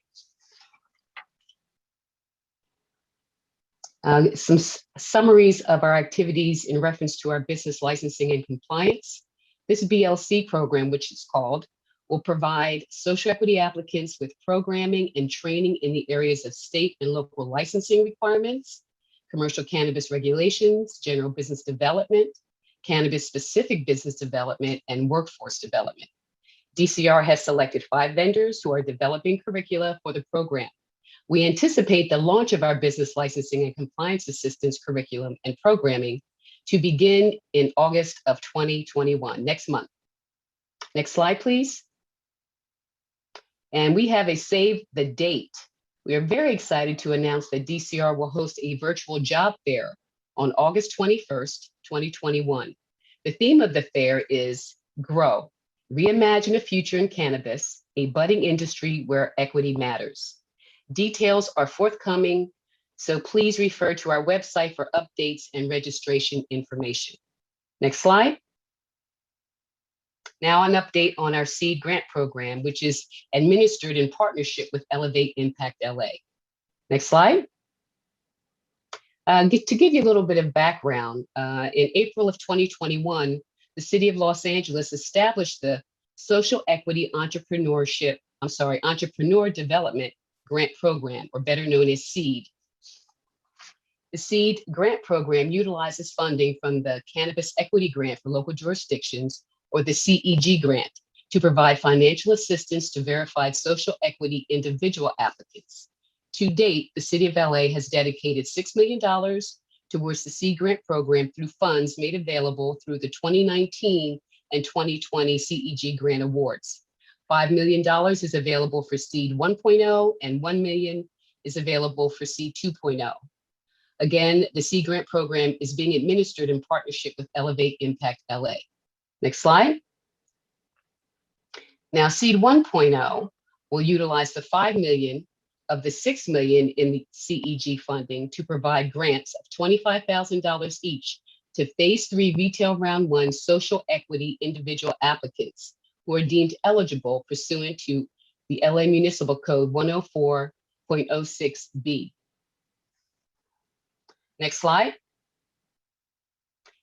Some summaries of our activities in reference to our business licensing and compliance. This BLC program, which is called, will provide social equity applicants with programming and training in the areas of state and local licensing requirements, commercial cannabis regulations, general business development, cannabis-specific business development, and workforce development. DCR has selected 5 vendors who are developing curricula for the program. We anticipate the launch of our business licensing and compliance assistance curriculum and programming to begin in August of 2021, next month. Next slide, please. And we have a save the date. We are very excited to announce that DCR will host a virtual job fair on August 21st, 2021. The theme of the fair is Grow, Reimagine a Future in Cannabis, a budding industry where equity matters. Details are forthcoming, so please refer to our website for updates and registration information. Next slide. Now an update on our SEED grant program, which is administered in partnership with Elevate Impact LA. Next slide. To give you a little bit of background, in April of 2021, the City of Los Angeles established the Social Equity Entrepreneur Development Grant Program, or better known as SEED. The SEED grant program utilizes funding from the Cannabis Equity Grant for Local Jurisdictions, or the CEG grant, to provide financial assistance to verified social equity individual applicants. To date, the City of LA has dedicated $6 million towards the SEED grant program through funds made available through the 2019 and 2020 CEG grant awards. $5 million is available for SEED 1.0 and $1 million is available for SEED 2.0. Again, the SEED grant program is being administered in partnership with Elevate Impact LA. Next slide. Now, SEED 1.0 will utilize the $5 million of the $6 million in the CEG funding to provide grants of $25,000 each to Phase 3 Retail Round 1 social equity individual applicants who are deemed eligible pursuant to the LA Municipal Code 104.06B. Next slide.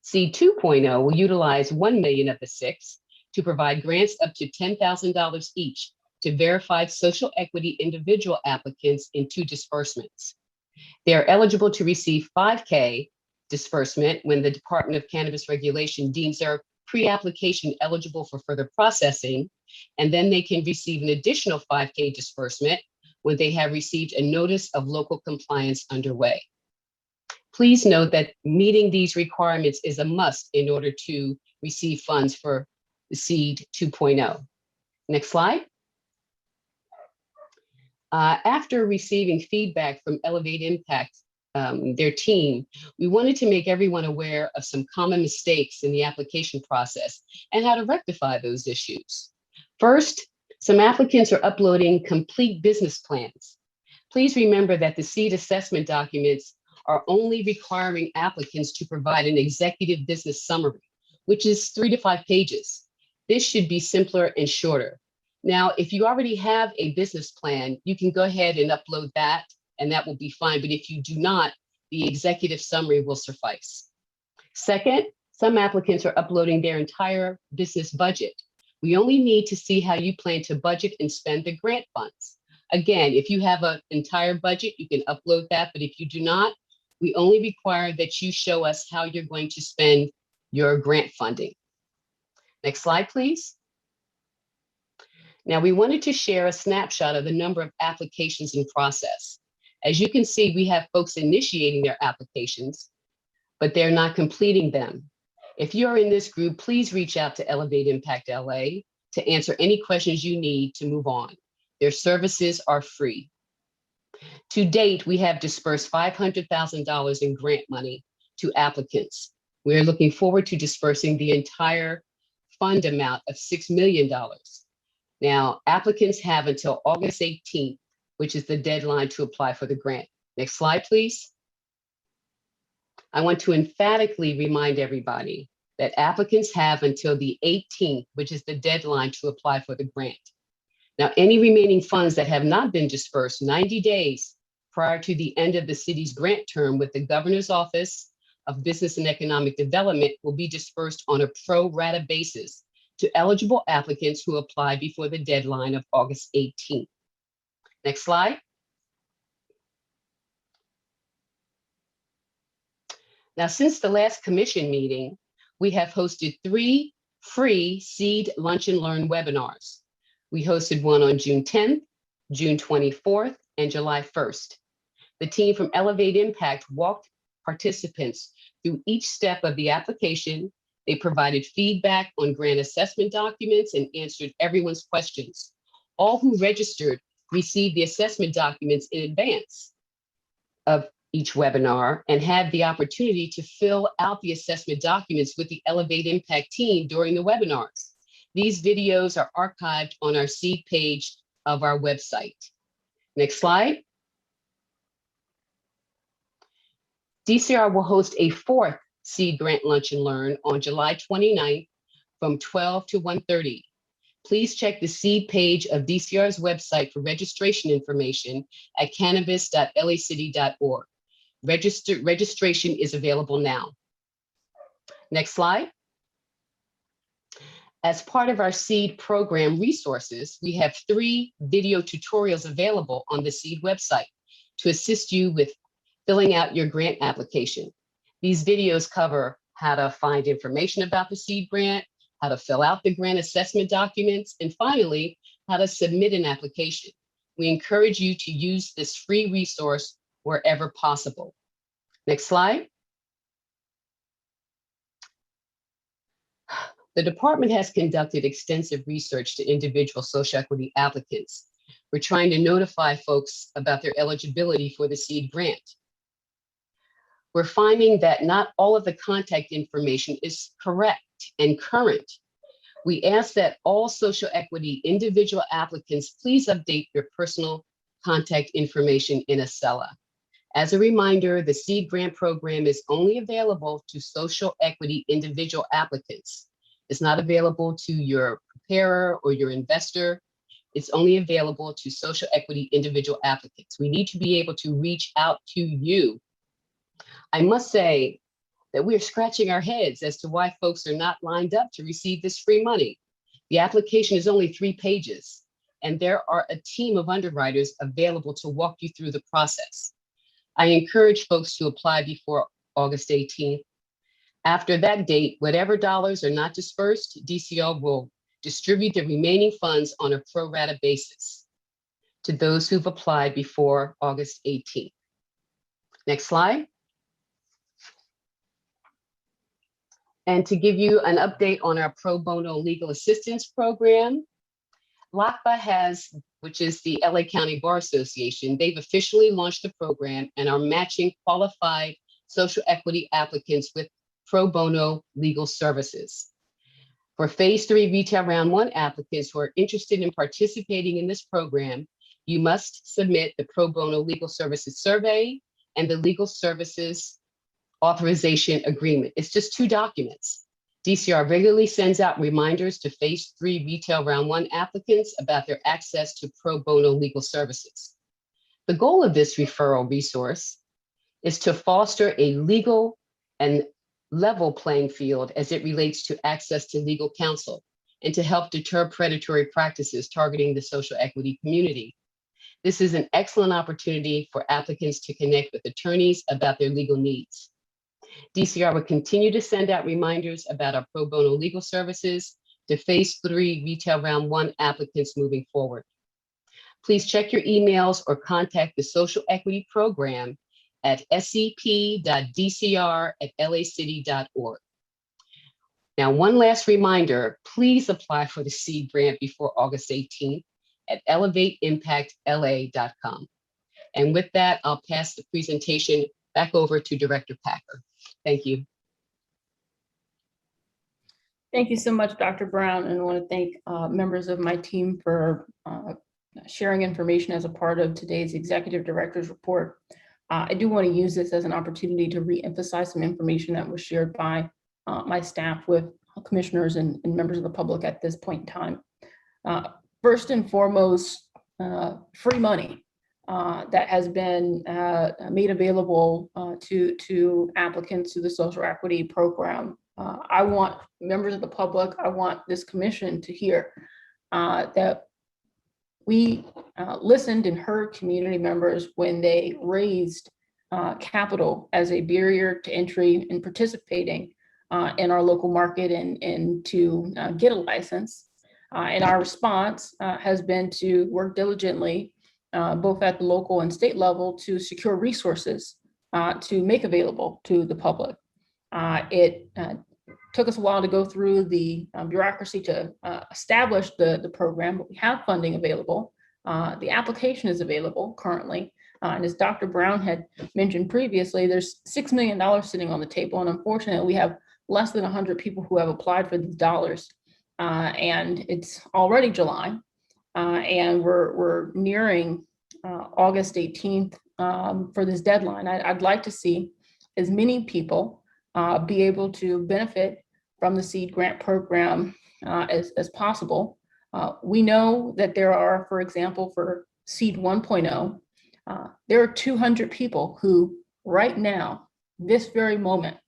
SEED 2.0 will utilize $1 million of the 6 to provide grants up to $10,000 each to verified social equity individual applicants in 2 disbursements. They are eligible to receive $5K disbursement when the Department of Cannabis Regulation deems their pre-application eligible for further processing, and then they can receive an additional $5K disbursement when they have received a notice of local compliance underway. Please note that meeting these requirements is a must in order to receive funds for the SEED 2.0. Next slide. After receiving feedback from Elevate Impact, their team, we wanted to make everyone aware of some common mistakes in the application process and how to rectify those issues. First, some applicants are uploading complete business plans. Please remember that the SEED assessment documents are only requiring applicants to provide an executive business summary, which is 3 to 5 pages. This should be simpler and shorter. Now, if you already have a business plan, you can go ahead and upload that, and that will be fine. But if you do not, the executive summary will suffice. Second, some applicants are uploading their entire business budget. We only need to see how you plan to budget and spend the grant funds. Again, if you have an entire budget, you can upload that. But if you do not, we only require that you show us how you're going to spend your grant funding. Next slide, please. Now, we wanted to share a snapshot of the number of applications in process. As you can see, we have folks initiating their applications, but they're not completing them. If you're in this group, please reach out to Elevate Impact LA to answer any questions you need to move on. Their services are free. To date, we have dispersed $500,000 in grant money to applicants. We're looking forward to dispersing the entire fund amount of $6 million. Now, applicants have until August 18th, which is the deadline to apply for the grant. Next slide, please. I want to emphatically remind everybody that applicants have until the 18th, which is the deadline to apply for the grant. Now, any remaining funds that have not been dispersed 90 days prior to the end of the city's grant term with the Governor's Office of Business and Economic Development will be dispersed on a pro rata basis to eligible applicants who apply before the deadline of August 18th. Next slide. Now, since the last commission meeting, we have hosted 3 free SEED Lunch and Learn webinars. We hosted one on June 10th, June 24th, and July 1st. The team from Elevate Impact walked participants through each step of the application. They provided feedback on grant assessment documents and answered everyone's questions. All who registered received the assessment documents in advance of each webinar and had the opportunity to fill out the assessment documents with the Elevate Impact team during the webinars. These videos are archived on our SEED page of our website. Next slide. DCR will host a 4th SEED Grant Lunch and Learn on July 29th from 12 to 1:30. Please check the SEED page of DCR's website for registration information at cannabis.lacity.org. Registration is available now. Next slide. As part of our SEED program resources, we have 3 video tutorials available on the SEED website to assist you with filling out your grant application. These videos cover how to find information about the SEED grant, how to fill out the grant assessment documents, and finally, how to submit an application. We encourage you to use this free resource wherever possible. Next slide. The department has conducted extensive research to individual social equity applicants. We're trying to notify folks about their eligibility for the SEED grant. We're finding that not all of the contact information is correct and current. We ask that all social equity individual applicants please update your personal contact information in Acela. As a reminder, the SEED grant program is only available to social equity individual applicants. It's not available to your preparer or your investor. It's only available to social equity individual applicants. We need to be able to reach out to you. I must say that we're scratching our heads as to why folks are not lined up to receive this free money. The application is only 3 pages, and there are a team of underwriters available to walk you through the process. I encourage folks to apply before August 18th. After that date, whatever dollars are not dispersed, DCR will distribute the remaining funds on a pro rata basis to those who've applied before August 18th. Next slide. And to give you an update on our pro bono legal assistance program, LACBA has, which is the LA County Bar Association, they've officially launched the program and are matching qualified social equity applicants with pro bono legal services. For phase 3 retail round 1 applicants who are interested in participating in this program, you must submit the pro bono legal services survey and the legal services authorization agreement. It's just 2 documents. DCR regularly sends out reminders to phase 3 retail round 1 applicants about their access to pro bono legal services. The goal of this referral resource is to foster a legal and level playing field as it relates to access to legal counsel and to help deter predatory practices targeting the social equity community. This is an excellent opportunity for applicants to connect with attorneys about their legal needs. DCR will continue to send out reminders about our pro bono legal services to phase 3 retail round 1 applicants moving forward. Please check your emails or contact the Social Equity Program at scp.dcr@lacity.org. Now, one last reminder, please apply for the SEED grant before August 18th at elevateimpactla.com. And with that, I'll pass the presentation back over to Director Packer. Thank you. Thank you so much, Dr. Brown, and I want to thank members of my team for sharing information as a part of today's Executive Director's Report. I do want to use this as an opportunity to re-emphasize some information that was shared by my staff with commissioners and members of the public at this point in time. First and foremost, free money that has been made available to applicants to the social equity program. I want members of the public, I want this commission to hear that we listened and heard community members when they raised capital as a barrier to entry and participating in our local market and to get a license. And our response has been to work diligently, both at the local and state level, to secure resources to make available to the public. It took us a while to go through the bureaucracy to establish the program, but we have funding available. The application is available currently. And as Dr. Brown had mentioned previously, there's $6 million sitting on the table. And unfortunately, we have less than 100 people who have applied for these dollars. And it's already July. And we're nearing August 18th for this deadline. I'd like to see as many people be able to benefit from the SEED grant program as possible. We know that there are, for example, for SEED 1.0, there are 200 people who right now, this very moment,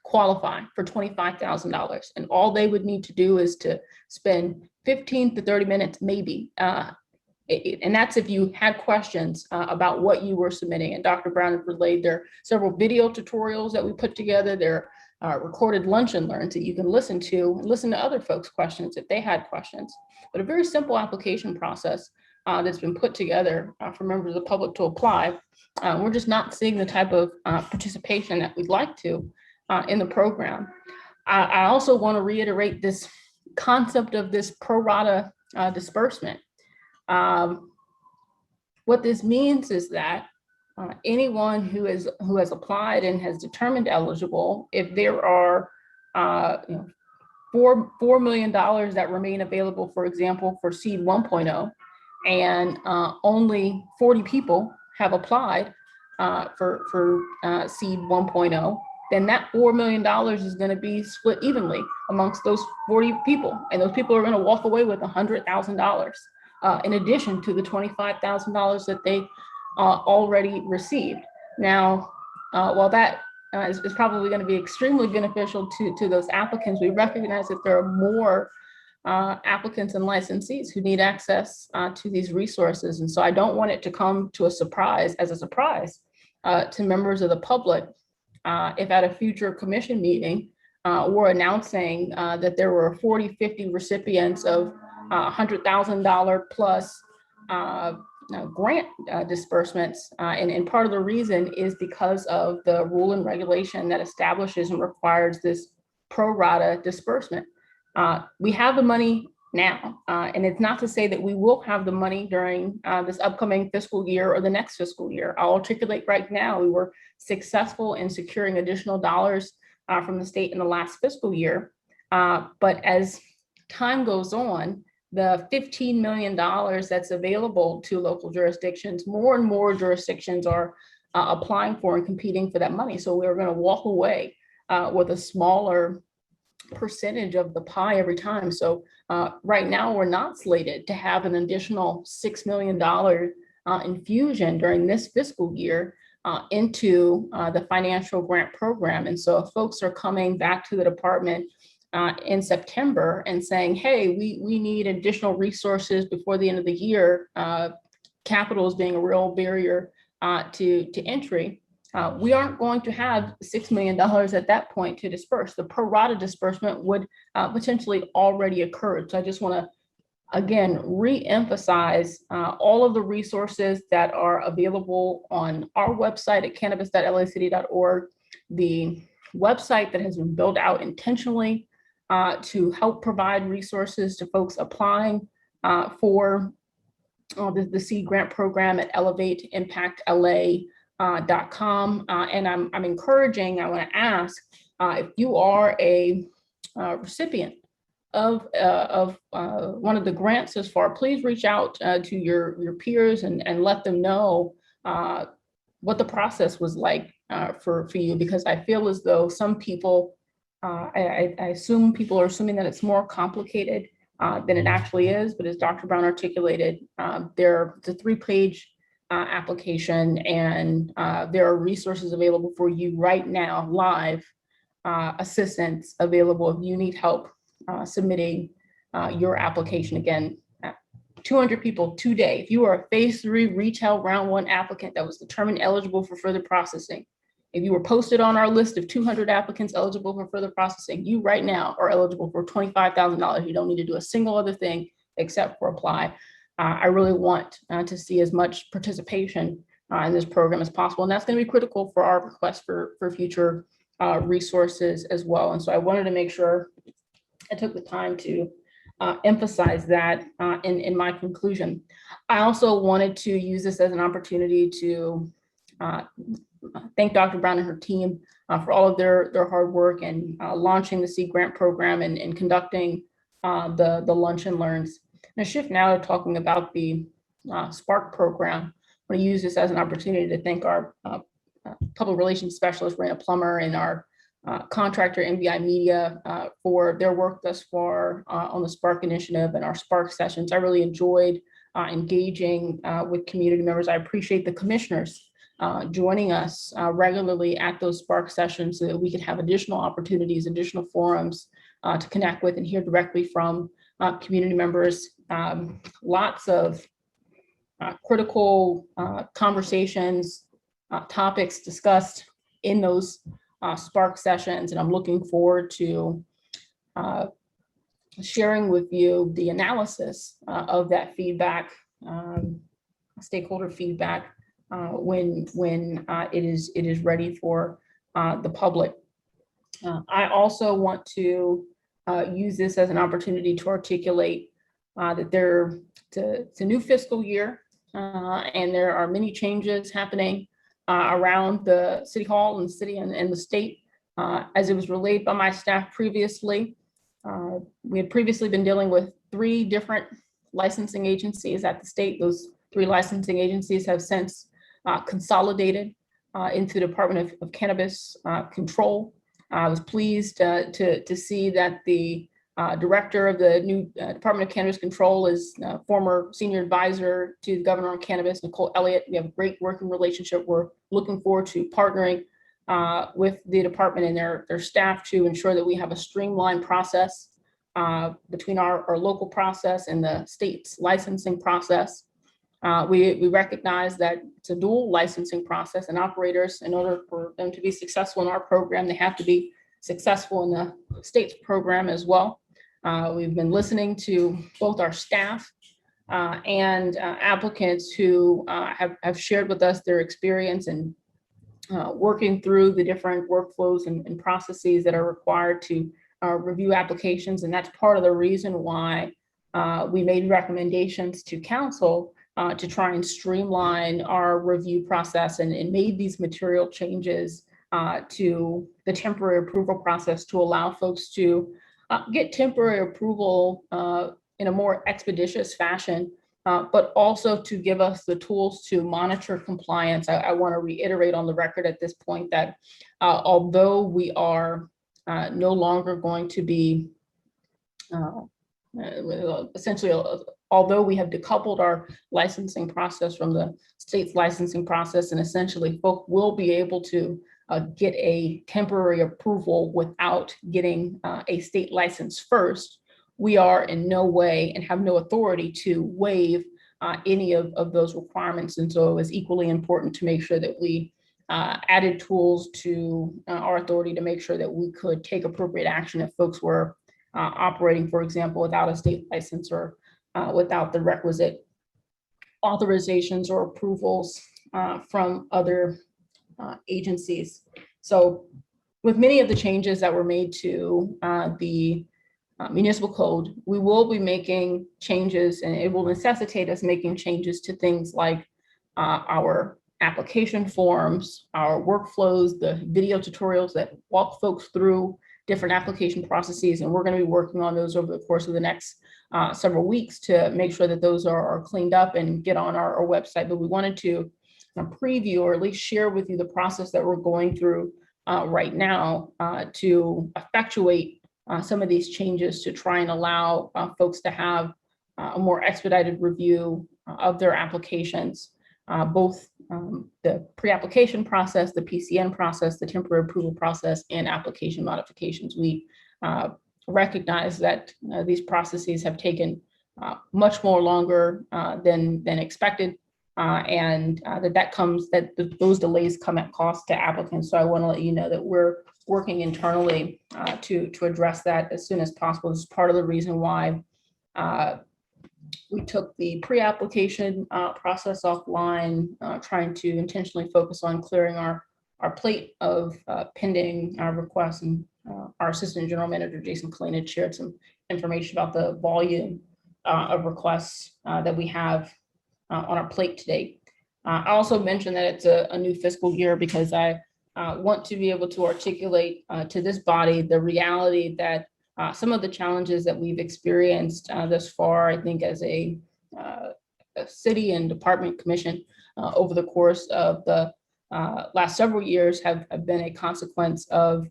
qualify for $25,000. And all they would need to do is to spend 15 to 30 minutes, maybe. And that's if you had questions about what you were submitting. And Dr. Brown has relayed there are several video tutorials that we put together. There are recorded lunch and learns that you can listen to and listen to other folks' questions if they had questions. But a very simple application process that's been put together for members of the public to apply. We're just not seeing the type of participation that we'd like to in the program. I also want to reiterate this concept of this pro rata disbursement. What this means is that anyone who has applied and has determined eligible, if there are $4 million that remain available, for example, for Seed 1.0, and only 40 people have applied for Seed 1.0, then that $4 million is going to be split evenly amongst those 40 people. And those people are going to walk away with $100,000 in addition to the $25,000 that they already received. Now, while that is probably going to be extremely beneficial to those applicants, we recognize that there are more applicants and licensees who need access to these resources. And so I don't want it to come to a surprise to members of the public if at a future commission meeting, we're announcing that there were 40, 50 recipients of $100,000 plus grant disbursements. And part of the reason is because of the rule and regulation that establishes and requires this pro rata disbursement. We have the money now, and it's not to say that we will have the money during this upcoming fiscal year or the next fiscal year. I'll articulate right now, we were successful in securing additional dollars from the state in the last fiscal year. But as time goes on, the $15 million that's available to local jurisdictions, more and more jurisdictions are applying for and competing for that money. So we're going to walk away with a smaller percentage of the pie every time. So right now we're not slated to have an additional $6 million infusion during this fiscal year into the financial grant program. And so if folks are coming back to the department in September and saying, hey, we need additional resources before the end of the year, capital is being a real barrier to entry, we aren't going to have $6 million at that point to disperse. The pro rata disbursement would potentially already occur. So I just want to, again, re-emphasize all of the resources that are available on our website at cannabis.lacity.org, the website that has been built out intentionally to help provide resources to folks applying for the Seed Grant Program at elevateimpactla.com. And I'm encouraging, I want to ask if you are a recipient of one of the grants thus far, please reach out to your peers and let them know what the process was like for you, because I feel as though some people, I assume people are assuming that it's more complicated than it actually is. But as Dr. Brown articulated, it's a 3-page application, and there are resources available for you right now, live assistance available if you need help submitting your application. Again, 200 people today. If you are a phase 3 retail round 1 applicant that was determined eligible for further processing, if you were posted on our list of 200 applicants eligible for further processing, you right now are eligible for $25,000. You don't need to do a single other thing except for apply. I really want to see as much participation in this program as possible. And that's going to be critical for our request for future resources as well. And so I wanted to make sure I took the time to emphasize that in my conclusion. I also wanted to use this as an opportunity to thank Dr. Brown and her team for all of their hard work and launching the Seed Grant Program and conducting the lunch and learns. And a shift now to talking about the Spark program. I'm going to use this as an opportunity to thank our public relations specialist, Raina Plummer, and our contractor, MBI Media, for their work thus far on the Spark initiative and our Spark sessions. I really enjoyed engaging with community members. I appreciate the commissioners joining us regularly at those Spark sessions so that we could have additional opportunities, additional forums to connect with and hear directly from community members. Lots of critical conversations, topics discussed in those Spark sessions, and I'm looking forward to sharing with you the analysis of that feedback, stakeholder feedback, when it is ready for the public. I also want to use this as an opportunity to articulate that it's a new fiscal year, and there are many changes happening around the City Hall and the city and the state. As it was relayed by my staff previously, we had previously been dealing with 3 different licensing agencies at the state. Those 3 licensing agencies have since consolidated into the Department of Cannabis Control. I was pleased to see that the director of the new Department of Cannabis Control is former senior advisor to the governor on cannabis, Nicole Elliott. We have a great working relationship. We're looking forward to partnering with the department and their staff to ensure that we have a streamlined process between our local process and the state's licensing process. We recognize that it's a dual licensing process, and operators, in order for them to be successful in our program, they have to be successful in the state's program as well. We've been listening to both our staff and applicants who have shared with us their experience in working through the different workflows and processes that are required to review applications. And that's part of the reason why we made recommendations to council to try and streamline our review process and made these material changes to the temporary approval process to allow folks to get temporary approval in a more expeditious fashion, but also to give us the tools to monitor compliance. I want to reiterate on the record at this point that although we are no longer going to be essentially, although we have decoupled our licensing process from the state's licensing process, and essentially folks will be able to get a temporary approval without getting a state license first, we are in no way and have no authority to waive any of those requirements. And so it was equally important to make sure that we added tools to our authority to make sure that we could take appropriate action if folks were operating, for example, without a state license or without the requisite authorizations or approvals from other agencies. So with many of the changes that were made to the municipal code, we will be making changes, and it will necessitate us making changes to things like our application forms, our workflows, the video tutorials that walk folks through different application processes. And we're going to be working on those over the course of the next several weeks to make sure that those are cleaned up and get on our website. But we wanted to preview, or at least share with you, the process that we're going through right now to effectuate some of these changes to try and allow folks to have a more expedited review of their applications, both the pre-application process, the PCN process, the temporary approval process, and application modifications. We recognize that these processes have taken much more longer than expected, and that those delays come at cost to applicants. So I want to let you know that we're working internally to address that as soon as possible. This is part of the reason why we took the pre-application process offline, trying to intentionally focus on clearing our plate of pending requests. And our Assistant General Manager, Jason Killeen, had shared some information about the volume of requests that we have on our plate today. I also mentioned that it's a new fiscal year because I want to be able to articulate to this body the reality that some of the challenges that we've experienced thus far, I think, as a city and department commission over the course of the last several years have been a consequence of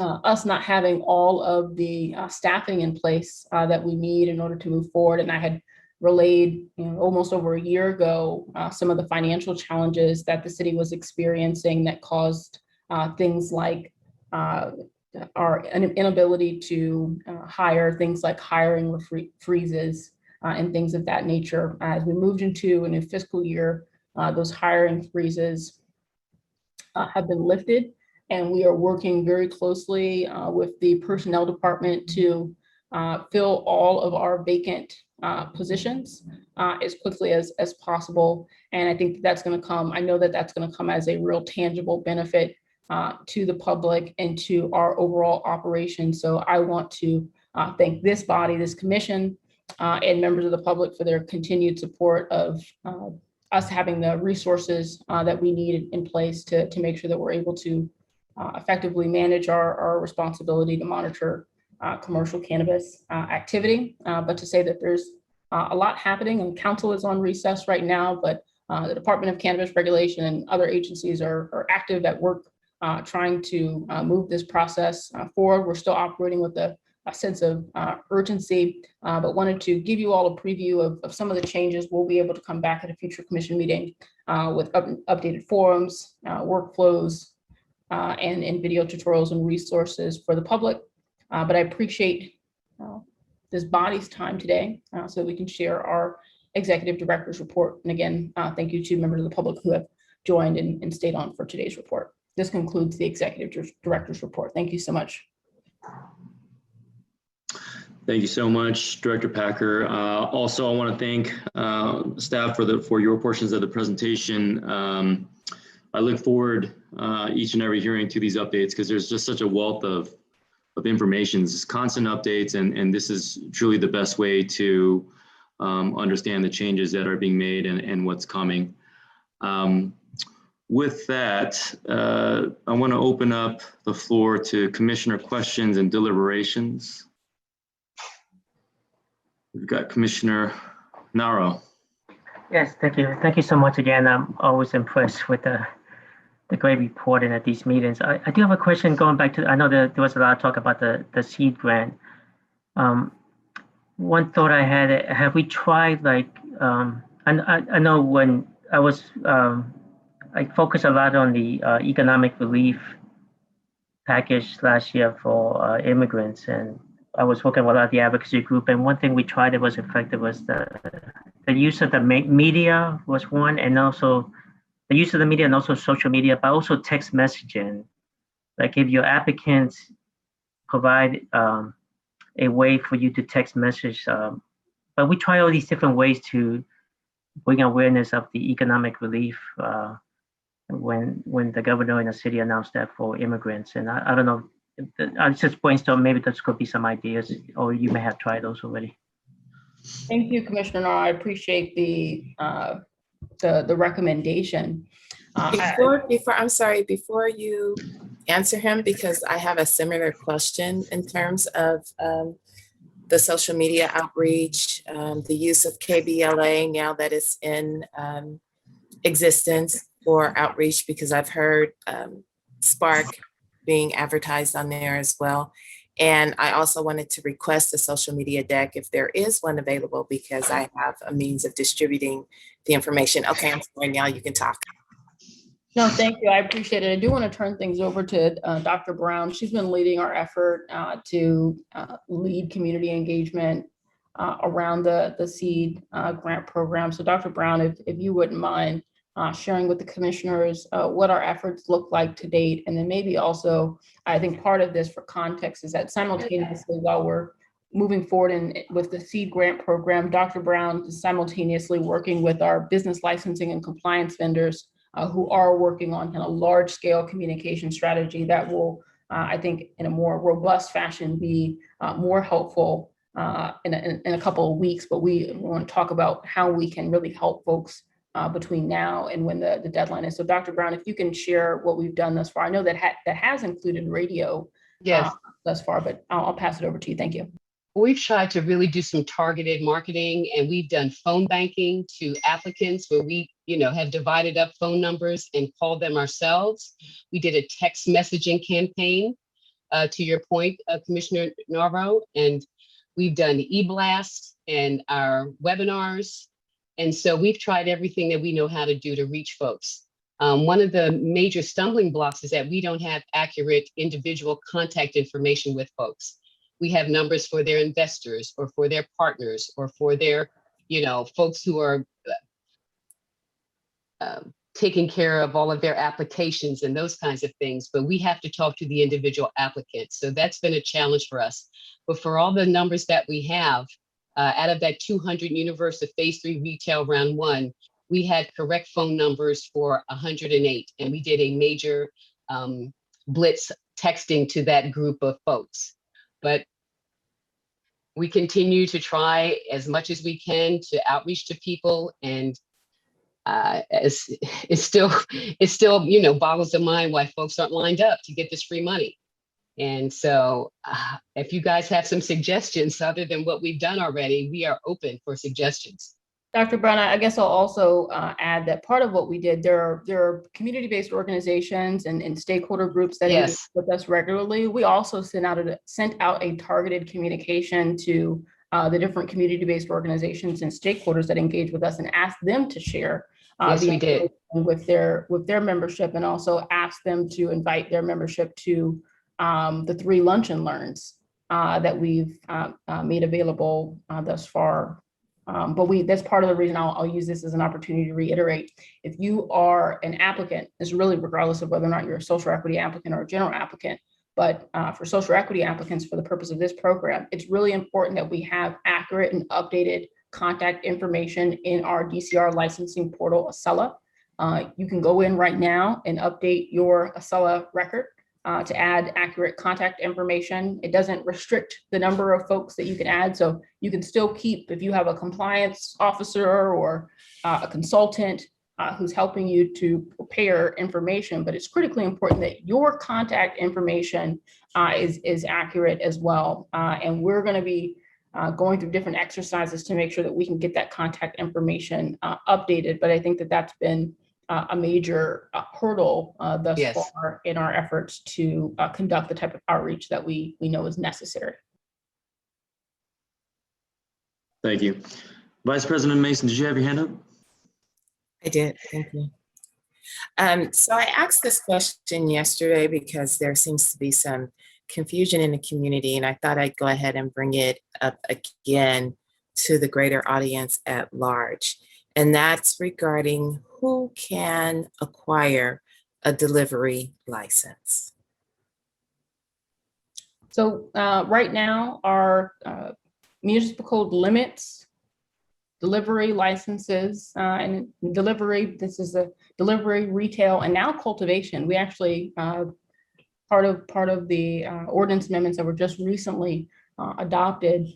us not having all of the staffing in place that we need in order to move forward. And I had relayed, almost over a year ago, some of the financial challenges that the city was experiencing that caused things like our inability to hire, things like hiring freezes and things of that nature. As we moved into a new fiscal year, those hiring freezes have been lifted, and we are working very closely with the personnel department to fill all of our vacant positions as quickly as possible. And I think that's going to come, I know that that's going to come as a real tangible benefit to the public and to our overall operation. So I want to thank this body, this commission, and members of the public for their continued support of us having the resources that we need in place to make sure that we're able to effectively manage our responsibility to monitor commercial cannabis activity. But to say that there's a lot happening, and council is on recess right now, but the Department of Cannabis Regulation and other agencies are active at work trying to move this process forward. We're still operating with a sense of urgency, but wanted to give you all a preview of some of the changes. We'll be able to come back at a future commission meeting with updated forums, workflows, and video tutorials and resources for the public. But I appreciate this body's time today so that we can share our executive director's report. And again, thank you to members of the public who have joined and stayed on for today's report. This concludes the executive director's report. Thank you so much. Thank you so much, Director Packer. Also, I want to thank staff for your portions of the presentation. I look forward each and every hearing to these updates because there's just such a wealth of information. This is constant updates, and this is truly the best way to understand the changes that are being made and what's coming. With that, I want to open up the floor to commissioner questions and deliberations. We've got Commissioner Naro. Yes, thank you. Thank you so much again. I'm always impressed with the great reporting at these meetings. I do have a question going back to, I know that there was a lot of talk about the seed grant. One thought I had, have we tried I know when I was, I focused a lot on the economic relief package last year for immigrants, and I was working with a lot of the advocacy group, and one thing we tried that was effective was the use of the media was one, and also the use of the media and also social media, but also text messaging. Like if your applicants provide a way for you to text message, but we try all these different ways to bring awareness of the economic relief when the governor in the city announced that for immigrants. And I don't know, I just brainstorm, maybe those could be some ideas, or you may have tried those already. Thank you, Commissioner Naro. I appreciate the recommendation. Before you answer him, because I have a similar question in terms of the social media outreach, the use of KBLA now that it's in existence for outreach, because I've heard Spark being advertised on there as well. And I also wanted to request a social media deck if there is one available, because I have a means of distributing the information. Okay, I'm sorry, now you can talk. No, thank you. I appreciate it. I do want to turn things over to Dr. Brown. She's been leading our effort to lead community engagement around the SEED grant program. So Dr. Brown, if you wouldn't mind sharing with the commissioners what our efforts look like to date. And then maybe also, I think part of this for context is that simultaneously while we're moving forward with the SEED grant program, Dr. Brown is simultaneously working with our business licensing and compliance vendors who are working on kind of large scale communication strategy that will, I think in a more robust fashion, be more helpful in a couple of weeks. But we want to talk about how we can really help folks between now and when the deadline is. So Dr. Brown, if you can share what we've done thus far. I know that that has included radio thus far, but I'll pass it over to you. Thank you. We've tried to really do some targeted marketing, and we've done phone banking to applicants where we, have divided up phone numbers and called them ourselves. We did a text messaging campaign, to your point, Commissioner Naro, and We've done e-blast and our webinars. And so we've tried everything that we know how to do to reach folks. One of the major stumbling blocks is that we don't have accurate individual contact information with folks. We have numbers for their investors or for their partners or for their, folks who are taking care of all of their applications and those kinds of things, but we have to talk to the individual applicants. So that's been a challenge for us. But for all the numbers that we have, out of that 200 universe of phase 3 retail round 1, we had correct phone numbers for 108, and we did a major blitz texting to that group of folks. But we continue to try as much as we can to outreach to people, and it still boggles the mind why folks aren't lined up to get this free money. And so if you guys have some suggestions other than what we've done already, we are open for suggestions. Dr. Brown, I guess I'll also add that part of what we did, there are community-based organizations and stakeholder groups that engage with us regularly. We also sent out a targeted communication to the different community-based organizations and stakeholders that engage with us and asked them to share we did with their membership, and also asked them to invite their membership to the 3 lunch and learns that we've made available thus far. But that's part of the reason I'll use this as an opportunity to reiterate. If you are an applicant, it's really regardless of whether or not you're a social equity applicant or a general applicant, but for social equity applicants, for the purpose of this program, it's really important that we have accurate and updated contact information in our DCR licensing portal, Acela. You can go in right now and update your Acela record to add accurate contact information. It doesn't restrict the number of folks that you can add. So you can still keep, if you have a compliance officer or a consultant who's helping you to prepare information, but it's critically important that your contact information is accurate as well. And we're going to be going through different exercises to make sure that we can get that contact information updated. But I think that that's been a major hurdle thus far in our efforts to conduct the type of outreach that we know is necessary. Thank you. Vice President Mason, did you have your hand up? I did, thank you. So I asked this question yesterday because there seems to be some confusion in the community, and I thought I'd go ahead and bring it up again to the greater audience at large. And that's regarding who can acquire a delivery license. So right now, our municipal code limits delivery licenses and delivery. This is a delivery, retail, and now cultivation. We actually part of the ordinance amendments that were just recently adopted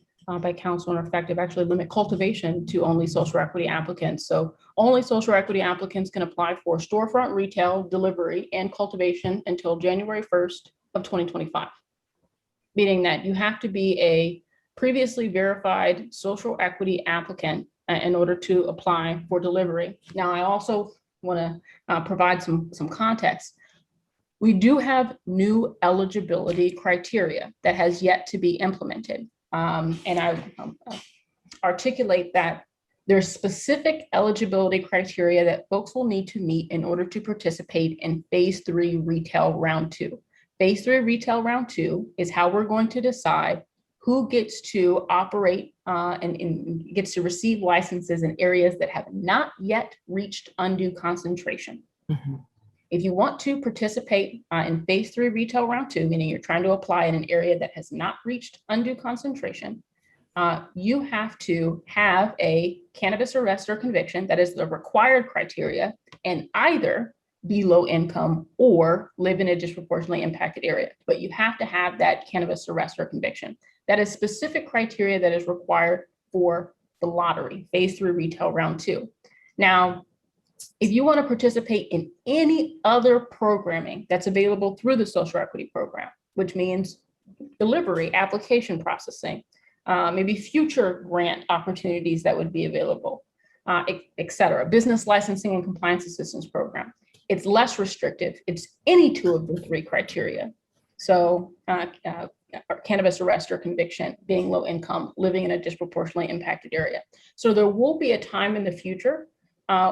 by council and effective actually limit cultivation to only social equity applicants. So only social equity applicants can apply for storefront retail, delivery, and cultivation until January 1st of 2025. Meaning that you have to be a previously verified social equity applicant in order to apply for delivery. Now, I also want to provide some context. We do have new eligibility criteria that has yet to be implemented. And I articulate that there's specific eligibility criteria that folks will need to meet in order to participate in phase 3 retail round 2. Phase 3 retail round 2 is how we're going to decide who gets to operate and gets to receive licenses in areas that have not yet reached undue concentration. Mm-hmm. If you want to participate in phase 3 retail round 2, meaning you're trying to apply in an area that has not reached undue concentration, you have to have a cannabis arrest or conviction, that is the required criteria, and either be low income or live in a disproportionately impacted area. But you have to have that cannabis arrest or conviction. That is specific criteria that is required for the lottery, phase 3 retail round 2. Now, if you want to participate in any other programming that's available through the social equity program, which means delivery, application processing, maybe future grant opportunities that would be available, et cetera, business licensing and compliance assistance program, it's less restrictive. It's any 2 of the 3 criteria. So cannabis arrest or conviction, being low income, living in a disproportionately impacted area. So there will be a time in the future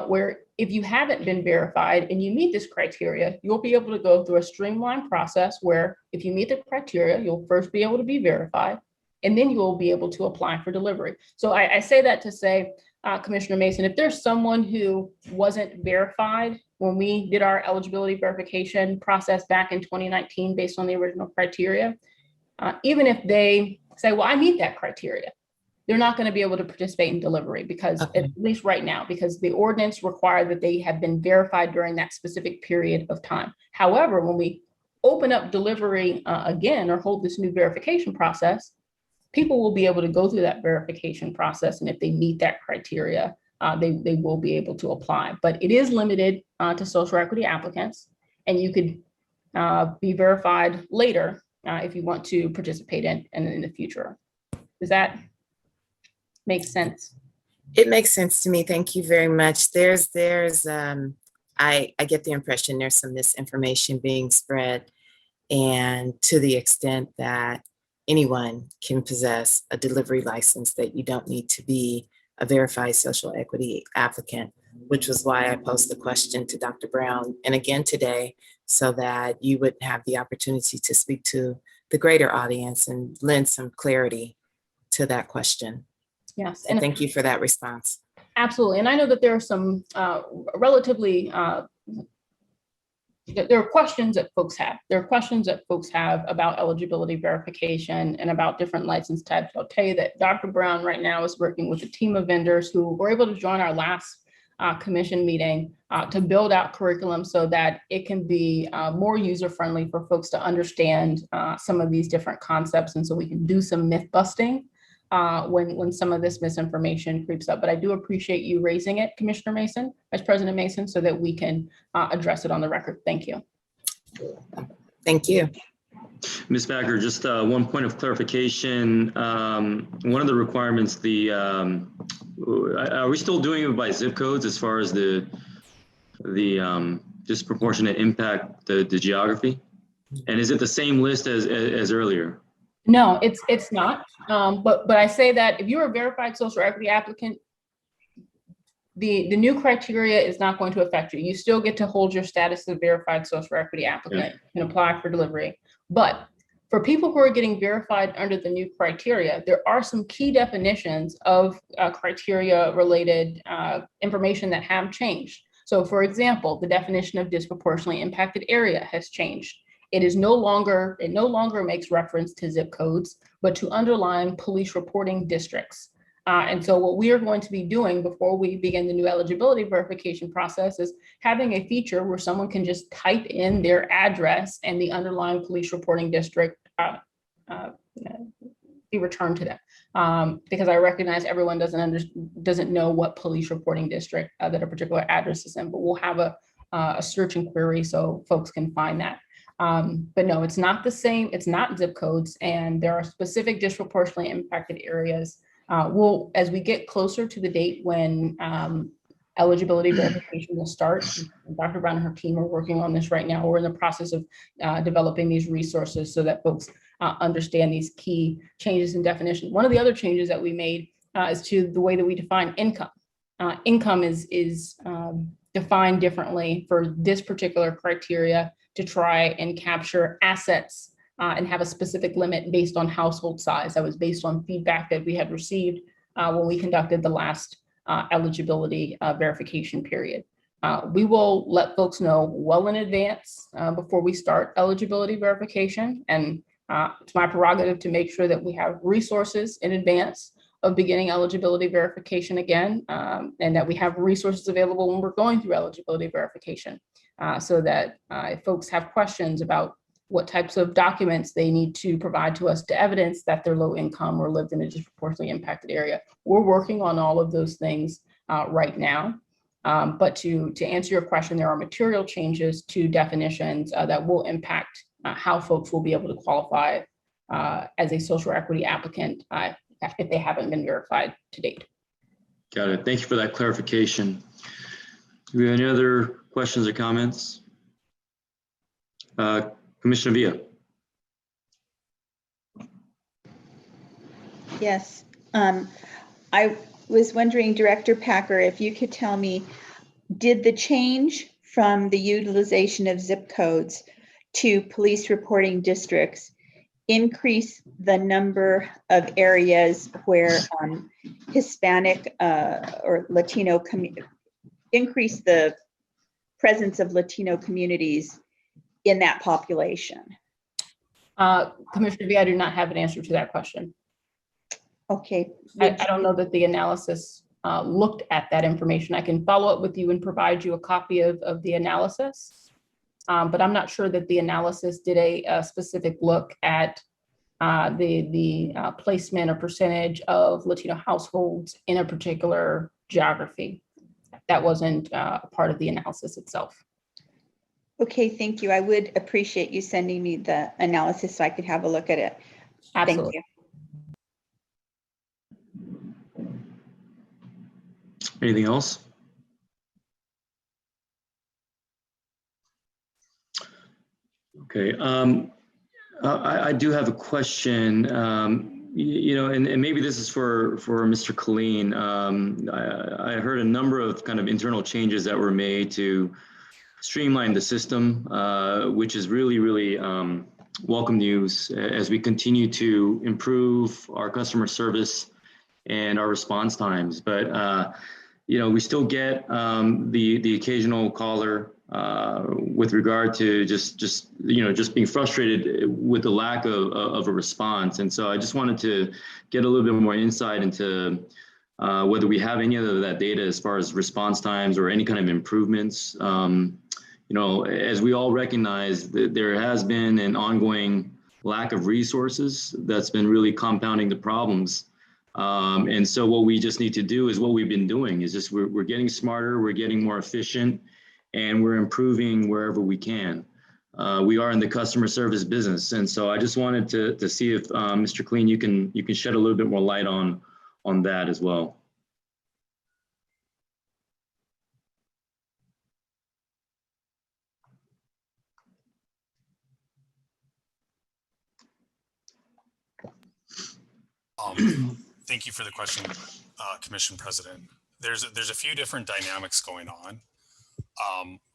where if you haven't been verified and you meet this criteria, you'll be able to go through a streamlined process where if you meet the criteria, you'll first be able to be verified, and then you'll be able to apply for delivery. So I say that to say, Commissioner Mason, if there's someone who wasn't verified when we did our eligibility verification process back in 2019 based on the original criteria, even if they say, well, I meet that criteria, they're not going to be able to participate in delivery because at least right now, because the ordinance required that they have been verified during that specific period of time. However, when we open up delivery again or hold this new verification process, people will be able to go through that verification process. And if they meet that criteria, they will be able to apply. But it is limited to social equity applicants, and you could be verified later if you want to participate in the future. Does that make sense? It makes sense to me. Thank you very much. I get the impression there's some misinformation being spread, and to the extent that anyone can possess a delivery license, that you don't need to be a verified social equity applicant, which was why I posed the question to Dr. Brown and again today, so that you would have the opportunity to speak to the greater audience and lend some clarity to that question. Yes. And thank you for that response. Absolutely. And I know that there are some there are questions that folks have. There are questions that folks have about eligibility verification and about different license types. I'll tell you that Dr. Brown right now is working with a team of vendors who were able to join our last commission meeting to build out curriculum so that it can be more user-friendly for folks to understand some of these different concepts. And so we can do some myth busting when some of this misinformation creeps up. But I do appreciate you raising it, Commissioner Mason, Vice President Mason, so that we can address it on the record. Thank you. Thank you. Ms. Backer, just one point of clarification. One of the requirements, are we still doing it by zip codes as far as the disproportionate impact, the geography? And is it the same list as earlier? No, it's not. But I say that if you're a verified social equity applicant, the new criteria is not going to affect you. You still get to hold your status as a verified social equity applicant and apply for delivery. But for people who are getting verified under the new criteria, there are some key definitions of criteria related information that have changed. So for example, the definition of disproportionately impacted area has changed. It no longer makes reference to zip codes, but to underlying police reporting districts. And so what we are going to be doing before we begin the new eligibility verification process is having a feature where someone can just type in their address and the underlying police reporting district be returned to them. Because I recognize everyone doesn't know what police reporting district that a particular address is in, but we'll have a search and query so folks can find that. But no, it's not the same. It's not zip codes, and there are specific disproportionately impacted areas. As we get closer to the date when eligibility verification will start, Dr. Brown and her team are working on this right now. We're in the process of developing these resources so that folks understand these key changes in definition. One of the other changes that we made is to the way that we define income. Income is defined differently for this particular criteria to try and capture assets and have a specific limit based on household size. That was based on feedback that we had received when we conducted the last eligibility verification period. We will let folks know well in advance before we start eligibility verification. And it's my prerogative to make sure that we have resources in advance of beginning eligibility verification again, and that we have resources available when we're going through eligibility verification so that if folks have questions about what types of documents they need to provide to us to evidence that they're low income or lived in a disproportionately impacted area. We're working on all of those things right now. But to answer your question, there are material changes to definitions that will impact how folks will be able to qualify as a social equity applicant if they haven't been verified to date. Got it. Thank you for that clarification. Do we have any other questions or comments? Commissioner Villa. Yes. I was wondering, Director Packer, if you could tell me, did the change from the utilization of zip codes to police reporting districts increase the number of areas where Hispanic or Latino, increase the presence of Latino communities in that population? Commissioner V, I do not have an answer to that question. Okay. I don't know that the analysis looked at that information. I can follow up with you and provide you a copy of the analysis, but I'm not sure that the analysis did a specific look at the placement or percentage of Latino households in a particular geography. That wasn't part of the analysis itself. Okay, thank you. I would appreciate you sending me the analysis so I could have a look at it. Absolutely. Thank you. Anything else? Okay. I do have a question. You know, and maybe this is for Mr. Colleen. I heard a number of kind of internal changes that were made to streamline the system, which is really welcome news as we continue to improve our customer service and our response times. But you know, we still get the occasional caller with regard to just being frustrated with the lack of a response. And so I just wanted to get a little bit more insight into whether we have any of that data as far as response times or any kind of improvements. You know, as we all recognize that there has been an ongoing lack of resources that's been really compounding the problems. And so what we just need to do is what we've been doing is just we're getting smarter, we're getting more efficient, and we're improving wherever we can. We are in the customer service business. And so I just wanted to see if Mr. Clean, you can shed a little bit more light on that as well. Thank you for the question, Commission President. There's a few different dynamics going on.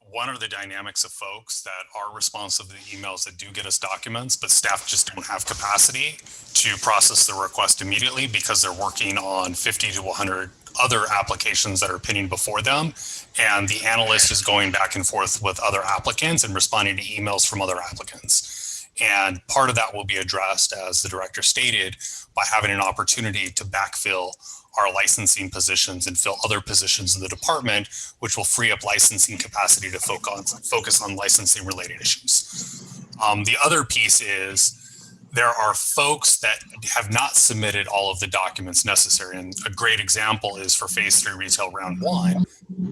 One are the dynamics of folks that are responsive to the emails that do get us documents, but staff just don't have capacity to process the request immediately because they're working on 50 to 100 other applications that are pending before them. And the analyst is going back and forth with other applicants and responding to emails from other applicants. And part of that will be addressed, as the director stated, by having an opportunity to backfill our licensing positions and fill other positions in the department, which will free up licensing capacity to focus on licensing related issues. The other piece is there are folks that have not submitted all of the documents necessary. And a great example is for phase 3 retail round 1,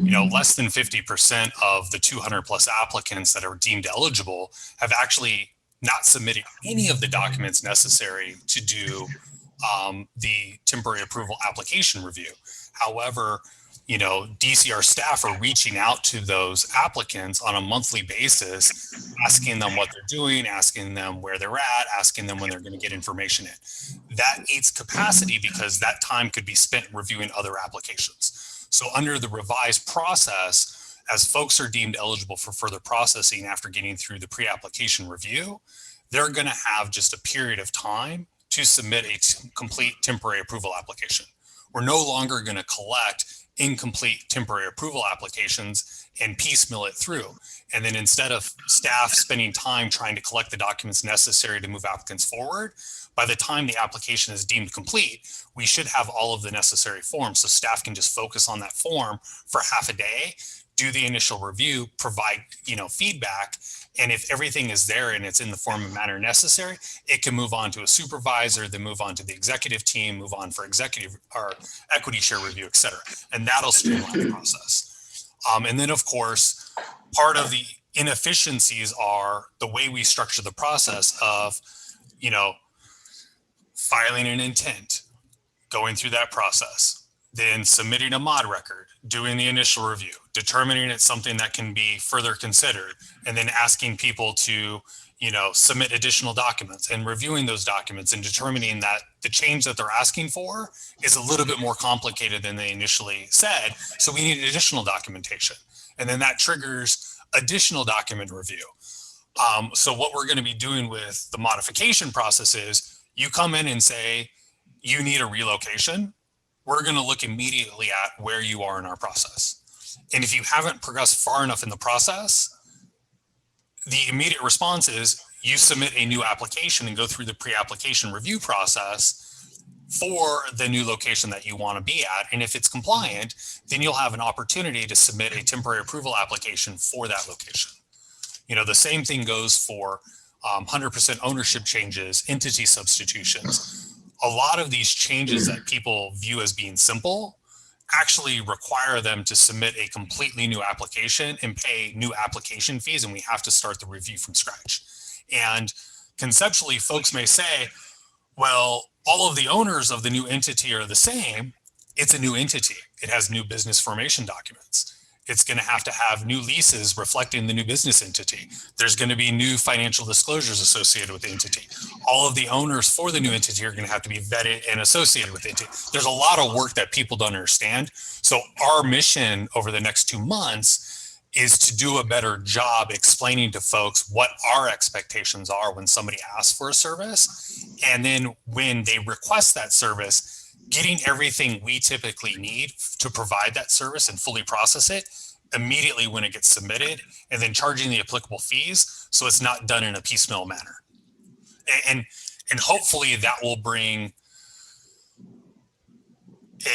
you know, less than 50% of the 200 plus applicants that are deemed eligible have actually not submitted any of the documents necessary to do the temporary approval application review. However, you know, DCR staff are reaching out to those applicants on a monthly basis, asking them what they're doing, asking them where they're at, asking them when they're going to get information in. That eats capacity because that time could be spent reviewing other applications. So under the revised process, as folks are deemed eligible for further processing after getting through the pre-application review, they're going to have just a period of time to submit a complete temporary approval application. We're no longer going to collect incomplete temporary approval applications and piecemeal it through. And then instead of staff spending time trying to collect the documents necessary to move applicants forward, by the time the application is deemed complete, we should have all of the necessary forms. So staff can just focus on that form for half a day, do the initial review, provide, you know, feedback. And if everything is there and it's in the form and manner necessary, it can move on to a supervisor, then move on to the executive team, move on for executive or equity share review, et cetera. And that'll streamline the process. And then of course, part of the inefficiencies are the way we structure the process of, you know, filing an intent, going through that process, then submitting a mod record, doing the initial review, determining it's something that can be further considered, and then asking people to, submit additional documents and reviewing those documents and determining that the change that they're asking for is a little bit more complicated than they initially said. So we need additional documentation. And then that triggers additional document review. So what we're going to be doing with the modification process is you come in and say, you need a relocation. We're going to look immediately at where you are in our process. And if you haven't progressed far enough in the process, the immediate response is you submit a new application and go through the pre-application review process for the new location that you want to be at. And if it's compliant, then you'll have an opportunity to submit a temporary approval application for that location. The same thing goes for 100% ownership changes, entity substitutions. A lot of these changes that people view as being simple actually require them to submit a completely new application and pay new application fees, and we have to start the review from scratch. And conceptually, folks may say, well, all of the owners of the new entity are the same. It's a new entity. It has new business formation documents. It's going to have new leases reflecting the new business entity. There's going to be new financial disclosures associated with the entity. All of the owners for the new entity are going to have to be vetted and associated with the entity. There's a lot of work that people don't understand. So our mission over the next 2 months is to do a better job explaining to folks what our expectations are when somebody asks for a service. And then when they request that service, getting everything we typically need to provide that service and fully process it immediately when it gets submitted, and then charging the applicable fees so it's not done in a piecemeal manner. And hopefully that will bring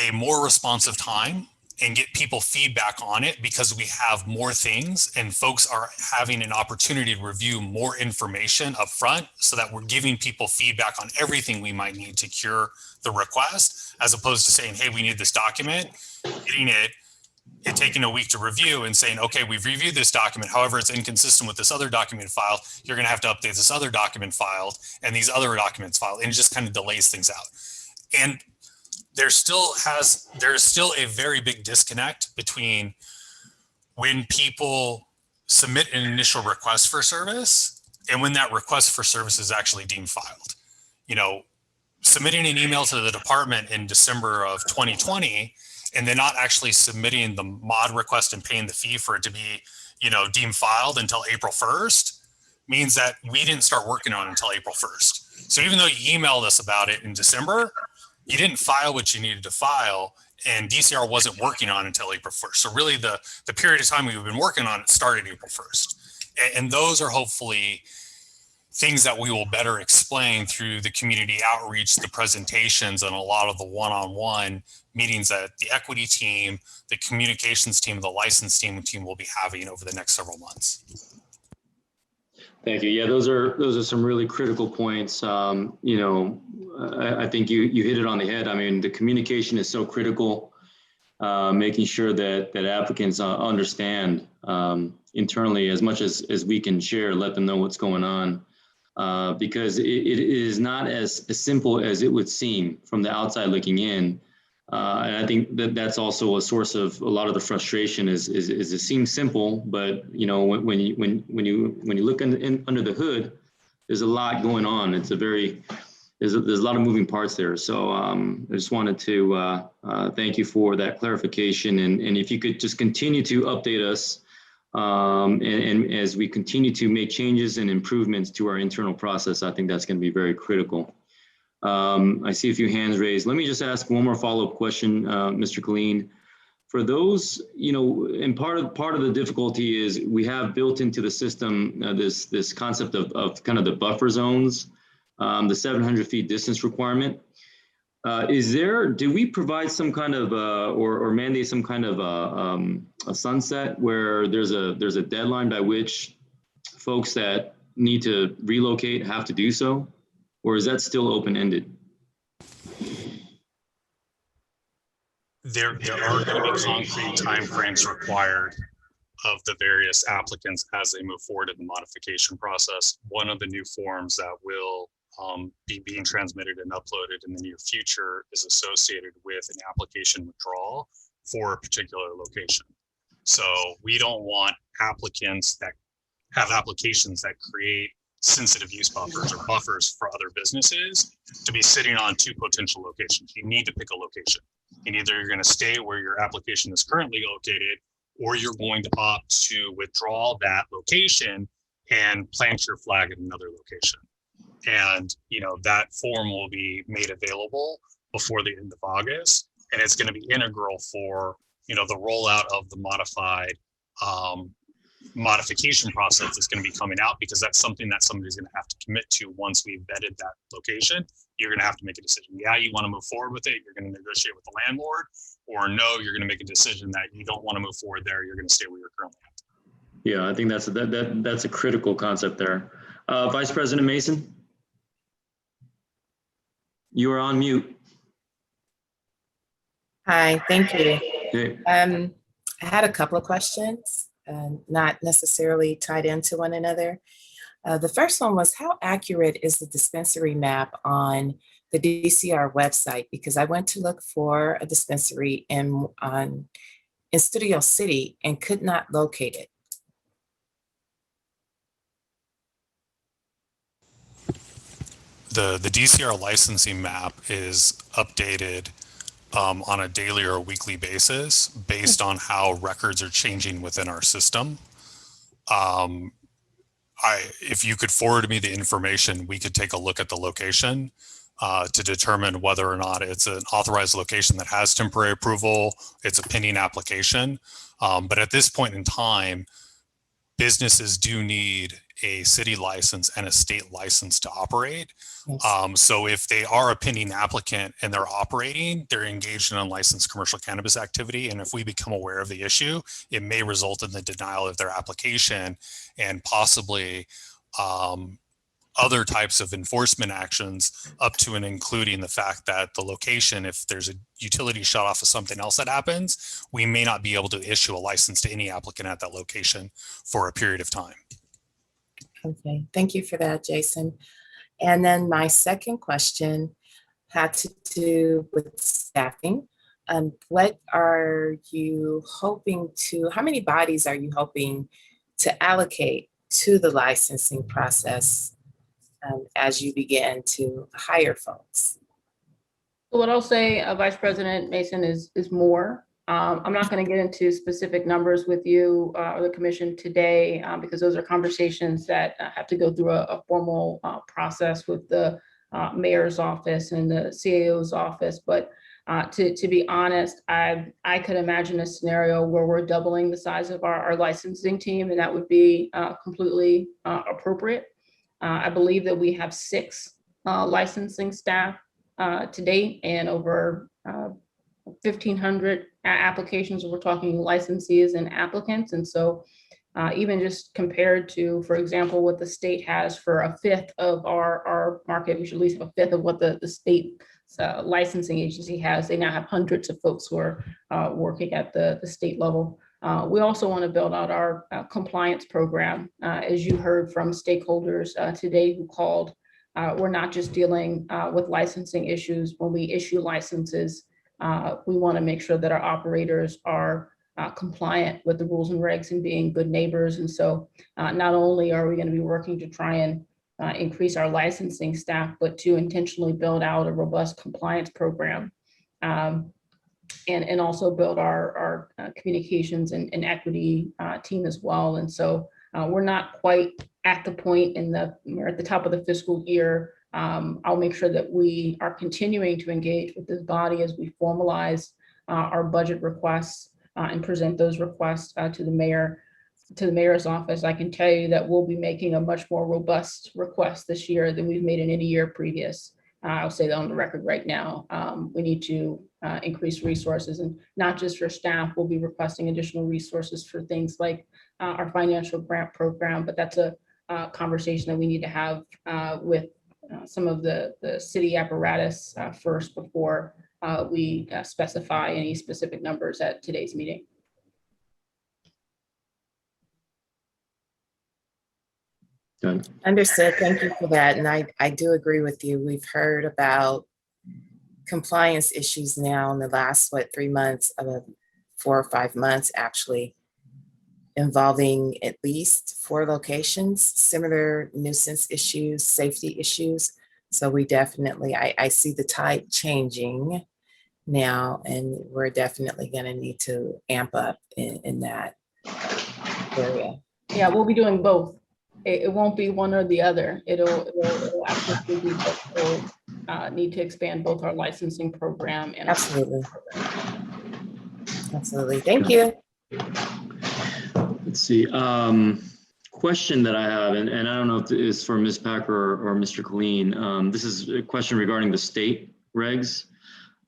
a more responsive time and get people feedback on it, because we have more things and folks are having an opportunity to review more information up front, so that we're giving people feedback on everything we might need to cure the request, as opposed to saying, hey, we need this document, getting it, and taking a week to review and saying, okay, we've reviewed this document. However, it's inconsistent with this other document filed. You're going to have to update this other document filed and these other documents filed, and it just kind of delays things out. And there's still a very big disconnect between when people submit an initial request for service and when that request for service is actually deemed filed. Submitting an email to the department in December of 2020 and then not actually submitting the mod request and paying the fee for it to be, deemed filed until April 1st means that we didn't start working on it until April 1st. So even though you emailed us about it in December, you didn't file what you needed to file, and DCR wasn't working on it until April 1st. So really the period of time we've been working on it started April 1st. And those are hopefully things that we will better explain through the community outreach, the presentations, and a lot of the one-on-one meetings that the equity team, the communications team, the license team will be having over the next several months. Thank you. Yeah, those are some really critical points. I think you hit it on the head. I mean, the communication is so critical, making sure that applicants understand internally as much as we can share, let them know what's going on. Because it is not as simple as it would seem from the outside looking in. And I think that's also a source of a lot of the frustration is it seems simple, but when you look under the hood, there's a lot going on. There's a lot of moving parts there. So I just wanted to thank you for that clarification. And if you could just continue to update us and as we continue to make changes and improvements to our internal process, I think that's going to be very critical. I see a few hands raised. Let me just ask one more follow-up question, Mr. Colleen. For those, and part of the difficulty is we have built into the system this concept of kind of the buffer zones, the 700 feet distance requirement. Do we provide some kind of or mandate some kind of a sunset where there's a deadline by which folks that need to relocate have to do so? Or is that still open-ended? There are going to be concrete timeframes required of the various applicants as they move forward in the modification process. One of the new forms that will be being transmitted and uploaded in the near future is associated with an application withdrawal for a particular location. So we don't want applicants that have applications that create sensitive use buffers or buffers for other businesses to be sitting on two potential locations. You need to pick a location. And either you're going to stay where your application is currently located, or you're going to opt to withdraw that location and plant your flag at another location. And, you know, that form will be made available before the end of August. And it's going to be integral for, you know, the rollout of the modified modification process that's going to be coming out, because that's something that somebody's going to have to commit to once we've vetted that location. You're going to have to make a decision. Yeah, you want to move forward with it. You're going to negotiate with the landlord, or no, you're going to make a decision that you don't want to move forward there. You're going to stay where you're currently at. Yeah, I think that's a critical concept there. Vice President Mason, you are on mute. Hi, thank you. Okay. I had a couple of questions, not necessarily tied into one another. The first one was, how accurate is the dispensary map on the DCR website? Because I went to look for a dispensary in Studio City and could not locate it. The DCR licensing map is updated on a daily or weekly basis based on how records are changing within our system. If you could forward me the information, we could take a look at the location to determine whether or not it's an authorized location that has temporary approval, it's a pending application. But at this point in time, businesses do need a city license and a state license to operate. So if they are a pending applicant and they're operating, they're engaged in unlicensed commercial cannabis activity. And if we become aware of the issue, it may result in the denial of their application and possibly other types of enforcement actions, up to and including the fact that the location, if there's a utility shut off of something else that happens, we may not be able to issue a license to any applicant at that location for a period of time. Okay, thank you for that, Jason. And then my second question had to do with staffing. What are you hoping to, how many bodies are you hoping to allocate to the licensing process as you begin to hire folks? What I'll say, Vice President Mason, is more. I'm not going to get into specific numbers with you or the commission today because those are conversations that have to go through a formal process with the mayor's office and the CAO's office. But to be honest, I could imagine a scenario where we're doubling the size of our licensing team, and that would be completely appropriate. I believe that we have 6 licensing staff to date, and over 1,500 applications. We're talking licensees and applicants. And so even just compared to, for example, what the state has for a fifth of our market, we should at least have a fifth of what the state licensing agency has. They now have hundreds of folks who are working at the state level. We also want to build out our compliance program. As you heard from stakeholders today who called, we're not just dealing with licensing issues. When we issue licenses, we want to make sure that our operators are compliant with the rules and regs and being good neighbors. And so not only are we going to be working to try and increase our licensing staff, but to intentionally build out a robust compliance program and also build our communications and equity team as well. And so we're not quite at the point we're at the top of the fiscal year. I'll make sure that we are continuing to engage with this body as we formalize our budget requests and present those requests to the mayor's office. I can tell you that we'll be making a much more robust request this year than we've made in any year previous. I'll say that on the record right now. We need to increase resources, and not just for staff. We'll be requesting additional resources for things like our financial grant program, but that's a conversation that we need to have with some of the city apparatus first before we specify any specific numbers at today's meeting. Done. Understood. Thank you for that. And I do agree with you. We've heard about compliance issues now in the last, 3 months, 4 or 5 months, actually, involving at least 4 locations, similar nuisance issues, safety issues. So we definitely, I see the tide changing now, and we're definitely going to need to amp up in that area. Yeah, we'll be doing both. It won't be one or the other. It'll absolutely be both. We'll need to expand both our licensing program and absolutely. Absolutely. Thank you. Let's see. Question that I have, and I don't know if it's for Ms. Packer or Mr. Colleen. This is a question regarding the state regs.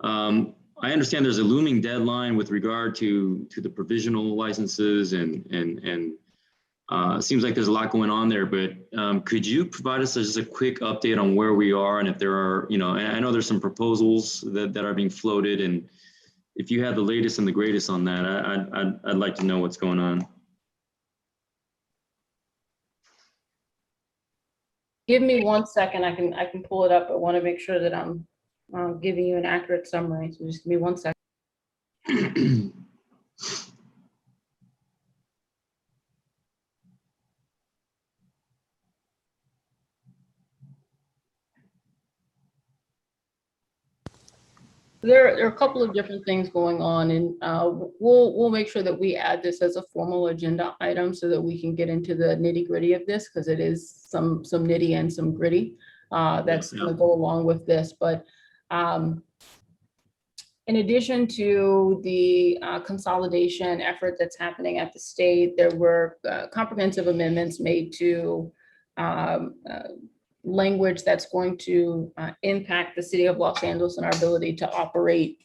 I understand there's a looming deadline with regard to the provisional licenses, and it seems like there's a lot going on there. But could you provide us just a quick update on where we are, and if there are, and I know there's some proposals that are being floated, and if you have the latest and the greatest on that, I'd like to know what's going on. Give me 1 second. I can pull it up. I want to make sure that I'm giving you an accurate summary. So just give me 1 second. There are a couple of different things going on, and we'll make sure that we add this as a formal agenda item so that we can get into the nitty gritty of this, because it is some nitty and some gritty that's going to go along with this. But in addition to the consolidation effort that's happening at the state, there were comprehensive amendments made to language that's going to impact the city of Los Angeles and our ability to operate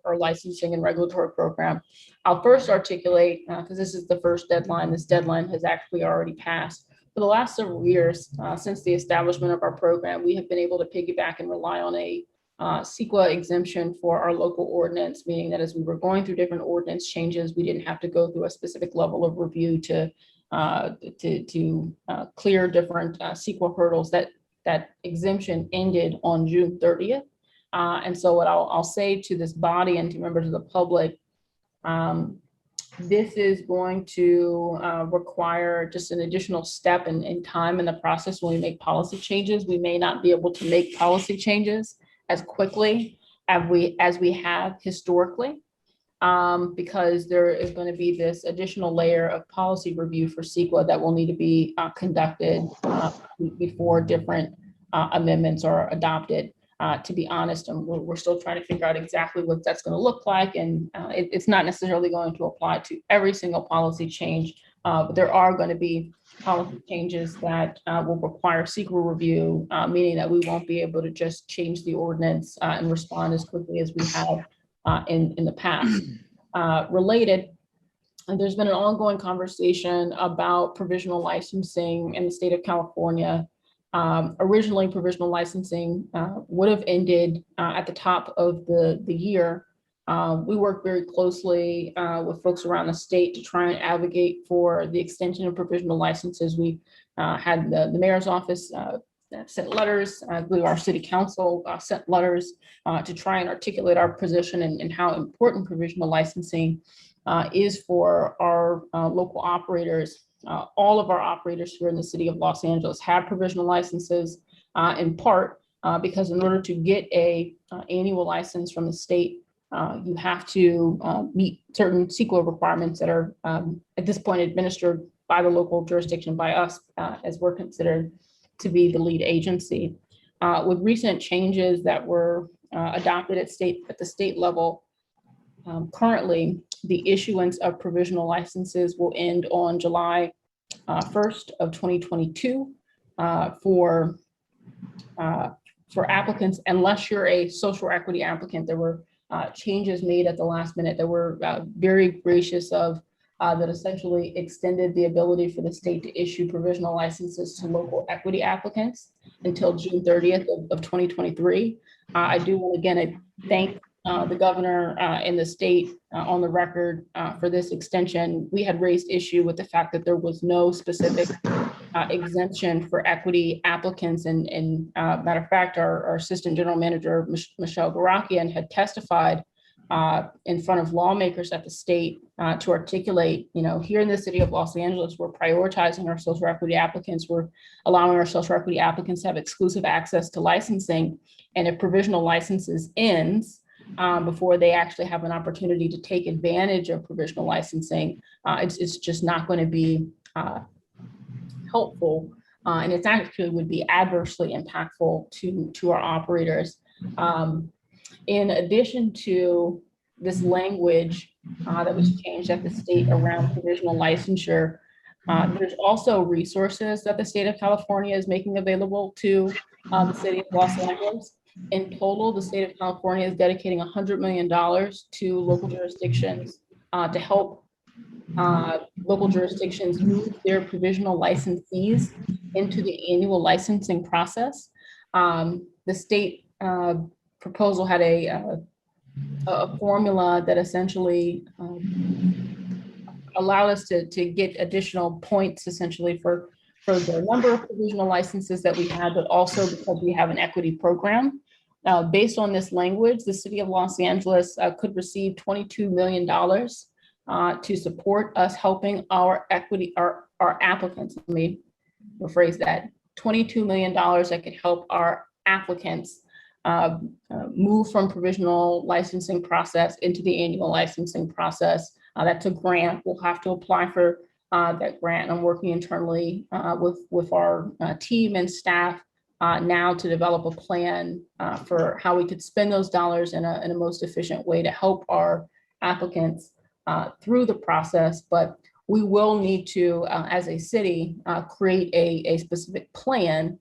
our licensing and regulatory program. I'll first articulate, because this is the first deadline, this deadline has actually already passed. For the last several years, since the establishment of our program, we have been able to piggyback and rely on a CEQA exemption for our local ordinance, meaning that as we were going through different ordinance changes, we didn't have to go through a specific level of review to clear different CEQA hurdles. That exemption ended on June 30th. And so what I'll say to this body and to members of the public, this is going to require just an additional step in time in the process when we make policy changes. We may not be able to make policy changes as quickly as we have historically. Because there is going to be this additional layer of policy review for CEQA that will need to be conducted before different amendments are adopted. To be honest, and we're still trying to figure out exactly what that's going to look like, and it's not necessarily going to apply to every single policy change, but there are going to be policy changes that will require CEQA review, meaning that we won't be able to just change the ordinance and respond as quickly as we have in the past. Related, there's been an ongoing conversation about provisional licensing in the state of California. Originally, provisional licensing would have ended at the top of the year. We worked very closely with folks around the state to try and advocate for the extension of provisional licenses. We had the mayor's office sent letters. I believe our city council sent letters to try and articulate our position and how important provisional licensing is for our local operators. All of our operators here in the city of Los Angeles have provisional licenses, in part because in order to get a annual license from the state, you have to meet certain CEQA requirements that are at this point administered by the local jurisdiction, by us, as we're considered to be the lead agency. With recent changes that were adopted at the state level, currently the issuance of provisional licenses will end on July 1st of 2022 for applicants, unless you're a social equity applicant. There were changes made at the last minute that were very gracious of that essentially extended the ability for the state to issue provisional licenses to local equity applicants until June 30th of 2023. I do want to again thank the governor and the state on the record for this extension. We had raised issue with the fact that there was no specific exemption for equity applicants, and matter of fact, our assistant general manager, Michelle Garakian, had testified in front of lawmakers at the state to articulate, here in the city of Los Angeles, we're prioritizing our social equity applicants. We're allowing our social equity applicants to have exclusive access to licensing. And if provisional licenses ends before they actually have an opportunity to take advantage of provisional licensing, it's just not going to be helpful. And it's actually would be adversely impactful to our operators. In addition to this language that was changed at the state around provisional licensure, there's also resources that the state of California is making available to the city of Los Angeles. In total, the state of California is dedicating $100 million to local jurisdictions to help local jurisdictions move their provisional licensees into the annual licensing process. The state proposal had a formula that essentially allowed us to get additional points essentially for the number of provisional licenses that we had, but also because we have an equity program. Based on this language, the city of Los Angeles could receive $22 million to support us helping our applicants. Let me rephrase that. $22 million that could help our applicants move from provisional licensing process into the annual licensing process. That's a grant. We'll have to apply for that grant. I'm working internally with our team and staff now to develop a plan for how we could spend those dollars in a most efficient way to help our applicants through the process. But we will need to, as a city, create a specific plan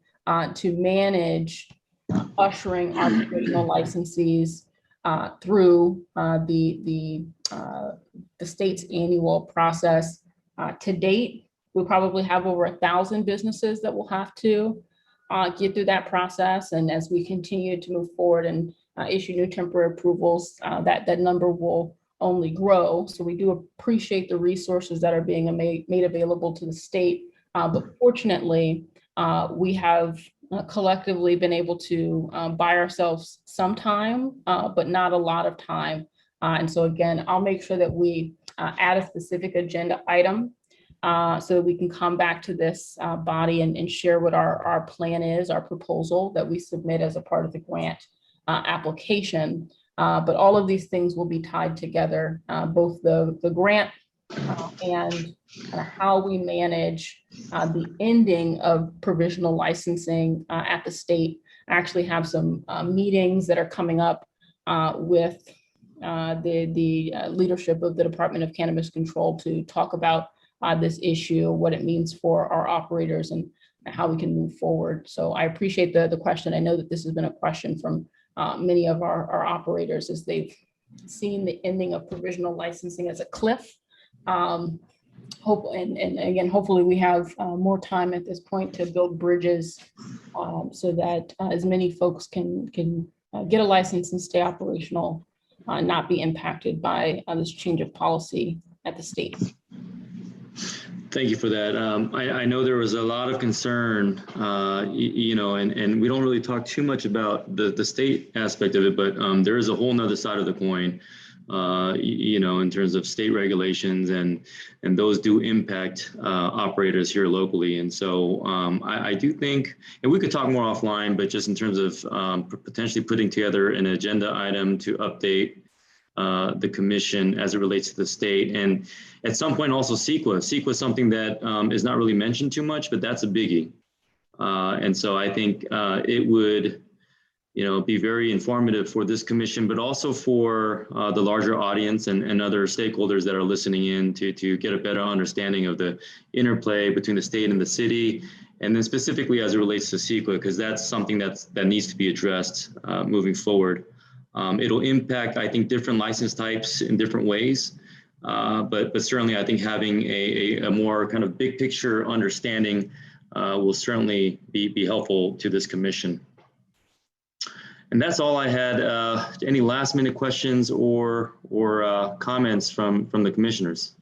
to manage ushering our provisional licensees through the state's annual process. To date, we probably have over 1,000 businesses that will have to get through that process. And as we continue to move forward and issue new temporary approvals, that number will only grow. So we do appreciate the resources that are being made available to the state. But fortunately, we have collectively been able to buy ourselves some time, but not a lot of time. And so again, I'll make sure that we add a specific agenda item so that we can come back to this body and share what our plan is, our proposal that we submit as a part of the grant application. But all of these things will be tied together, both the grant and how we manage the ending of provisional licensing at the state. I actually have some meetings that are coming up with the leadership of the Department of Cannabis Control to talk about this issue, what it means for our operators and how we can move forward. So I appreciate the question. I know that this has been a question from many of our operators as they've seen the ending of provisional licensing as a cliff. And again, hopefully we have more time at this point to build bridges so that as many folks can get a license and stay operational, not be impacted by this change of policy at the state. Thank you for that. I know there was a lot of concern, and we don't really talk too much about the state aspect of it, but there is a whole nother side of the coin, in terms of state regulations, and those do impact operators here locally. And so I do think, and we could talk more offline, but just in terms of potentially putting together an agenda item to update the commission as it relates to the state. And at some point also CEQA is something that is not really mentioned too much, but that's a biggie. And so I think it would, be very informative for this commission, but also for the larger audience and other stakeholders that are listening in to get a better understanding of the interplay between the state and the city. And then specifically as it relates to CEQA, because that's something that needs to be addressed moving forward. It'll impact, I think, different license types in different ways. But certainly I think having a more kind of big picture understanding will certainly be helpful to this commission. And that's all I had. Any last minute questions or comments from the commissioners?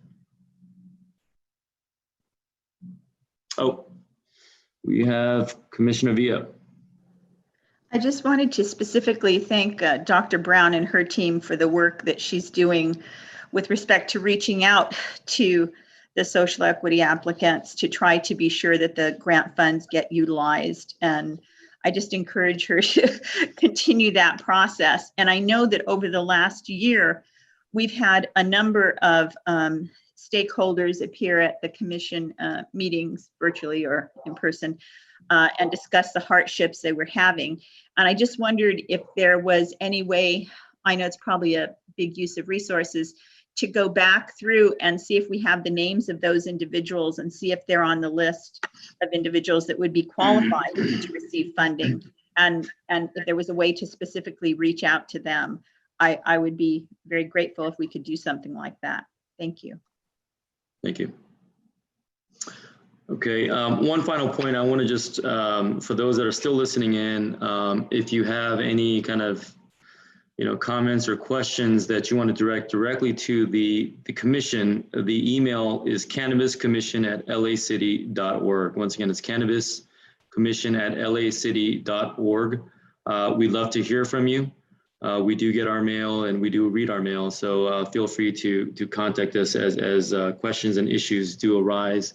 Oh, we have Commissioner Villa. I just wanted to specifically thank Dr. Brown and her team for the work that she's doing with respect to reaching out to the social equity applicants to try to be sure that the grant funds get utilized. And I just encourage her to continue that process. And I know that over the last year, we've had a number of stakeholders appear at the commission meetings virtually or in person and discuss the hardships they were having. And I just wondered if there was any way, I know it's probably a big use of resources, to go back through and see if we have the names of those individuals and see if they're on the list of individuals that would be qualified to receive funding. And if there was a way to specifically reach out to them, I would be very grateful if we could do something like that. Thank you. Thank you. Okay, one final point I want to just, for those that are still listening in, if you have any kind of, comments or questions that you want to direct directly to the commission, the email is cannabiscommission@lacity.org. Once again, it's cannabiscommission@lacity.org. We'd love to hear from you. We do get our mail and we do read our mail, so feel free to contact us as questions and issues do arise.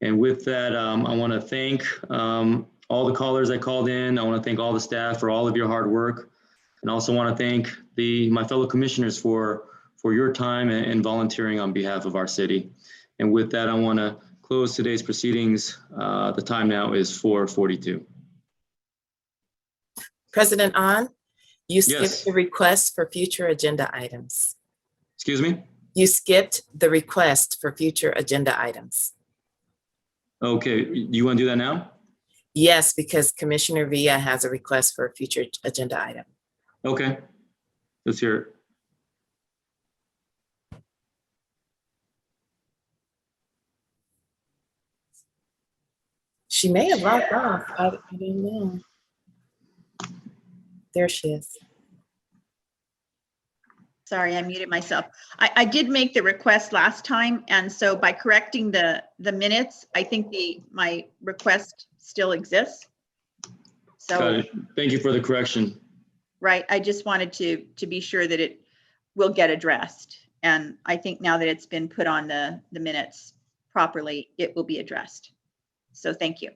And with that, I want to thank all the callers that called in. I want to thank all the staff for all of your hard work, and also want to thank my fellow commissioners for your time and volunteering on behalf of our city. And with that, I want to close today's proceedings. The time now is 4:42. President On, you skipped Yes. the request for future agenda items. Excuse me? You skipped the request for future agenda items. Okay, you want to do that now? Yes, because Commissioner Villa has a request for a future agenda item. Okay, let's hear it. She may have logged off. I don't know. There she is. Sorry, I muted myself. I did make the request last time, and so by correcting the minutes, I think my request still exists. Got So, it. Thank you for the correction. right, I just wanted to be sure that it will get addressed. And I think now that it's been put on the minutes properly, it will be addressed. So thank you.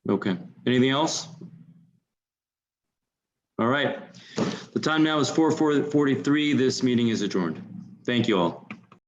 Okay, anything else? All right, the time now is 4:43. This meeting is adjourned. Thank you all.